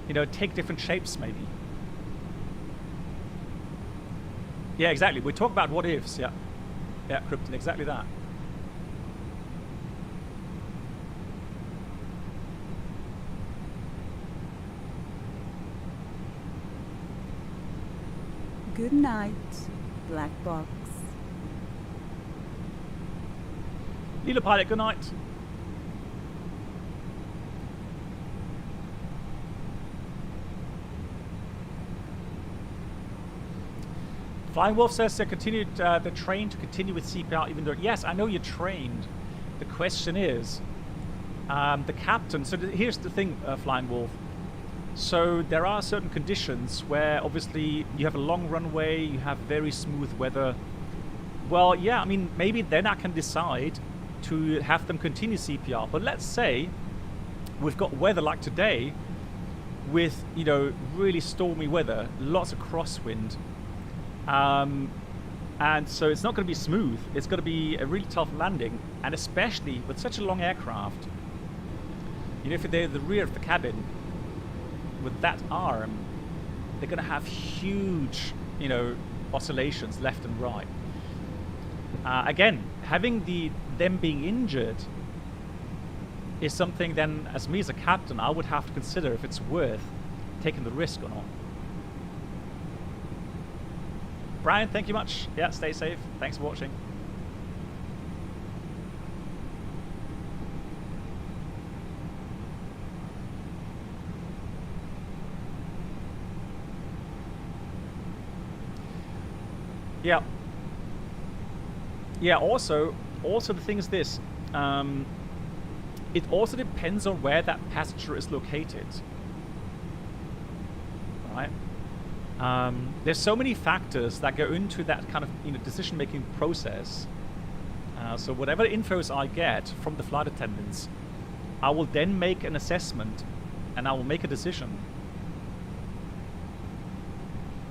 Speaker 2: you know, take different shapes, maybe. Yeah, exactly. We talk about what ifs, yeah. Yeah, Krypton, exactly that.
Speaker 6: Good night, Black Box.
Speaker 2: Leader Pilot, good night. Flying Wolf says they continued, they're trained to continue with CPR even though... Yes, I know you're trained. The question is, the captain... So here's the thing, Flying Wolf. So there are certain conditions where obviously you have a long runway, you have very smooth weather. Well, yeah, I mean, maybe then I can decide to have them continue CPR. But let's say we've got weather like today with, you know, really stormy weather, lots of crosswind. And so it's not going to be smooth. It's going to be a really tough landing. And especially with such a long aircraft, you know, if they're the rear of the cabin, with that arm, they're going to have huge, you know, oscillations left and right. Again, having them being injured is something then, as me as a captain, I would have to consider if it's worth taking the risk or not. Brian, thank you much. Yeah, stay safe. Thanks for watching. Yeah. Yeah, also the thing is this. It also depends on where that passenger is located. Right? There's so many factors that go into that kind of, you know, decision-making process. So whatever infos I get from the flight attendants, I will then make an assessment and I will make a decision.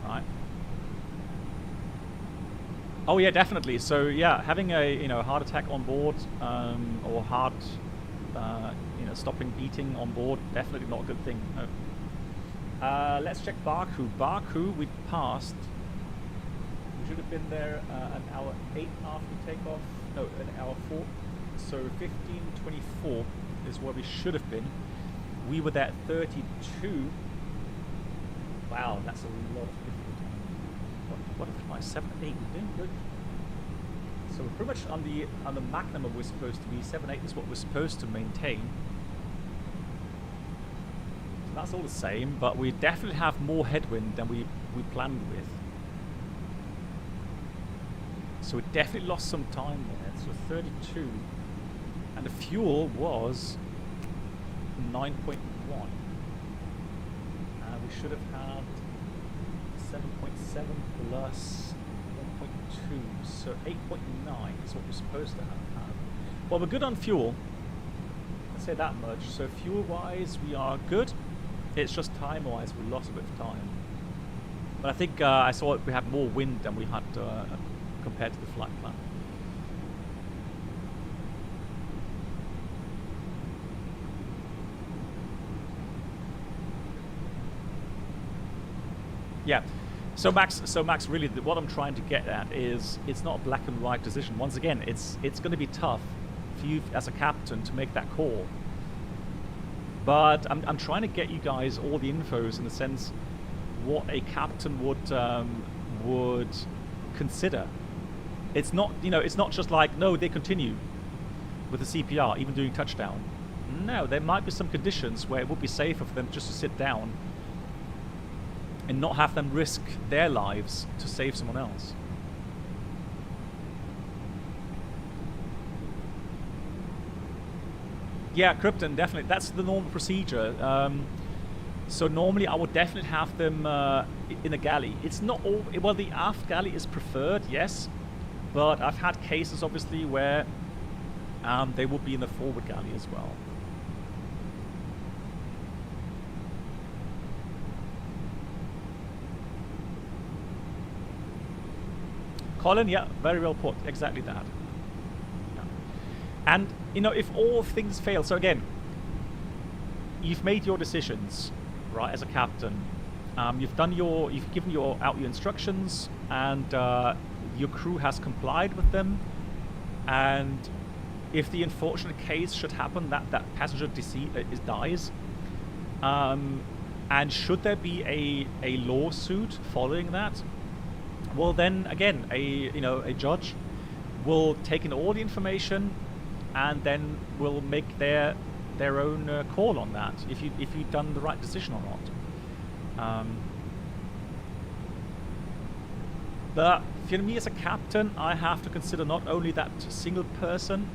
Speaker 2: Right? Oh yeah, definitely. So yeah, having a, you know, heart attack on board, or heart, you know, stopping beating on board, definitely not a good thing. No. Let's check Baku. Baku, we passed. We should have been there an hour 8 after takeoff. No, an hour 4. So 15:24 is where we should have been. We were there at 32. Wow, that's a lot of difference. What if my 7-8? We're doing good. So we're pretty much on the Mach number we're supposed to be. 7-8 is what we're supposed to maintain. So that's all the same, but we definitely have more headwind than we planned with. So we definitely lost some time there. So 32, and the fuel was 9.1. We should have had 7.7 plus 1.2, so 8.9 is what we're supposed to have. Well, we're good on fuel. Let's say that much. So fuel-wise, we are good. It's just time-wise, we lost a bit of time. But I think I saw we had more wind than we had compared to the flight plan. Yeah. So Max, really, what I'm trying to get at is it's not a black and white decision. Once again, it's going to be tough for you as a captain to make that call. But I'm trying to get you guys all the infos in the sense what a captain would consider. It's not, you know, it's not just like, no, they continue with the CPR even doing touchdown. No, there might be some conditions where it would be safer for them just to sit down and not have them risk their lives to save someone else. Yeah, Krypton, definitely. That's the normal procedure. So normally I would definitely have them in a galley. It's not all... Well, the aft galley is preferred, yes. But I've had cases, obviously, where they would be in the forward galley as well. Colin, yeah, very well put. Exactly that. Yeah. And, you know, if all things fail... So again, you've made your decisions, right, as a captain. You've given out your instructions, and your crew has complied with them. And if the unfortunate case should happen that that passenger dies, and should there be a lawsuit following that, well then again a judge will take in all the information and then will make their own call on that if you've done the right decision or not. But for me as a captain, I have to consider not only that single person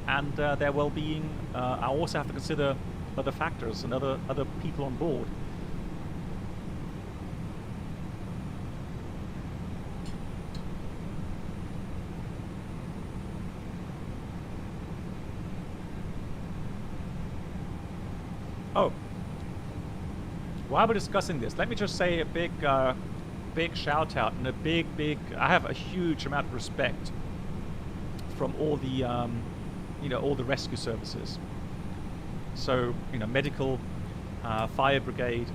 Speaker 2: and their well-being. I also have to consider other factors and other people on board. Oh, while we're discussing this, let me just say a big shout out and a big I have a huge amount of respect from all the all the rescue services. So medical, fire brigade,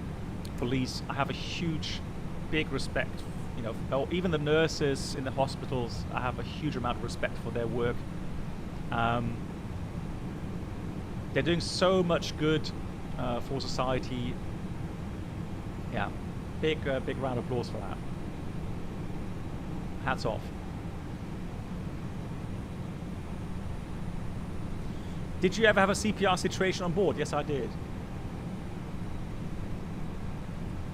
Speaker 2: police. I have a huge, big respect. Or even the nurses in the hospitals. I have a huge amount of respect for their work. They're doing so much good for society. Yeah, big round of applause for that. Hats off. Did you ever have a CPR situation on board? Yes, I did.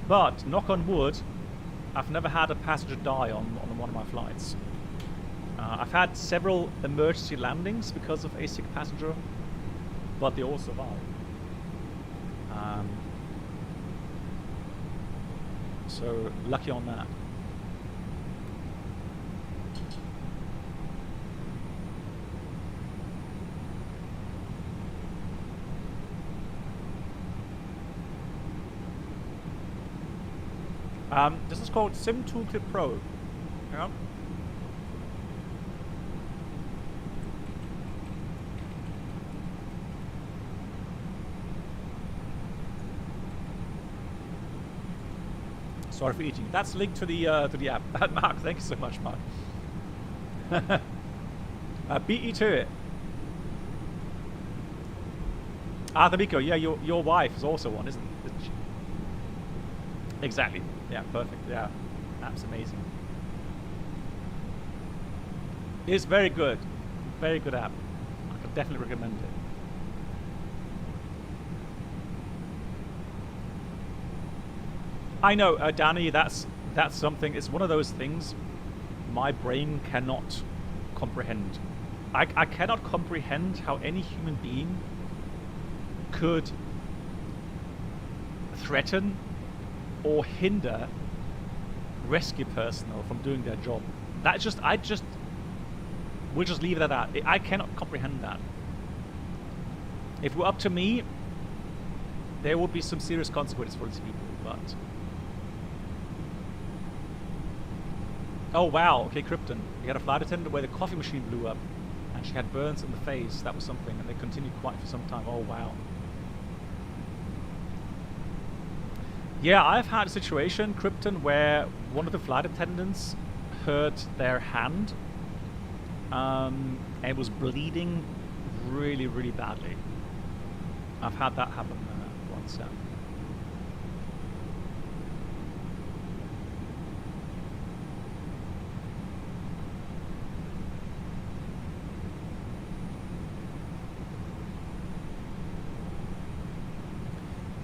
Speaker 2: But knock on wood, I've never had a passenger die on one of my flights. I've had several emergency landings because of a sick passenger, but they all survived. So lucky on that. This is called Sim Toolkit Pro. Yeah. Sorry for eating. That's linked to the app. Mark, thank you so much, Mark. Beat you to it. Thamiko, yeah, your wife is also one, isn't she? Exactly. Yeah, perfect. Yeah, app's amazing. It's very good. Very good app. I could definitely recommend it. I know, Danny, that's something. It's one of those things my brain cannot comprehend. I cannot comprehend how any human being could threaten or hinder rescue personnel from doing their job. We'll just leave it at that. I cannot comprehend that. If it were up to me, there would be some serious consequences for these people, but... Oh wow, okay, Krypton. We had a flight attendant where the coffee machine blew up and she had burns in the face. That was something, and they continued quite for some time. Oh wow. Yeah, I've had a situation, Krypton, where one of the flight attendants hurt their hand and was bleeding really, really badly. I've had that happen once.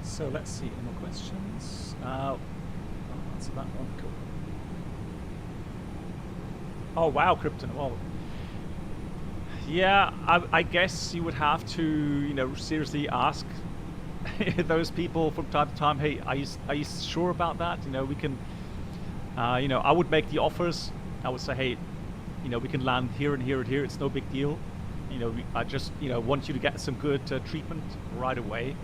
Speaker 2: So let's see, any more questions? I'll answer that one. Cool. Oh wow, Krypton. Well, Yeah, I guess you would have to, you know, seriously ask those people from time to time, hey, are you sure about that? You know, we can, you know, I would make the offers. I would say, hey, you know, we can land here and here and here. It's no big deal. You know, I just, you know, want you to get some good treatment right away.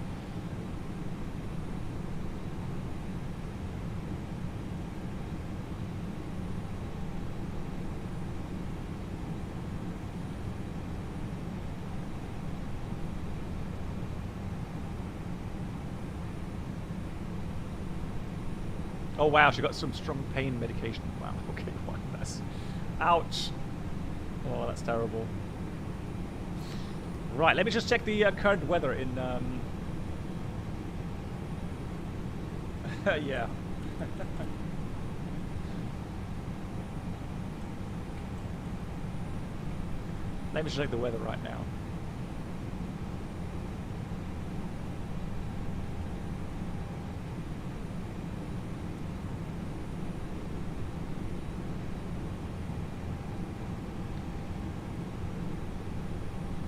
Speaker 2: Oh wow, she got some strong pain medication. Wow, okay, well, that's... Ouch! Oh, that's terrible. Right, let me just check the current weather in... yeah. Let me just check the weather right now.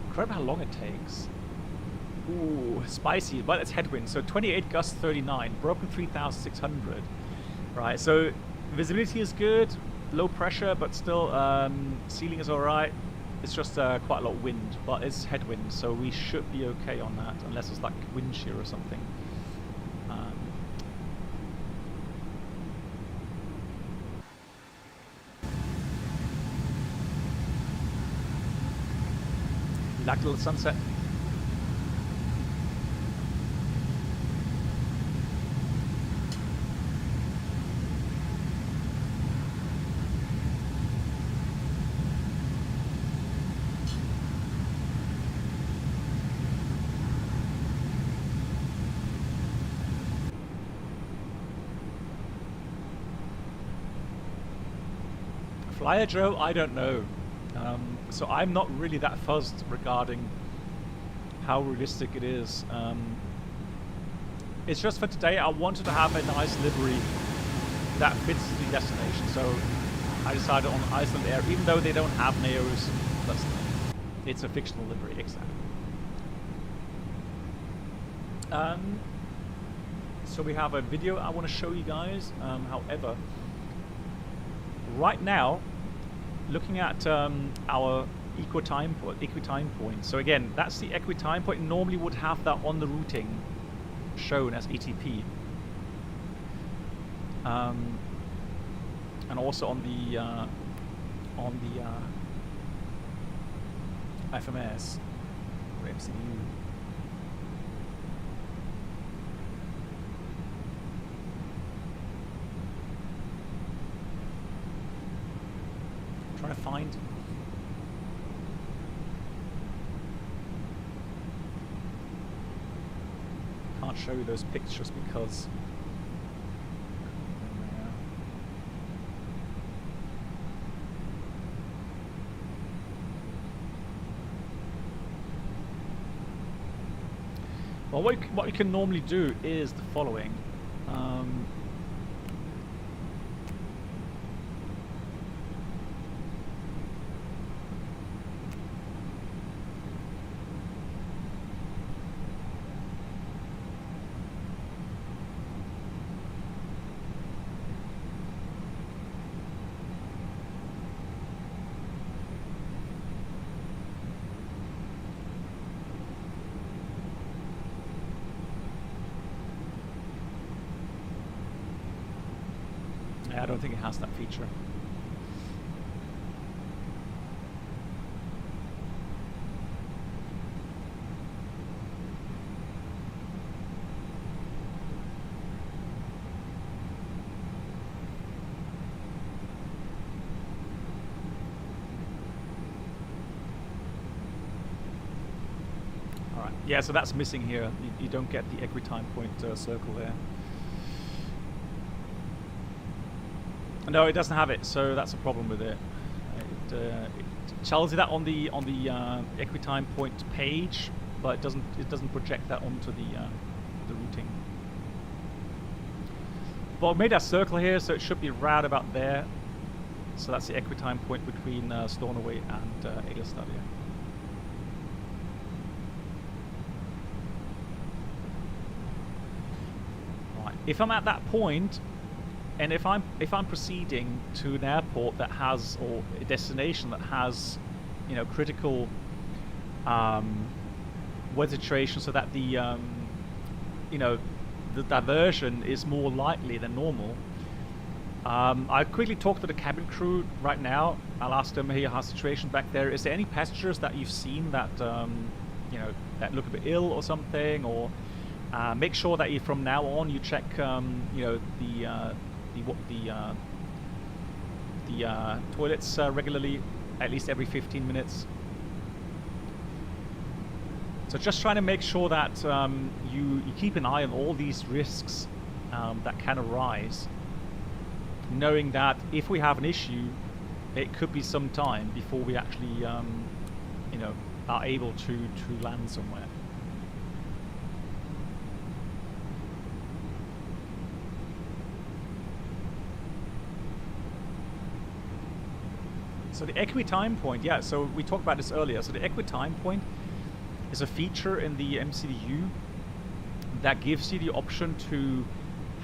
Speaker 2: Incredible how long it takes. Ooh, spicy, but it's headwind. So 28 gusts 39, broken 3,600. Right, so visibility is good, low pressure, but still ceiling is alright. It's just quite a lot of wind, but it's headwind, so we should be okay on that, unless it's like wind shear or something. Like a little sunset. Flyer Joe, I don't know. So I'm not really that fussed regarding how realistic it is. It's just for today I wanted to have a nice livery that fits the destination. So I decided on Iceland Air, even though they don't have Neos, it's a fictional livery, exactly. So we have a video I want to show you guys. However, right now, looking at our equi-time point. So again, that's the equi-time point. Normally would have that on the routing shown as ETP. And also on the FMS or MCDU. Trying to find. Can't show you those pictures because well, what we can normally do is the following. I don't think it has that feature. All right. Yeah, so that's missing here. You don't get the equi-time point circle there. No, it doesn't have it, so that's a problem with it. It tells you that on the equi-time point page, but it doesn't project that onto the routing. But I made that circle here, so it should be right about there. So that's the equi-time point between Stornoway and Eilestad. if I'm at that point, and if I'm proceeding to an airport that has, or a destination that has, you know, critical weather situation, so that the you know, the diversion is more likely than normal. I'll quickly talk to the cabin crew right now. I'll ask them, hey, how's the situation back there? Is there any passengers that you've seen that you know, that look a bit ill or something? Or make sure that from now on you check you know, the toilets regularly, at least every 15 minutes. So just trying to make sure that you keep an eye on all these risks that can arise, knowing that if we have an issue, it could be some time before we actually you know, are able to land somewhere. So the equitime point, yeah, so we talked about this earlier. So the equitime point is a feature in the MCDU that gives you the option to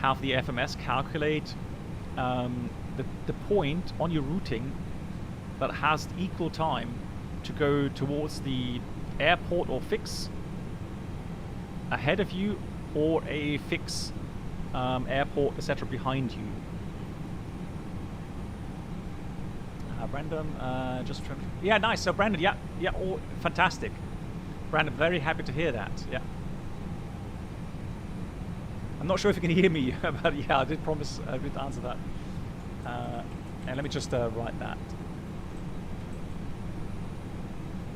Speaker 2: have the FMS calculate the point on your routing that has equal time to go towards the airport or fix ahead of you, or a fix airport, etc. behind you. Brandon, just trying to, yeah, nice. So Brandon, yeah, oh, fantastic. Brandon, very happy to hear that. Yeah. I'm not sure if you can hear me, but yeah, I did promise I would answer that. And let me just write that.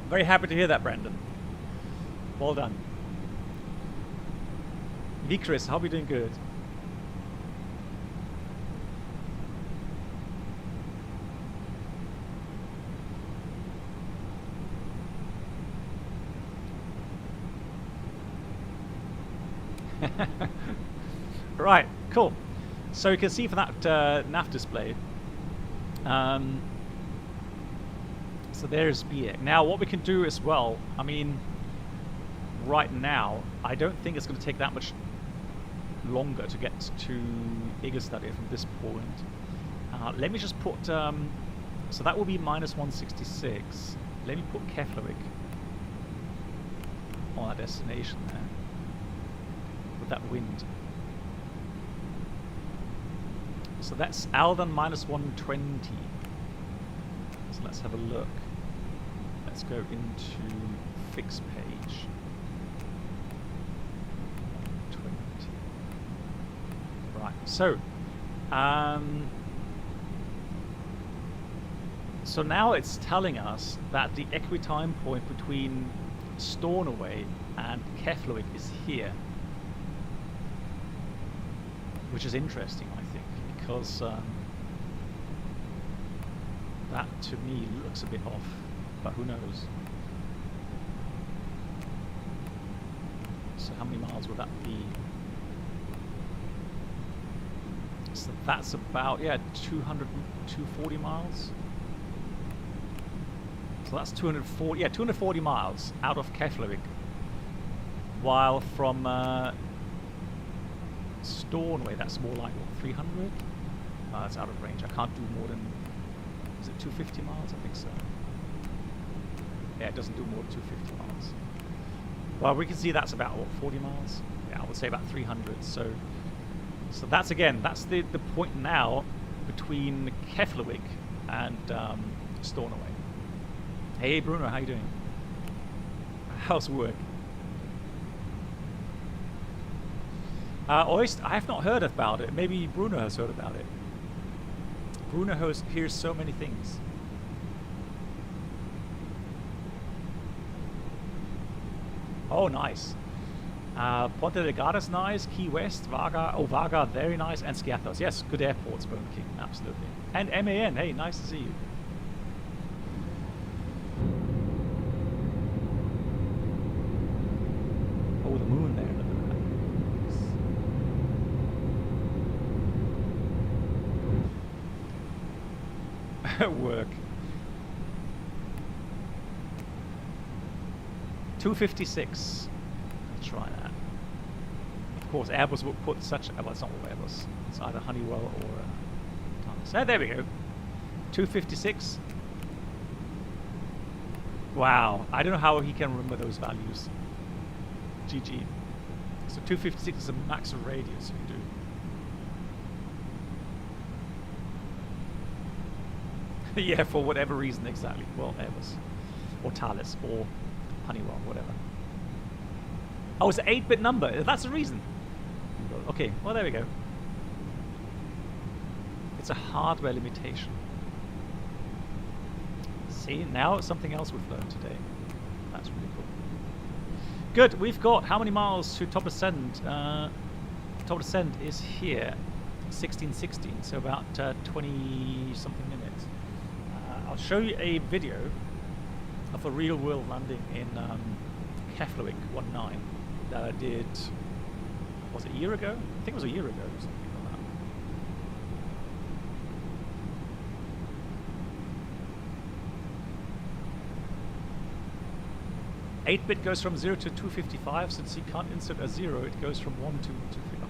Speaker 2: Very happy to hear that, Brandon. Well done. V Chris, I hope you're doing good. Right, cool. So you can see for that nav display. So there's BIKF. Now what we can do as well, I mean, right now, I don't think it's going to take that much longer to get to Igestad from this point. Let me just put, so that will be -166. Let me put Keflavik on our destination there. With that wind. So that's Alden -120. So let's have a look. Let's go into fix page. 20. Right. So, so now it's telling us that the equitime point between Stornoway and Keflavik is here. Which is interesting, I think, because that to me looks a bit off, but who knows. So how many miles would that be? So that's about, yeah, 240 miles. So that's 240, yeah, 240 miles out of Keflavik, while from Stornoway, that's more like, what, 300? That's out of range. I can't do more than, is it 250 miles? I think so. Yeah, it doesn't do more than 250 miles. Well, we can see that's about, what, 40 miles? Yeah, I would say about 300. So that's, again, that's the point now between Keflavik and Stornoway. Hey, Bruno, how you doing? How's work? Oyst, I have not heard about it. Maybe Bruno has heard about it. Bruno hears so many things. Oh, nice. Ponte Delgado's nice. Key West, Vaga. Oh, Vaga, very nice. And Skiathos. Yes, good airports, Bone King. Absolutely. And MAN. Hey, nice to see you. Oh, the moon there. Work. 256. Let's try that. Of course, Airbus will put such. Well, it's not all Airbus. It's either Honeywell or Toliss. So there we go. 256. Wow, I don't know how he can remember those values. GG. So 256 is the max of radius you can do. Yeah, for whatever reason exactly. Well, Airbus or Toliss or Honeywell, whatever. Oh, it's an 8-bit number. That's the reason. Okay, well there we go. It's a hardware limitation. See, now something else we've learned today. That's really cool. Good, we've got how many miles to top ascent? Top ascent is here, 1616, so about 20 something minutes. I'll show you a video of a real world landing in Keflavik 19 that I did, was it a year ago? I think it was a year ago or something like that. 8-bit goes from 0 to 255, since you can't insert a 0, it goes from 1 to 250. Okay.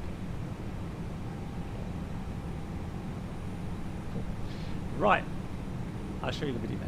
Speaker 2: Cool. Right, I'll show you the video now.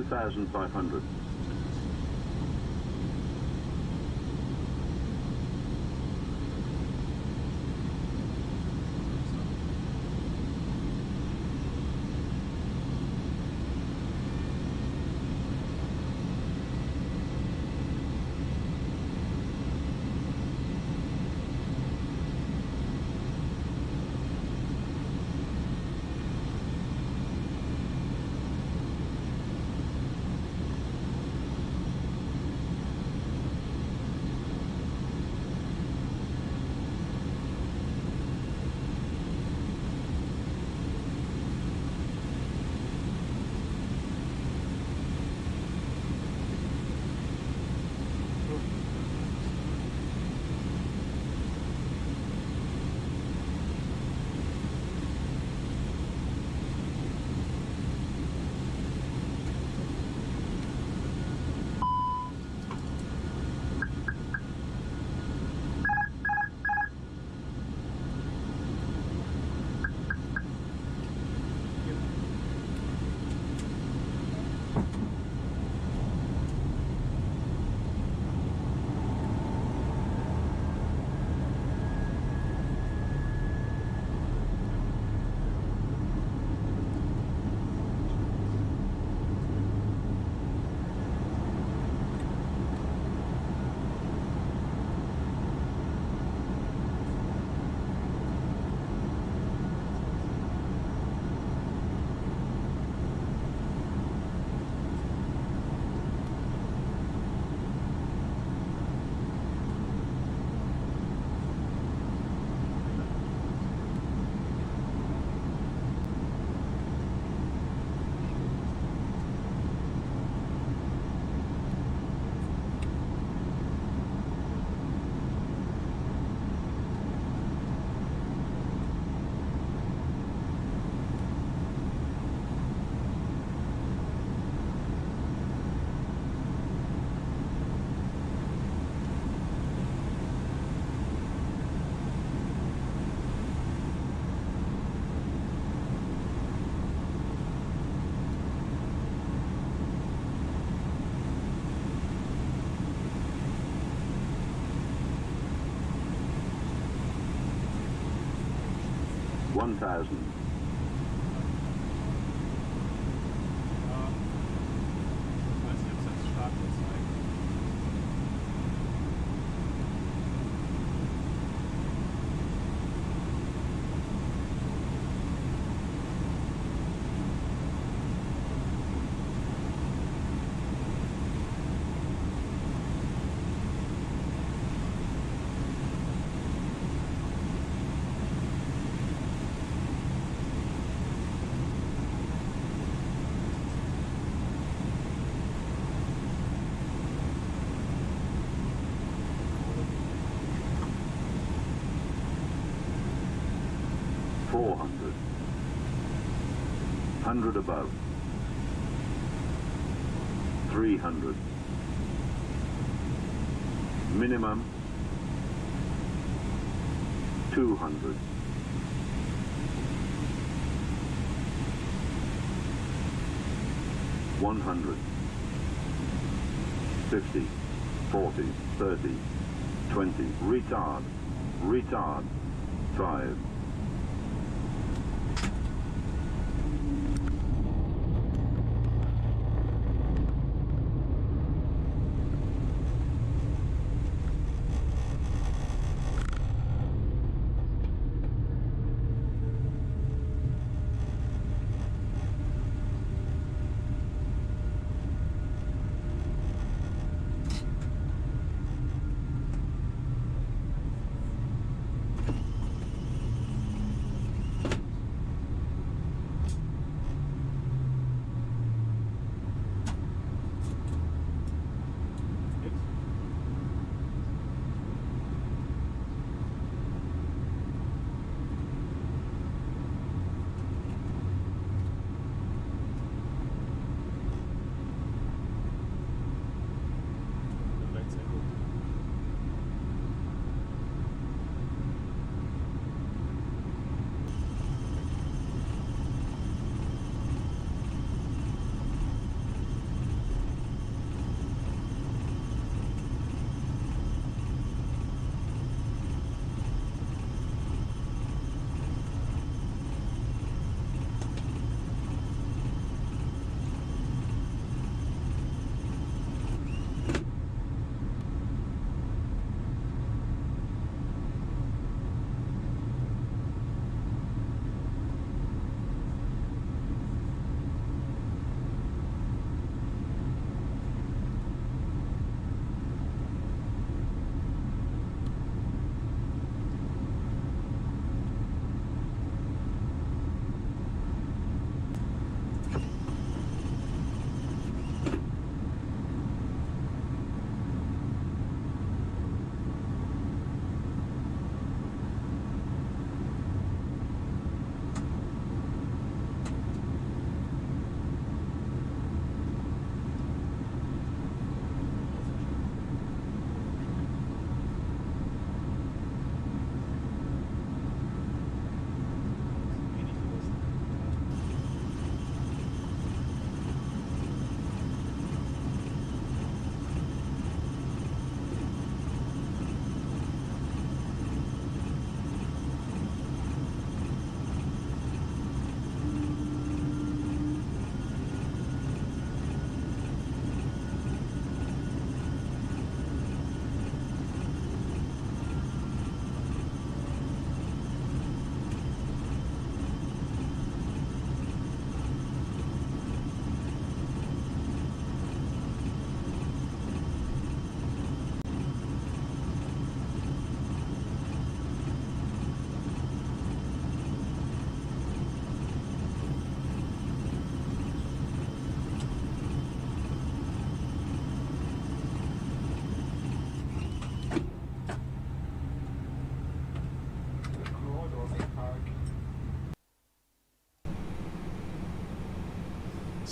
Speaker 1: 2,500. $1,000. $400. 100 above. 300. Minimum. 200. 100. 50. 40. 30. 20. Retard. Retard. 5.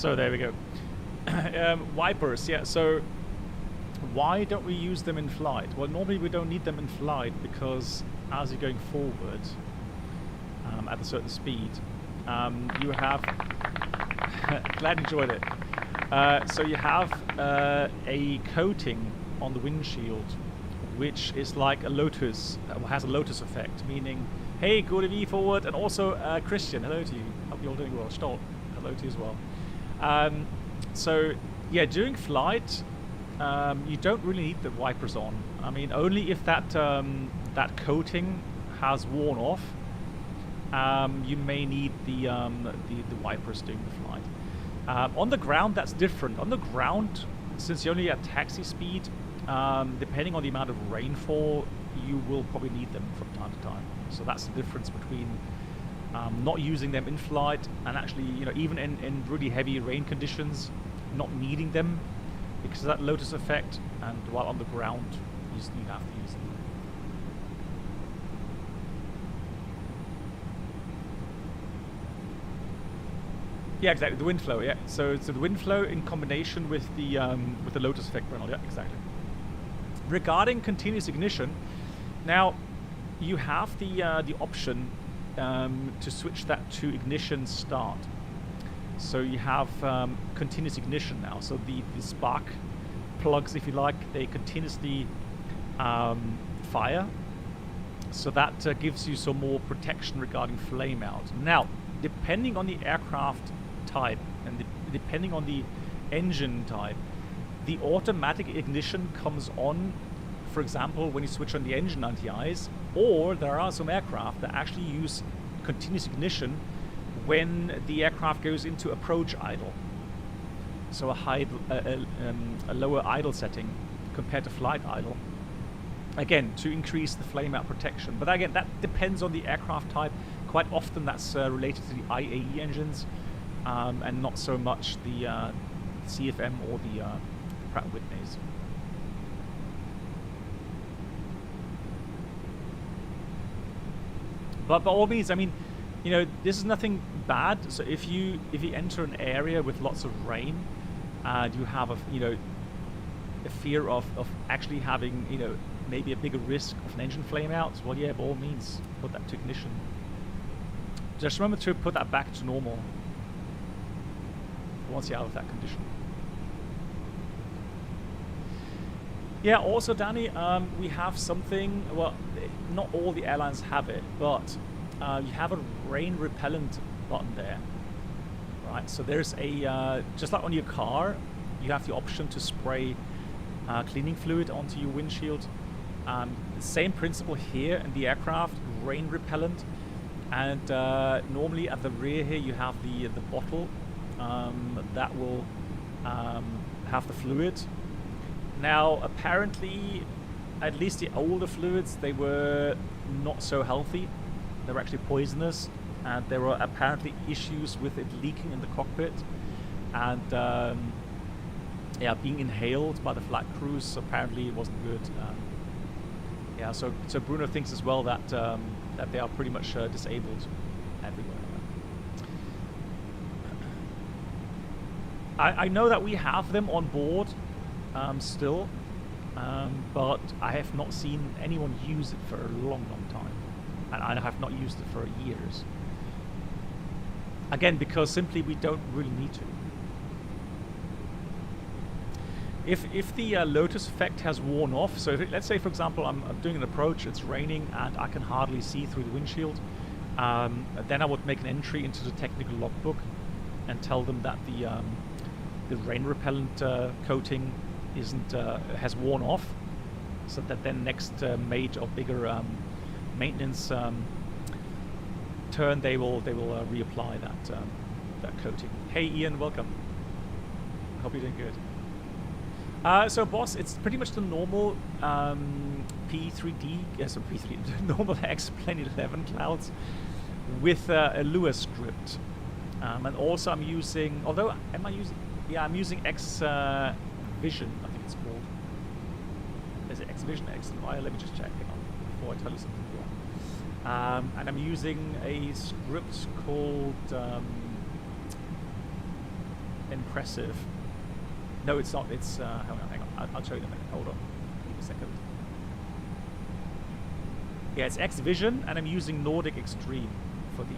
Speaker 2: So there we go. Wipers, yeah. So why don't we use them in flight? Well, normally we don't need them in flight because as you're going forward at a certain speed, you have. Glad you enjoyed it. So you have a coating on the windshield, which is like a lotus, has a lotus effect, meaning, hey, good V forward, and also Christian, hello to you. Hope you're all doing well. Stolt, hello to you as well. So yeah, during flight, you don't really need the wipers on. I mean, only if that that coating has worn off, you may need the wipers during the flight. On the ground, that's different. On the ground, since you're only at taxi speed, depending on the amount of rainfall, you will probably need them from time to time. So that's the difference between not using them in flight and actually, you know, even in really heavy rain conditions, not needing them because of that lotus effect. And while on the ground, you have to use them. Yeah, exactly. The wind flow. Yeah. So the wind flow in combination with the lotus effect panel. Yeah, exactly. Regarding continuous ignition, now you have the option to switch that to ignition start. So you have continuous ignition now. So the spark plugs, if you like, they continuously fire. So that gives you some more protection regarding flame out. Now, depending on the aircraft type and depending on the engine type, the automatic ignition comes on, for example, when you switch on the engine anti-ice, or there are some aircraft that actually use continuous ignition when the aircraft goes into approach idle. So a lower idle setting compared to flight idle. Again, to increase the flame out protection. But again, that depends on the aircraft type. Quite often that's related to the IAE engines and not so much the CFM or the Pratt & Whitneys. But by all means, I mean, you know, this is nothing bad. So if you enter an area with lots of rain, you have a fear of actually having, you know, maybe a bigger risk of an engine flame out. Well, yeah, by all means, put that to ignition. Just remember to put that back to normal once you're out of that condition. Yeah, also, Danny, we have something, well, not all the airlines have it, but you have a rain repellent button there, right? So there's a, just like on your car, you have the option to spray cleaning fluid onto your windshield. Same principle here in the aircraft, rain repellent. And normally at the rear here you have the bottle that will have the fluid. Now apparently, at least the older fluids, they were not so healthy. They were actually poisonous, and there were apparently issues with it leaking in the cockpit and yeah, being inhaled by the flight crews. Apparently it wasn't good. Yeah, so Bruno thinks as well that that they are pretty much disabled everywhere. I know that we have them on board still, but I have not seen anyone use it for a long time, and I have not used it for years. Again, because simply we don't really need to. If the lotus effect has worn off, so let's say, for example, I'm doing an approach, it's raining, and I can hardly see through the windshield, then I would make an entry into the technical logbook and tell them that the rain repellent coating has worn off, so that then next major or bigger maintenance turn they will reapply that coating. Hey Ian, welcome. Hope you're doing good. So boss, it's pretty much the normal P3D, yes, P3, normal X-Plane 11 clouds with a Lua script. And also I'm using, I'm using X-Vision, I think it's called. Is it X-Vision, X-Y? Let me just check, hang on, before I tell you something wrong. And I'm using a script called, impressive. No, it's not. It's hang on. I'll show you in a minute. Hold on. Give me a second. Yeah, it's X Vision, and I'm using Nordic Extreme for the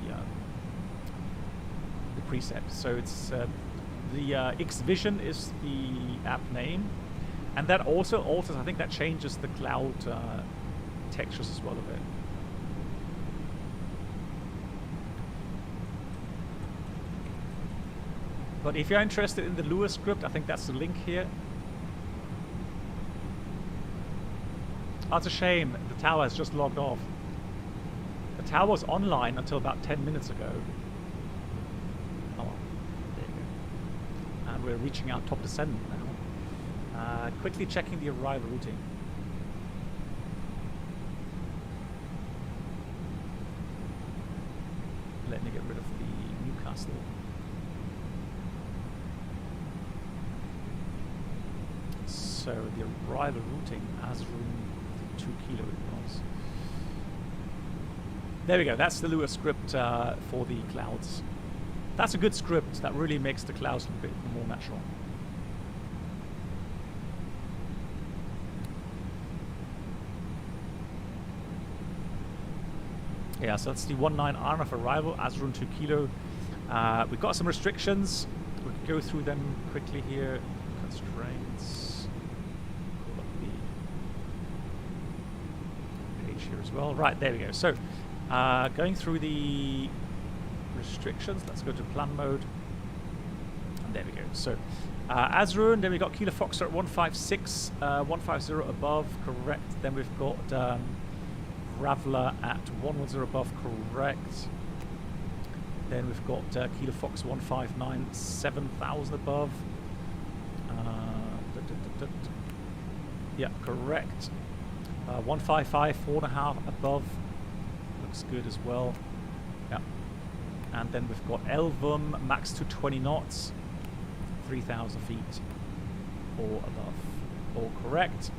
Speaker 2: preset. So it's the X Vision is the app name, and that also alters. I think that changes the cloud textures as well a bit. But if you're interested in the Lua script, I think that's the link here. Oh, it's a shame. The tower has just logged off. The tower was online until about 10 minutes ago. Oh, there you go. And we're reaching our top descent now. Quickly checking the arrival routing. Let me get rid of the Newcastle. So the arrival routing as room 2 kilo it was. There we go. That's the Lua script for the clouds. That's a good script. That really makes the clouds a bit more natural. Yeah, so that's the 19 RNF arrival as room 2 kilo. We've got some restrictions. We can go through them quickly here. Constraints. Here as well. Right, there we go. So going through the restrictions, let's go to plan mode, and there we go. So Azrun, then we got Kilo Foxtrot 156, 150 above, correct. Then we've got Ravla at 110 above, correct. Then we've got Kilo Fox 159, 7,000 above. Yeah, correct. 155, 4.5 above, looks good as well. Yeah. And then we've got Elvum, max to 20 knots, 3,000 feet or above. All correct.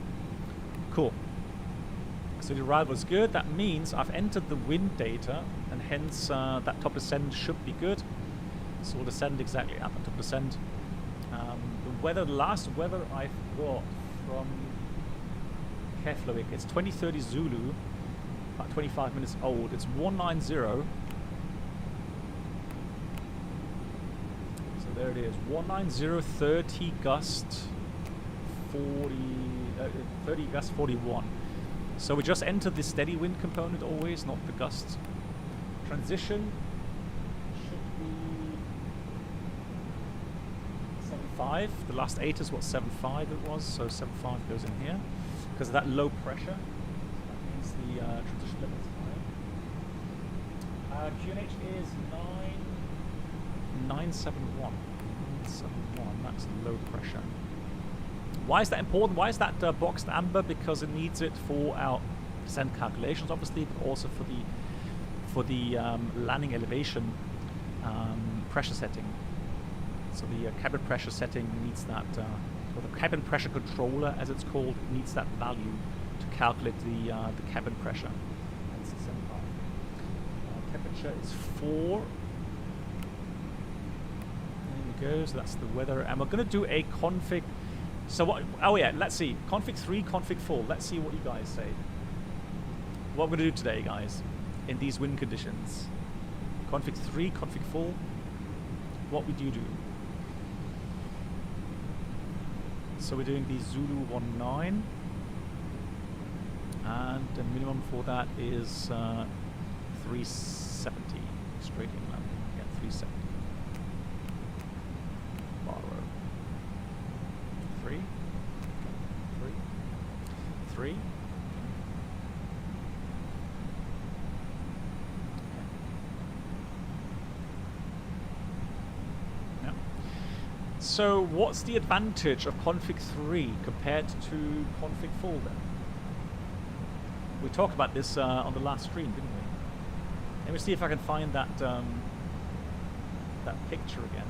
Speaker 2: Cool. So the ride was good. That means I've entered the wind data, and hence that top descent should be good. So we'll descend exactly at the top descent. The weather, the last weather I've got from Keflavik, it's 2030 Zulu, about 25 minutes old. It's 190. So there it is, 190, 30 gust, 30 gust 41. So we just entered the steady wind component always, not the gusts. Transition should be 7.5. The last 8 is what 7.5 it was, so 7.5 goes in here. Because of that low pressure, that means the transition level is higher. QNH is 971. 971, that's low pressure. Why is that important? Why is that boxed amber? Because it needs it for our descent calculations, obviously, but also for the landing elevation pressure setting. So the cabin pressure setting needs that. Or the cabin pressure controller, as it's called, needs that value to calculate the cabin pressure. Hence the 75. Temperature is 4. There we go. So that's the weather, and we're going to do a config. So what? Oh yeah, let's see. Config 3, config 4. Let's see what you guys say. What we're going to do today, guys, in these wind conditions. Config 3, config 4. What would you do? So we're doing the Zulu 19, and the minimum for that is 370 straight inland. Yeah, 370. Borrow. 3. 3. So what's the advantage of config 3 compared to config 4 then? We talked about this on the last stream, didn't we? Let me see if I can find that that picture again.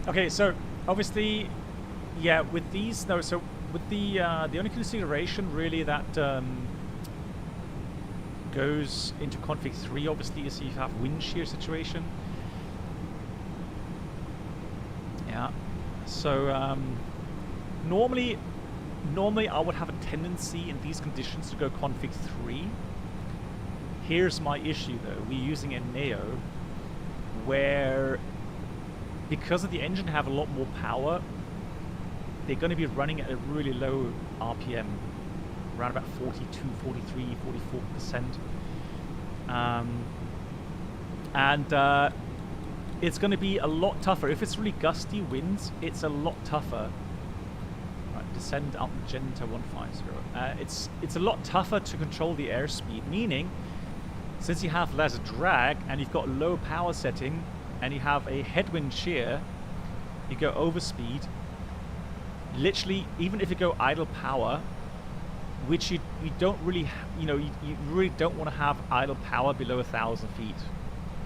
Speaker 2: Okay, so obviously, yeah, with these, no, so with the only consideration really that goes into config 3 obviously is you have wind shear situation. Yeah, so normally I would have a tendency in these conditions to go config 3. Here's my issue though, we're using a Neo where, because of the engine have a lot more power, they're going to be running at a really low RPM, around about 42, 43, 44%. And it's going to be a lot tougher. If it's really gusty winds, it's a lot tougher. Right, descend out Magenta 150. It's a lot tougher to control the airspeed, meaning since you have less drag and you've got low power setting and you have a headwind shear, you go over speed. Literally, even if you go idle power, which you don't really, you really don't want to have idle power below 1,000 feet,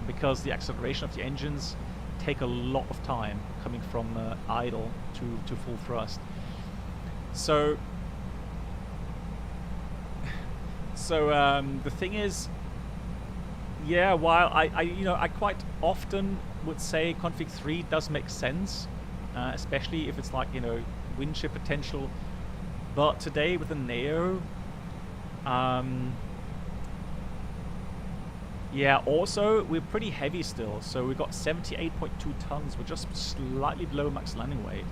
Speaker 2: because the acceleration of the engines take a lot of time coming from idle to full thrust. So the thing is, yeah, while I quite often would say config 3 does make sense, especially if it's like, wind shear potential, but today with the Neo, yeah, also we're pretty heavy still, so we've got 78.2 tons, we're just slightly below max landing weight.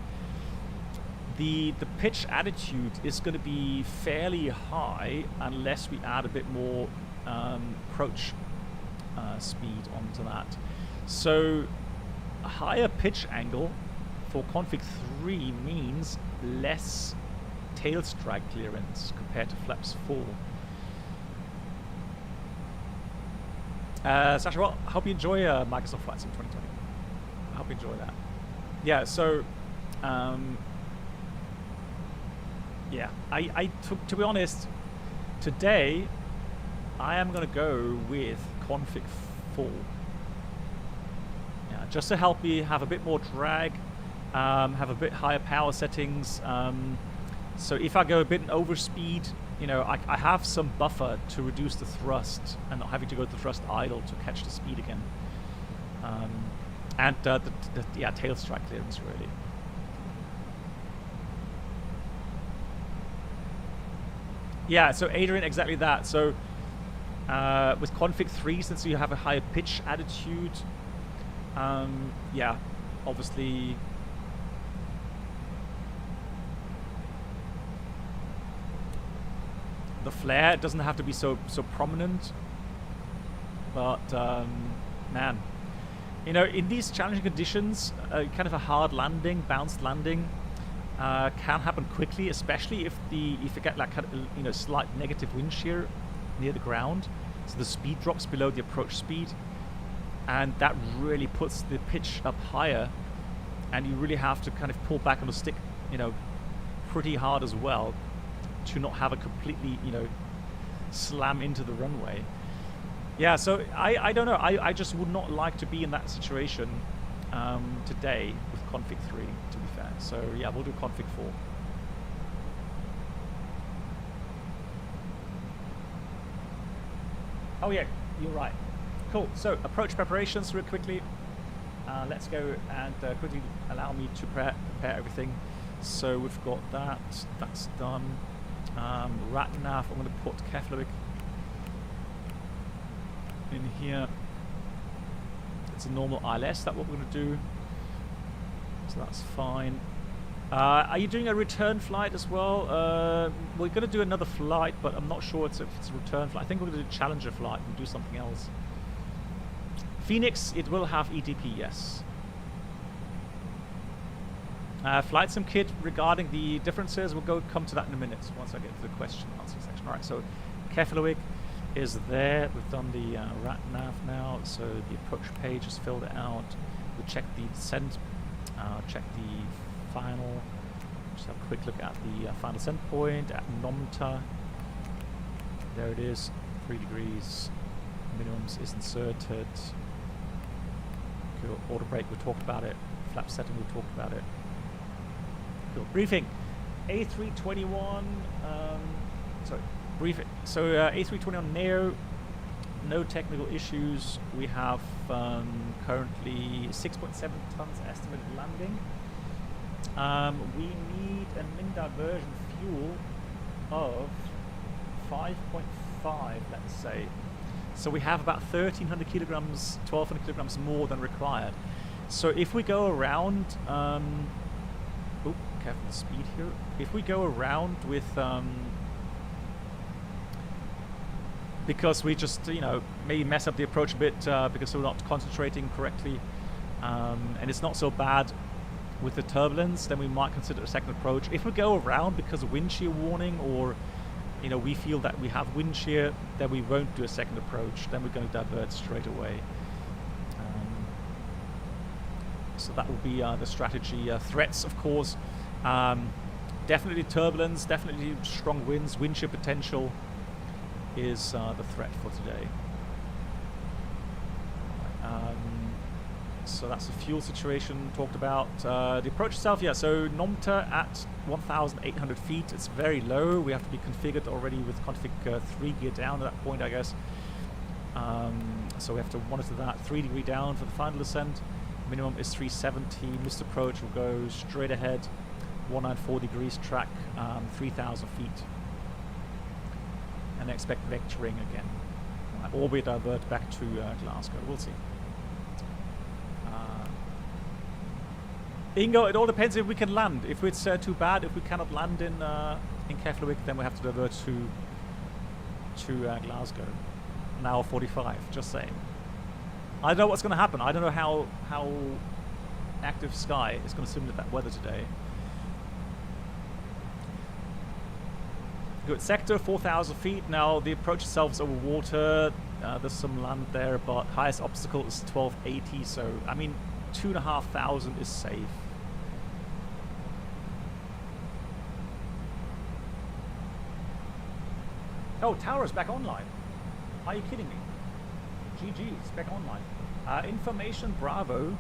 Speaker 2: The pitch attitude is going to be fairly high unless we add a bit more approach speed onto that. So a higher pitch angle for config 3 means less tail strike clearance compared to flaps 4. Sasha, well, I hope you enjoy Microsoft Flight Sim 2020. I hope you enjoy that. Yeah, so yeah, to be honest, today I am going to go with config 4. Yeah, just to help me have a bit more drag, have a bit higher power settings. So if I go a bit over speed, I have some buffer to reduce the thrust and not having to go to thrust idle to catch the speed again. And yeah, tail strike clearance really. Yeah, so Adrian, exactly that. So with config 3, since you have a higher pitch attitude, yeah, obviously the flare doesn't have to be so prominent, but man, in these challenging conditions, kind of a hard landing, bounced landing can happen quickly, especially if you get like slight negative wind shear near the ground, so the speed drops below the approach speed, and that really puts the pitch up higher, and you really have to kind of pull back on the stick, pretty hard as well, to not have a completely, slam into the runway. Yeah, so I don't know. I just would not like to be in that situation today with config 3, to be fair. So yeah, we'll do config 4. Oh yeah, you're right. Cool. So approach preparations real quickly. Let's go and quickly allow me to prepare everything. So we've got that. That's done. RatNav, I'm going to put Keflavik in here. It's a normal ILS, that's what we're going to do. So that's fine. Are you doing a return flight as well? We're going to do another flight, but I'm not sure if it's a return flight. I think we're going to do a Challenger flight and do something else. Phoenix, it will have EDP, yes. Flight sim kit regarding the differences, we'll come to that in a minute once I get to the question and answer section. Alright, so Keflavik is there. We've done the RatNav now, so the approach page is filled out. We check the descent, check the final, just have a quick look at the final descent point at Nomta. There it is, 3 degrees, minimums is inserted. Cool. Auto brake, we talked about it. flap setting, we'll talk about it. Cool. Briefing. A321, sorry, briefing. So A321 Neo, no technical issues. We have currently 6.7 tons estimated landing. We need a min diversion fuel of 5.5, let's say. So we have about 1,300 kilograms, 1,200 kilograms more than required. So if we go around, oh, careful the speed here. If we go around with, because we just, you know, maybe mess up the approach a bit because we're not concentrating correctly, and it's not so bad with the turbulence, then we might consider a second approach. If we go around because of wind shear warning, or you know, we feel that we have wind shear, then we won't do a second approach. Then we're going to divert straight away. So that will be the strategy. Threats, of course, definitely turbulence, definitely strong winds, wind shear potential is the threat for today. So that's the fuel situation talked about. The approach itself, yeah, so NOMTA at 1,800 feet, it's very low. We have to be configured already with config 3 gear down at that point, I guess. So we have to monitor that. 3 degree down for the final descent. Minimum is 370. Missed approach will go straight ahead, 194 degrees track, 3,000 feet. And expect vectoring again. Or we divert back to Glasgow, we'll see. Ingo, it all depends if we can land. If it's too bad, if we cannot land in Keflavik, then we have to divert to Glasgow. An hour 45, just saying. I don't know what's going to happen. I don't know how active sky is going to simulate that weather today. Good. Sector 4,000 feet. Now the approach itself is over water. There's some land there, but highest obstacle is 1280. So I mean, 2,500 is safe. Oh, tower is back online. Are you kidding me? GG, it's back online. Information Bravo.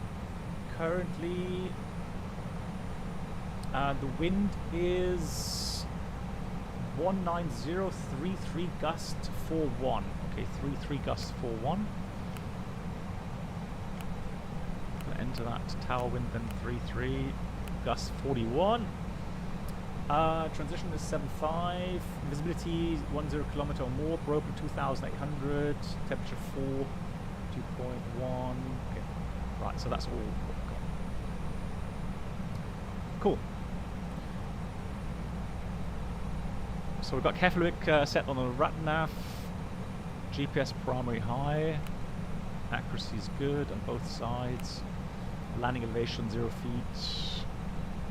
Speaker 2: Currently, the wind is 19033 gust 41. Okay, 33 gust 41. Gonna enter that tower wind then 33 gust 41. Transition is 75. Visibility 10 kilometer or more. Broken 2,800. Temperature 4. 2.1. Okay. Right, so that's all we've got. Cool. So we've got Keflavik set on the RatNav. GPS primary high. Accuracy is good on both sides. Landing elevation 0 feet.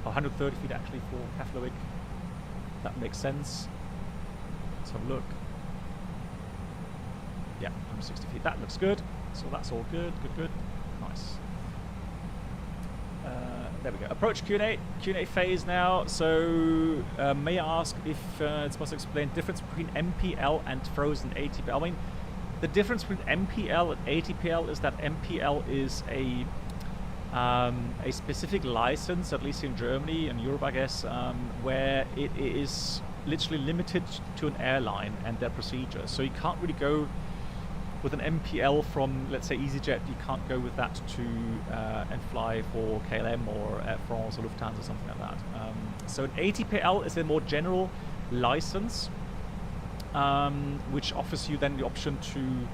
Speaker 2: 130 feet actually for Keflavik. That makes sense. Let's have a look. Yeah, 160 feet. That looks good. So that's all good. Good. Nice. There we go. Approach Q&A phase now. So may I ask if it's possible to explain the difference between MPL and frozen ATPL? I mean, the difference between MPL and ATPL is that MPL is a specific license, at least in Germany and Europe, I guess, where it is literally limited to an airline and their procedure. So you can't really go with an MPL from, let's say, EasyJet. You can't go with that to and fly for KLM or Air France or Lufthansa or something like that. So an ATPL is a more general license, which offers you then the option to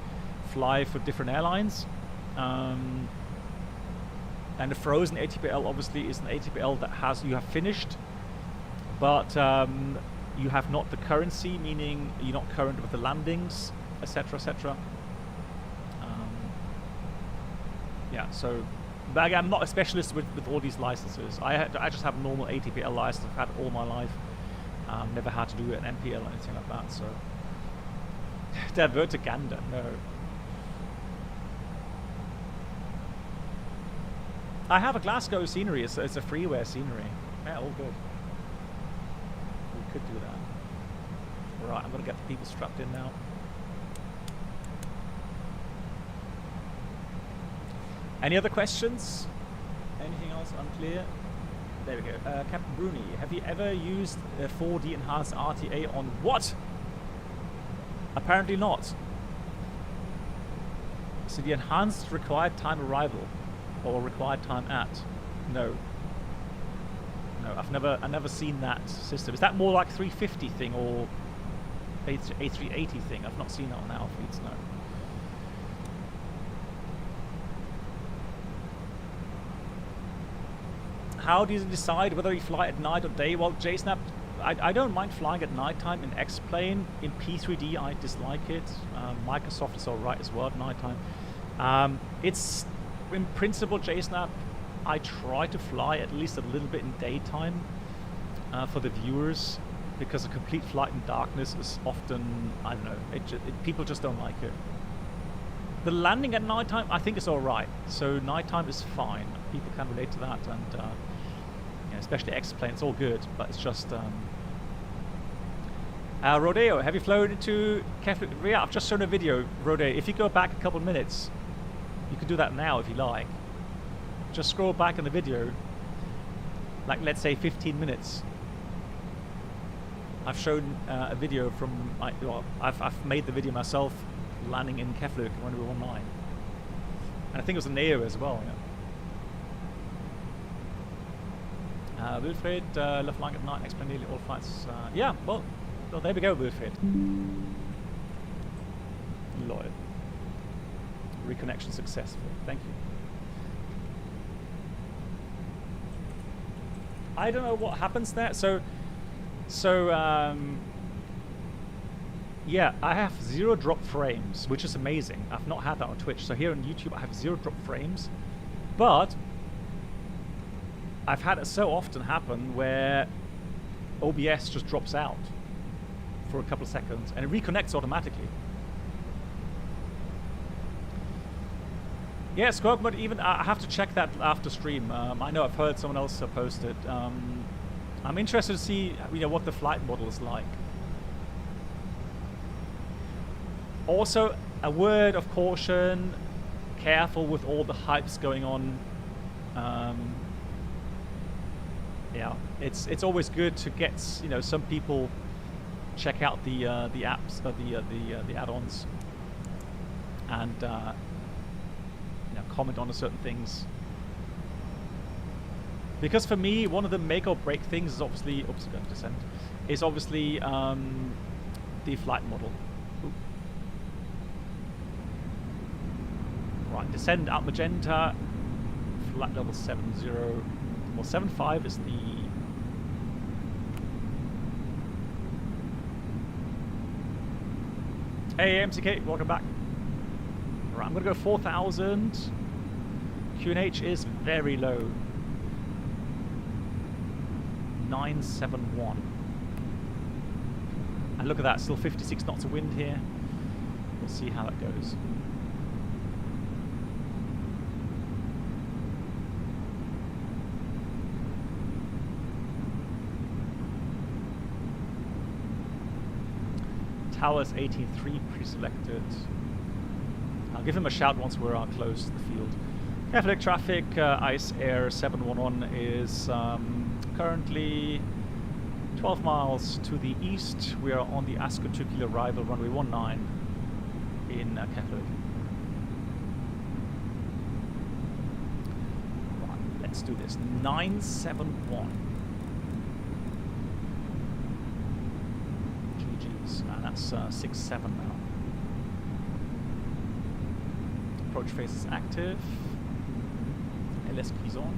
Speaker 2: fly for different airlines. And the frozen ATPL obviously is an ATPL that you have finished, but you have not the currency, meaning you're not current with the landings, etc., etc. Yeah, so but again, I'm not a specialist with all these licenses. I just have a normal ATPL license. I've had it all my life. Never had to do an MPL or anything like that. So divert to Gander, no. I have a Glasgow scenery. It's a freeware scenery. Yeah, all good. We could do that. Right, I'm going to get the people strapped in now. Any other questions? Anything else unclear? There we go. Captain Bruni, have you ever used a 4D enhanced RTA on what? Apparently not. So the enhanced required time arrival or required time at? No. No, I've never seen that system. Is that more like 350 thing or A380 thing? I've not seen that on our fleets, no. How do you decide whether you fly at night or day? Well, JSNAP, I don't mind flying at nighttime in X-Plane. In P3D, I dislike it. Microsoft is alright as well at nighttime. It's, in principle, JSNAP, I try to fly at least a little bit in daytime for the viewers, because a complete flight in darkness is often, I don't know, people just don't like it. The landing at nighttime, I think, is alright. So nighttime is fine. People can relate to that, and yeah, especially X-Plane, it's all good, but it's just... Rodeo, have you flown into Keflavik? Yeah, I've just shown a video, Rodeo. If you go back a couple of minutes, you can do that now if you like. Just scroll back in the video, like let's say 15 minutes. I've shown a video from, well, I've made the video myself, landing in Keflavik when we were online. And I think it was a Neo as well, yeah. Wilfred, left flying at night, explain nearly all flights. Yeah, well, there we go, Wilfred. Loyal. Reconnection successful. Thank you. I don't know what happens there. So yeah, I have 0 drop frames, which is amazing. I've not had that on Twitch. So here on YouTube, I have 0 drop frames, but I've had it so often happen where OBS just drops out for a couple of seconds and it reconnects automatically. Yeah, Squawk, but even I have to check that after stream. I know I've heard someone else post it. I'm interested to see, you know, what the flight model is like. Also, a word of caution: careful with all the hypes going on. Yeah, it's always good to get, you know, some people check out the apps, the add-ons, and you know, comment on certain things. Because for me, one of the make or break things is obviously, oops, going to descend, is obviously the flight model. Ooh. Right, descend out magenta, flight level 70, well 75 is the Hey MCK, welcome back. Right, I'm gonna go 4,000. QNH is very low. 971. And look at that, still 56 knots of wind here. We'll see how that goes. Towers 18.3 pre-selected. I'll give him a shout once we're close to the field. Keflavik traffic, Ice Air 711 is currently 12 miles to the east. We are on the Ascot-Tukil arrival, runway 19 in Keflavik. Right, let's do this. 971. That's 6-7 now. Approach phase is active. LS keys on.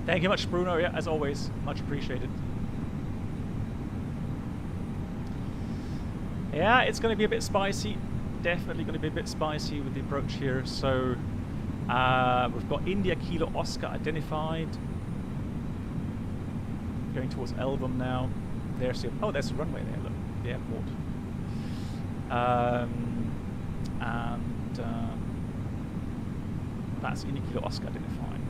Speaker 2: Thank you much, Bruno. Yeah, as always, much appreciated. Yeah, it's going to be a bit spicy. Definitely going to be a bit spicy with the approach here. So we've got India Kilo Oscar identified. Going towards Elvam now. There's the, oh, there's a runway there, look, the airport. And that's India Kilo Oscar identified.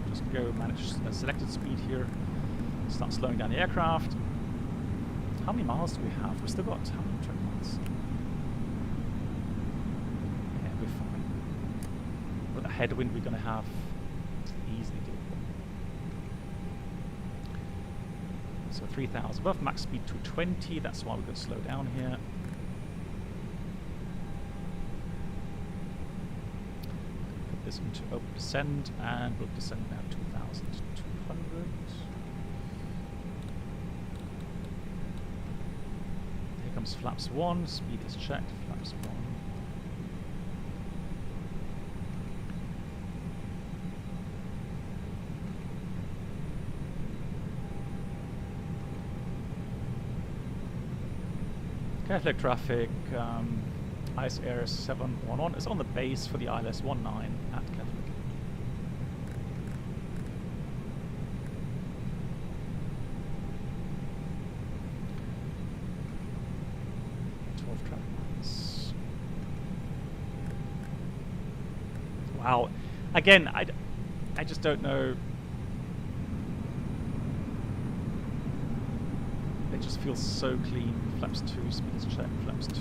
Speaker 2: Just go manage a selected speed here. Start slowing down the aircraft. how many miles do we have? We've still got how many trip miles? Yeah, we're fine. With the headwind we're going to have, it's easily doable. So 3,000 above max speed 220. That's why we're going to slow down here. Put this into open descend, and we'll descend now 2,200. Here comes flaps 1. Speed is checked. Flaps 1. Keflavik traffic, ICE Air 711 is on the base for the ILS 19 at Keflavik. Traffic miles. Wow. Again, I just don't know. It just feels so clean. Flaps 2, speed is checked, flaps 2.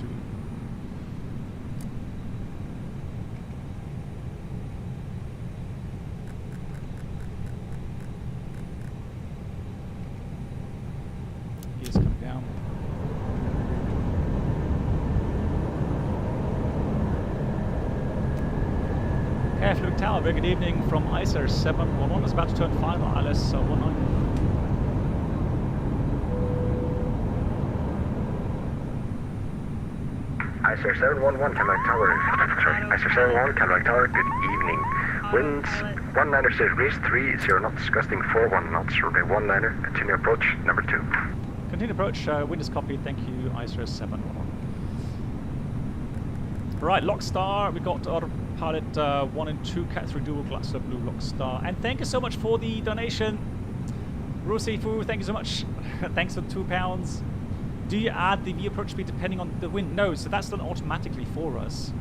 Speaker 2: Gears coming down. Keflavik Tower, very good evening from ICER 711. It's about to turn final, ILS 19.
Speaker 7: ICER 711, Keflavik Tower. Sorry, ICER 711, Keflavik Tower, good evening. Winds 19 degrees, 30 knots, gusting 41 knots, runway 19, continue approach, number 2.
Speaker 2: Continue approach, wind is copied, thank you, ICER 711. Right, Lockstar, we got autopilot 1 and 2, Cat 3 dual, glass blue Lockstar. And thank you so much for the donation. Rusifu, thank you so much. Thanks for £2. Do you add the V-approach speed depending on the wind? No, so that's done automatically for us.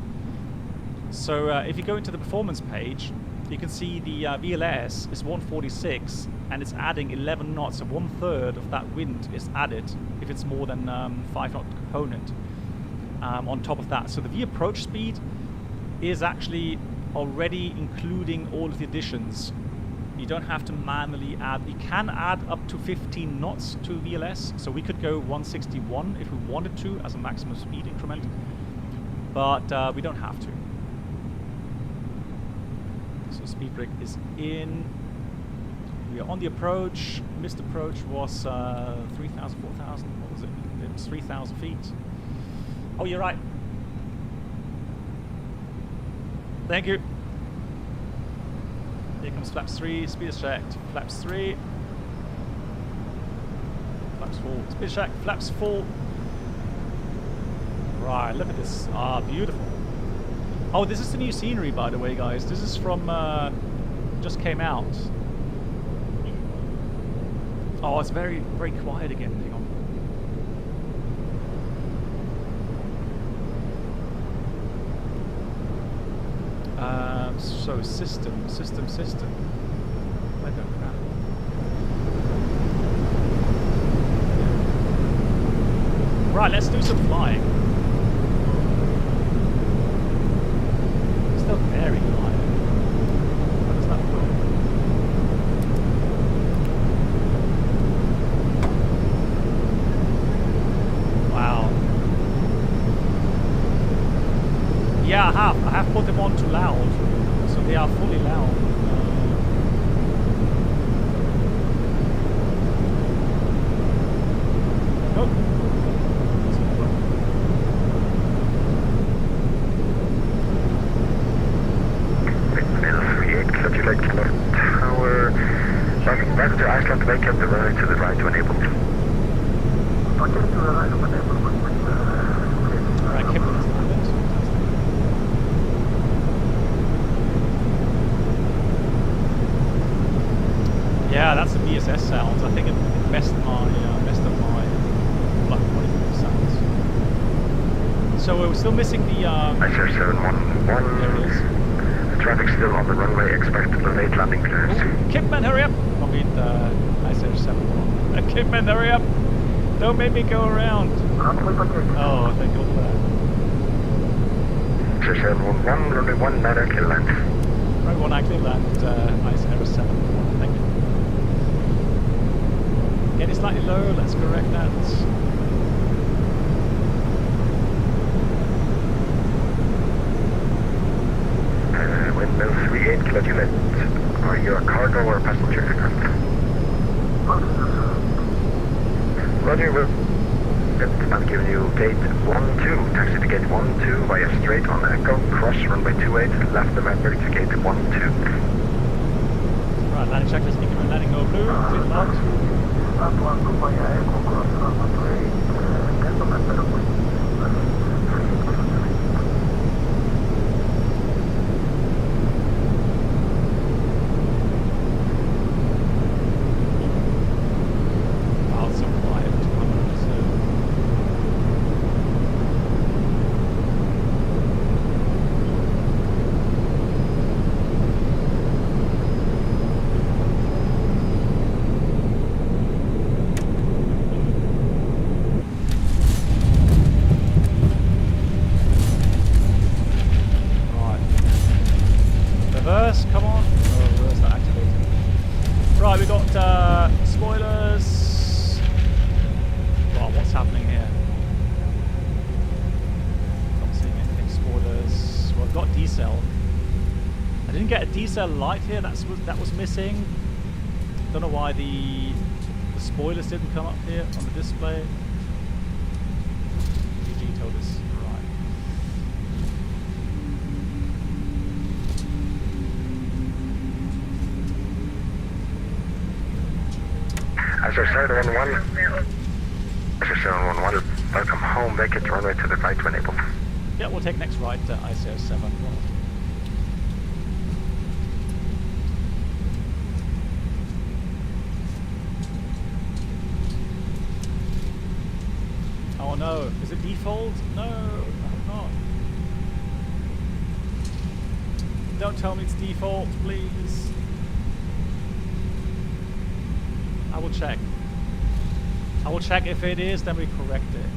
Speaker 2: So if you go into the performance page, you can see the VLS is 146 and it's adding 11 knots, so 1/3 of that wind is added if it's more than 5 knot component on top of that. So the V-approach speed is actually already including all of the additions. You don't have to manually add. You can add up to 15 knots to VLS, so we could go 161 if we wanted to as a maximum speed increment, but we don't have to. So speed brake is in. We are on the approach. Missed approach was 3,000, 4,000. What was it? It was 3,000 feet. Oh, you're right. Thank you. Here comes flaps 3, speed is checked. Flaps 3. Flaps 4, speed is checked. Flaps 4. Right, look at this. Ah, beautiful. Oh, this is the new scenery, by the way, guys. This is from, just came out. Oh, it's very, very quiet again. Hang on. So system. I don't know. Right, let's do some flying. Still very quiet. What does that look? Wow. Yeah, I have put them on too loud. So they are fully loud. Oh.
Speaker 7: Tower, back to Iceland, make up the runway to the right to enable.
Speaker 5: Okay, to the right of enablement.
Speaker 2: Right, Kipling is landed. Yeah, that's the BSS sounds. I think it messed of my flight quality sounds. So we're still missing the.
Speaker 7: ICER 711.
Speaker 2: There it is.
Speaker 7: Traffic still on the runway. Expect the late landing clearance.
Speaker 2: Kipman, hurry up! I mean, ICER 711. Kipman, hurry up! Don't make me go around.
Speaker 5: Runway project.
Speaker 2: Oh, thank God for that.
Speaker 7: 711, runway 19 clear land.
Speaker 2: Right, one active land, ice error 7. Thank you. Get it slightly low, let's correct that.
Speaker 7: Windmill 38, kilo Juliet. Are you a cargo or a passenger aircraft? Roger, I'm giving you gate 12, taxi to gate 12 via straight on Echo, cross runway 28, left November to gate 12.
Speaker 2: Right, landing checklist, incoming landing over blue, clear the marks.
Speaker 5: At 12 via Echo, cross runway 28, get November with light here that was missing. Don't know why the spoilers didn't come up here on the display. EG told us
Speaker 7: right. Azure 711. Azure 711. Welcome home. Vacate the runway to the right when able.
Speaker 2: Yeah, we'll take next right. ICO 7. Oh no, is it default? No, I hope not. Don't tell me it's default, please. I will check. I will check. If it is, then we correct it.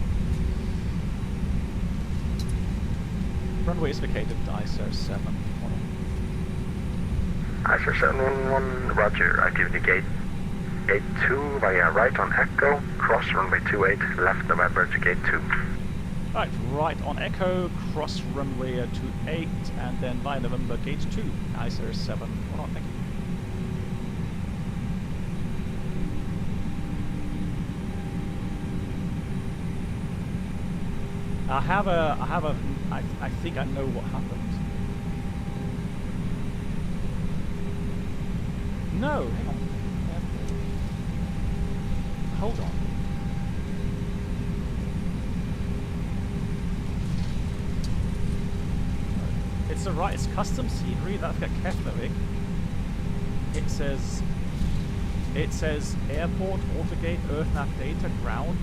Speaker 2: Runway is vacated, ISO 7.
Speaker 7: ISO 711, roger. I've given you gate 2 via right on Echo, cross runway 28, left November to gate 2.
Speaker 2: Right on Echo, cross runway 28, and then via November gate 2, ISO 7. Hold on, thank you. I think I know what happened. No, hang on. Hold on. It's alright, it's custom scenery, that's got Keflavik. It says airport, autogate, earthmap data, ground,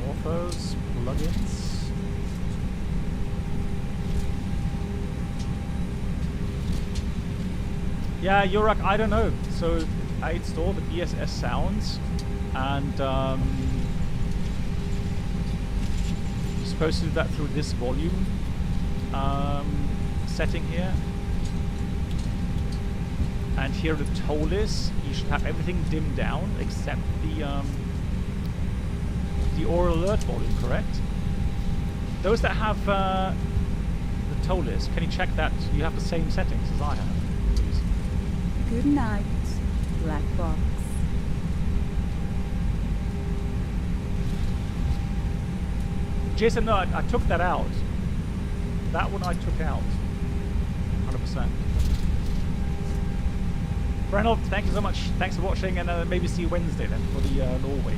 Speaker 2: orthos, plugins. Yeah, Yurak, I don't know. So I installed the BSS sounds, and you're supposed to do that through this volume setting here. And here the Toliss, you should have everything dimmed down except the oral alert volume, correct? Those that have the Toliss, can you check that you have the same settings as I have, please?
Speaker 6: Good night, black box.
Speaker 2: Jason, no, I took that out. That one I took out. 100%. Reynold, thank you so much. Thanks for watching, and maybe see you Wednesday then for the Norway.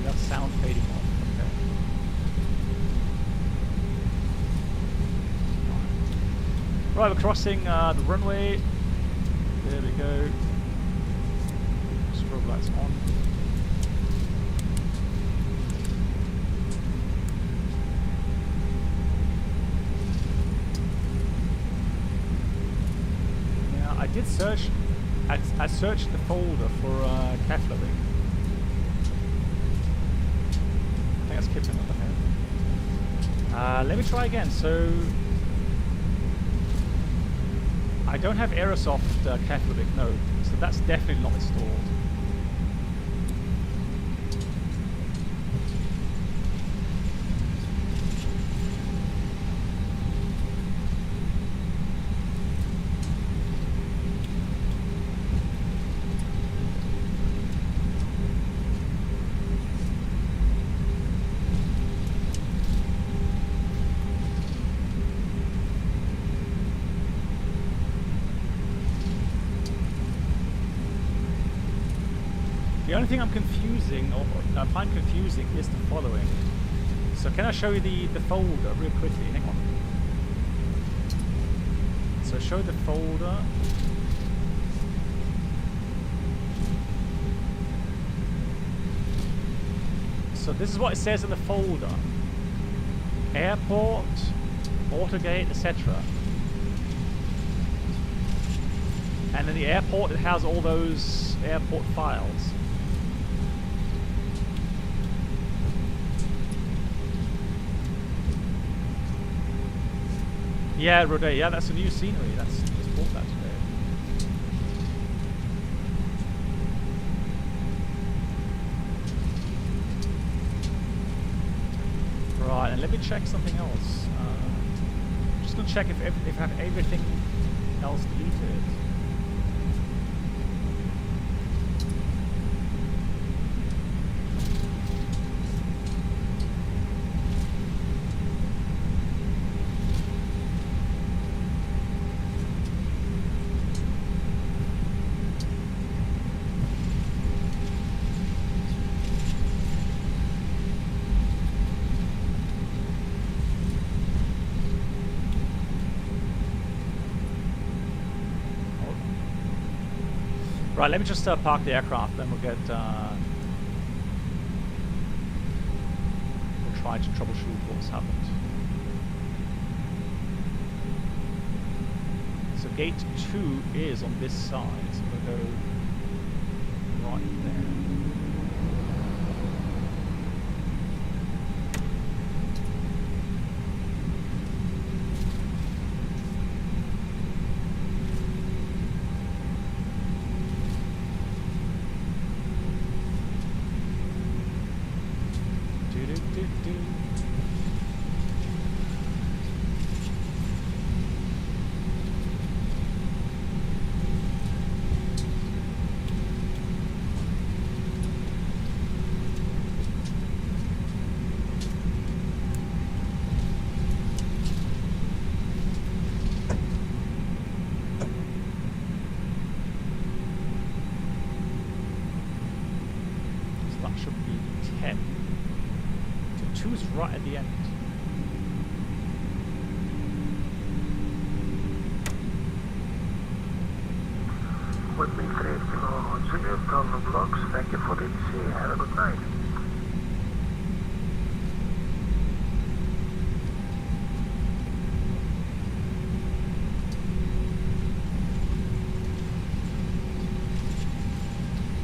Speaker 2: That sound fading off. Okay. Right, we're crossing the runway. There we go. Strobe lights on. searched the folder for Keflavik. I think that's Kipton up ahead. Let me try again. So I don't have Aerosoft Keflavik, no. So that's definitely not installed. The only thing I'm confusing, or I find confusing, is the following. So can I show you the folder real quickly? Hang on. So show the folder. So this is what it says in the folder. Airport, AutoGate, etc. And in the airport it has all those airport files. Yeah, Rode, yeah, that's a new scenery. That's just bought that today. Right, and let me check something else. I'm just gonna check if I have everything else deleted. Right, let me just park the aircraft, then we'll get. We'll try to troubleshoot what's happened. So gate 2 is on this side, so we'll go right there. Right at the end.
Speaker 3: With me 3 kilo Juliet on the blocks, thank you for the EC, have a good night.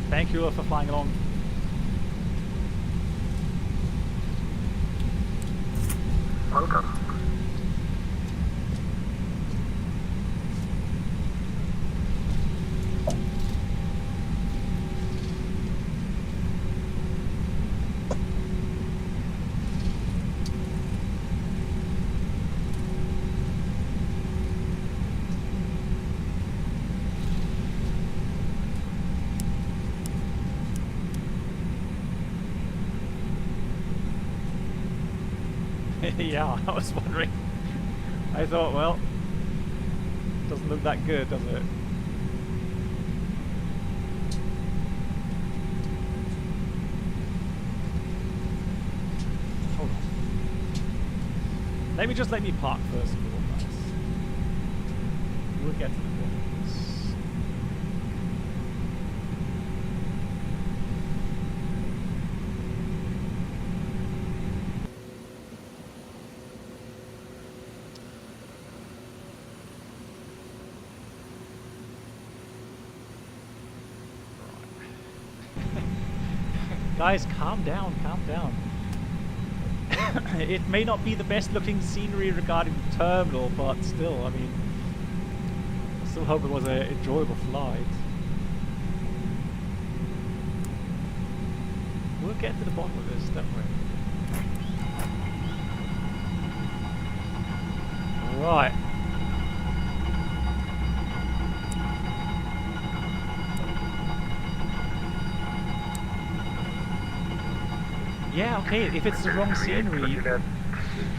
Speaker 2: Thank you all for flying along.
Speaker 3: Welcome.
Speaker 2: Yeah, I was wondering. I thought, well, doesn't look that good, does it? Hold on. Let me park first of all, guys. We'll get to the point. Guys, calm down, calm down. It may not be the best looking scenery regarding the terminal, but still, I mean, I still hope it was an enjoyable flight. We'll get to the bottom of this, don't we? Right. Yeah, okay, if it's the wrong scenery...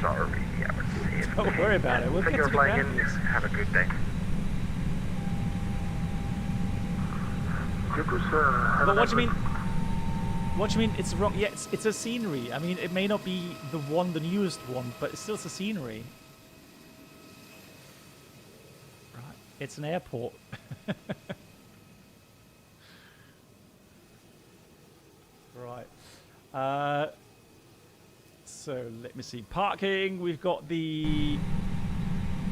Speaker 7: Sorry, I would say it.
Speaker 2: Don't worry about it, we'll get to the ground.
Speaker 7: Have a good day.
Speaker 2: But what do you mean? What do you mean it's wrong? Yeah, it's a scenery. I mean, it may not be the newest one, but it's still a scenery. Right, it's an airport. Right. So let me see. Parking. We've got the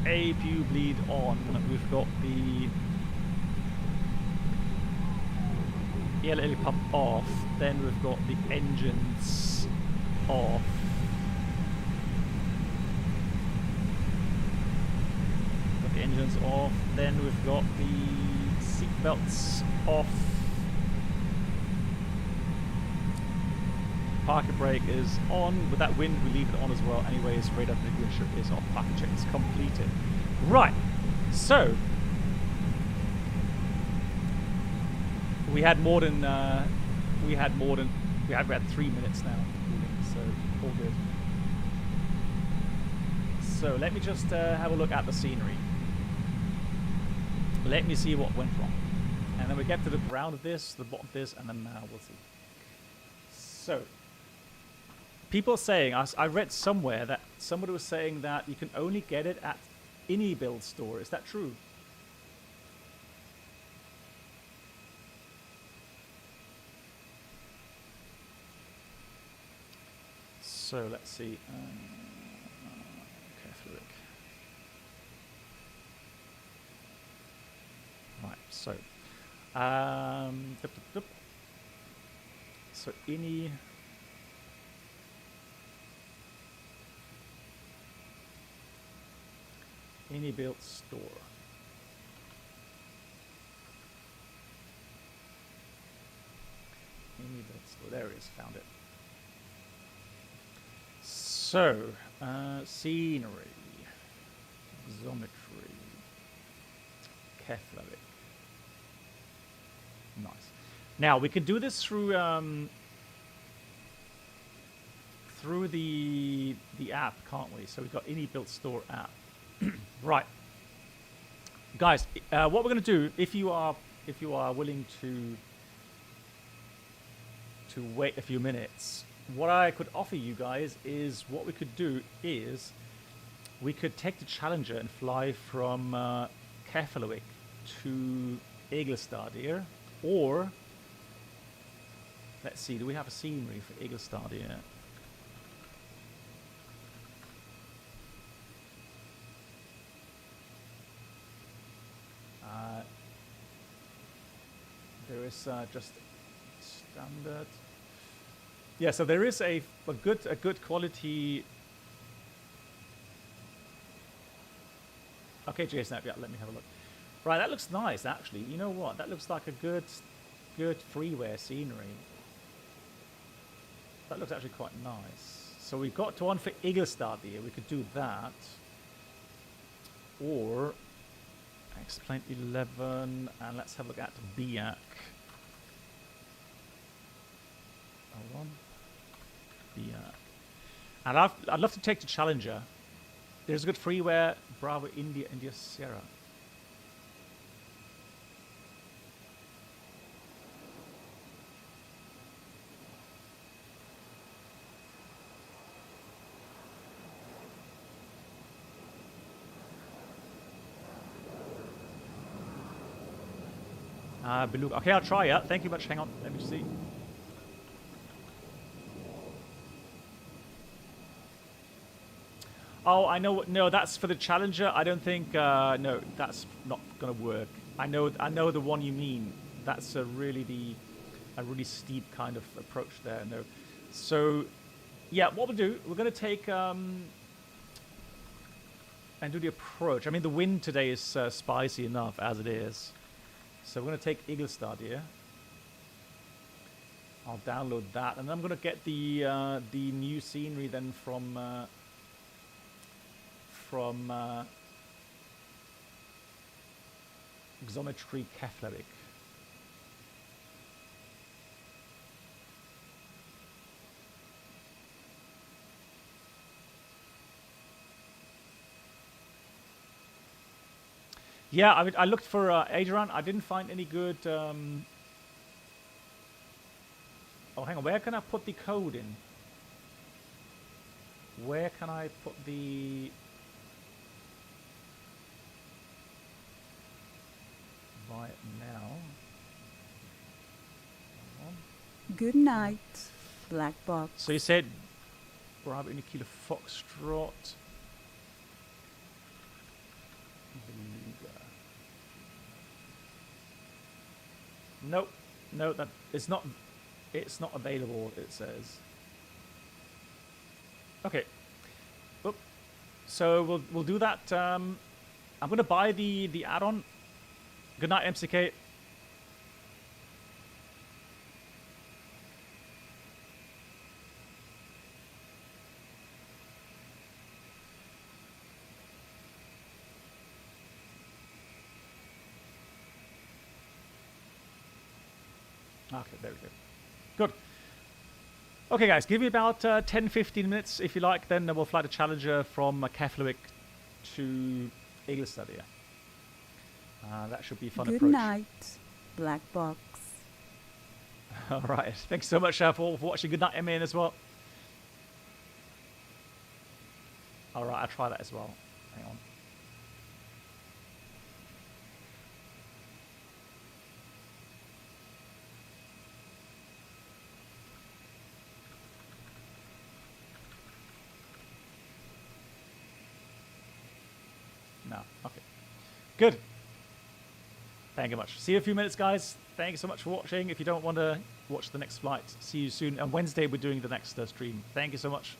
Speaker 2: APU bleed on. We've got the LL pump off. Then we've got the engines off. Got the engines off. Then we've got the seat belts off. Parking brake is on. With that wind, we leave it on as well. Anyway, straight up the windshield is off. Parking check is completed. Right. So we had 3 minutes now, so all good. So let me just have a look at the scenery. Let me see what went wrong, and then we get to the ground of this, the bottom of this, and then we'll see. So people saying, I read somewhere that somebody was saying that you can only get it at any build store. Is that true? So let's see. Keflavik. Right. So, so any built store. Any built store. There it is. Found it. So, scenery, isometry, Keflavik. Nice. Now we can do this through the app, can't we? So we've got any built store app. Right, guys. What we're going to do, if you are willing to wait a few minutes. What I could offer you guys is what we could do is we could take the Challenger and fly from Keflavik to Egelstadir, or let's see, do we have a scenery for Egelstadir? There is just standard. Yeah, so there is a good quality. Okay, Jason, yeah, let me have a look. Right, that looks nice actually. You know what? That looks like a good freeware scenery. That looks actually quite nice. So we've got one for Egelstadir. We could do that, or X-Plane 11, and let's have a look at BIKF. Hold on. BIKF. And I'd love to take the Challenger. There's a good freeware. Bravo India Sierra. Beluga. Okay, I'll try it. Thank you much. Hang on. Let me see. Oh, I know. No, that's for the Challenger. I don't think. No, that's not gonna work. I know the one you mean. That's really the. a really steep kind of approach there. No, so yeah, what we'll do, we're going to take and do the approach. I mean, the wind today is spicy enough as it is, so we're going to take Igelstad here. I'll download that, and then I'm going to get the new scenery then from Xometry Keflavik. Yeah, I looked for Adrian. I didn't find any good. Oh, hang on. Where can I put the code in? Where can I put the? Right now.
Speaker 6: Good night, black box.
Speaker 2: So you said Bravo Uni Kilo Foxtrot. Nope, no, that it's not. It's not available. It says. Okay. Oop. So we'll do that. I'm gonna buy the add-on. Good night, MCK. Okay, there we go. Good. Okay, guys, give me about 10-15 minutes, if you like, then we'll fly the Challenger from Keflavik to Igelstad here. That should be a fun
Speaker 6: Good
Speaker 2: approach.
Speaker 6: night, black box.
Speaker 2: All right. Thanks so much for watching. Good night, Emma, as well. All right, I'll try that as well. Hang on. No. Okay. Good. Thank you much. See you in a few minutes, guys. Thank you so much for watching. If you don't want to watch the next flight, see you soon. And Wednesday, we're doing the next stream. Thank you so much.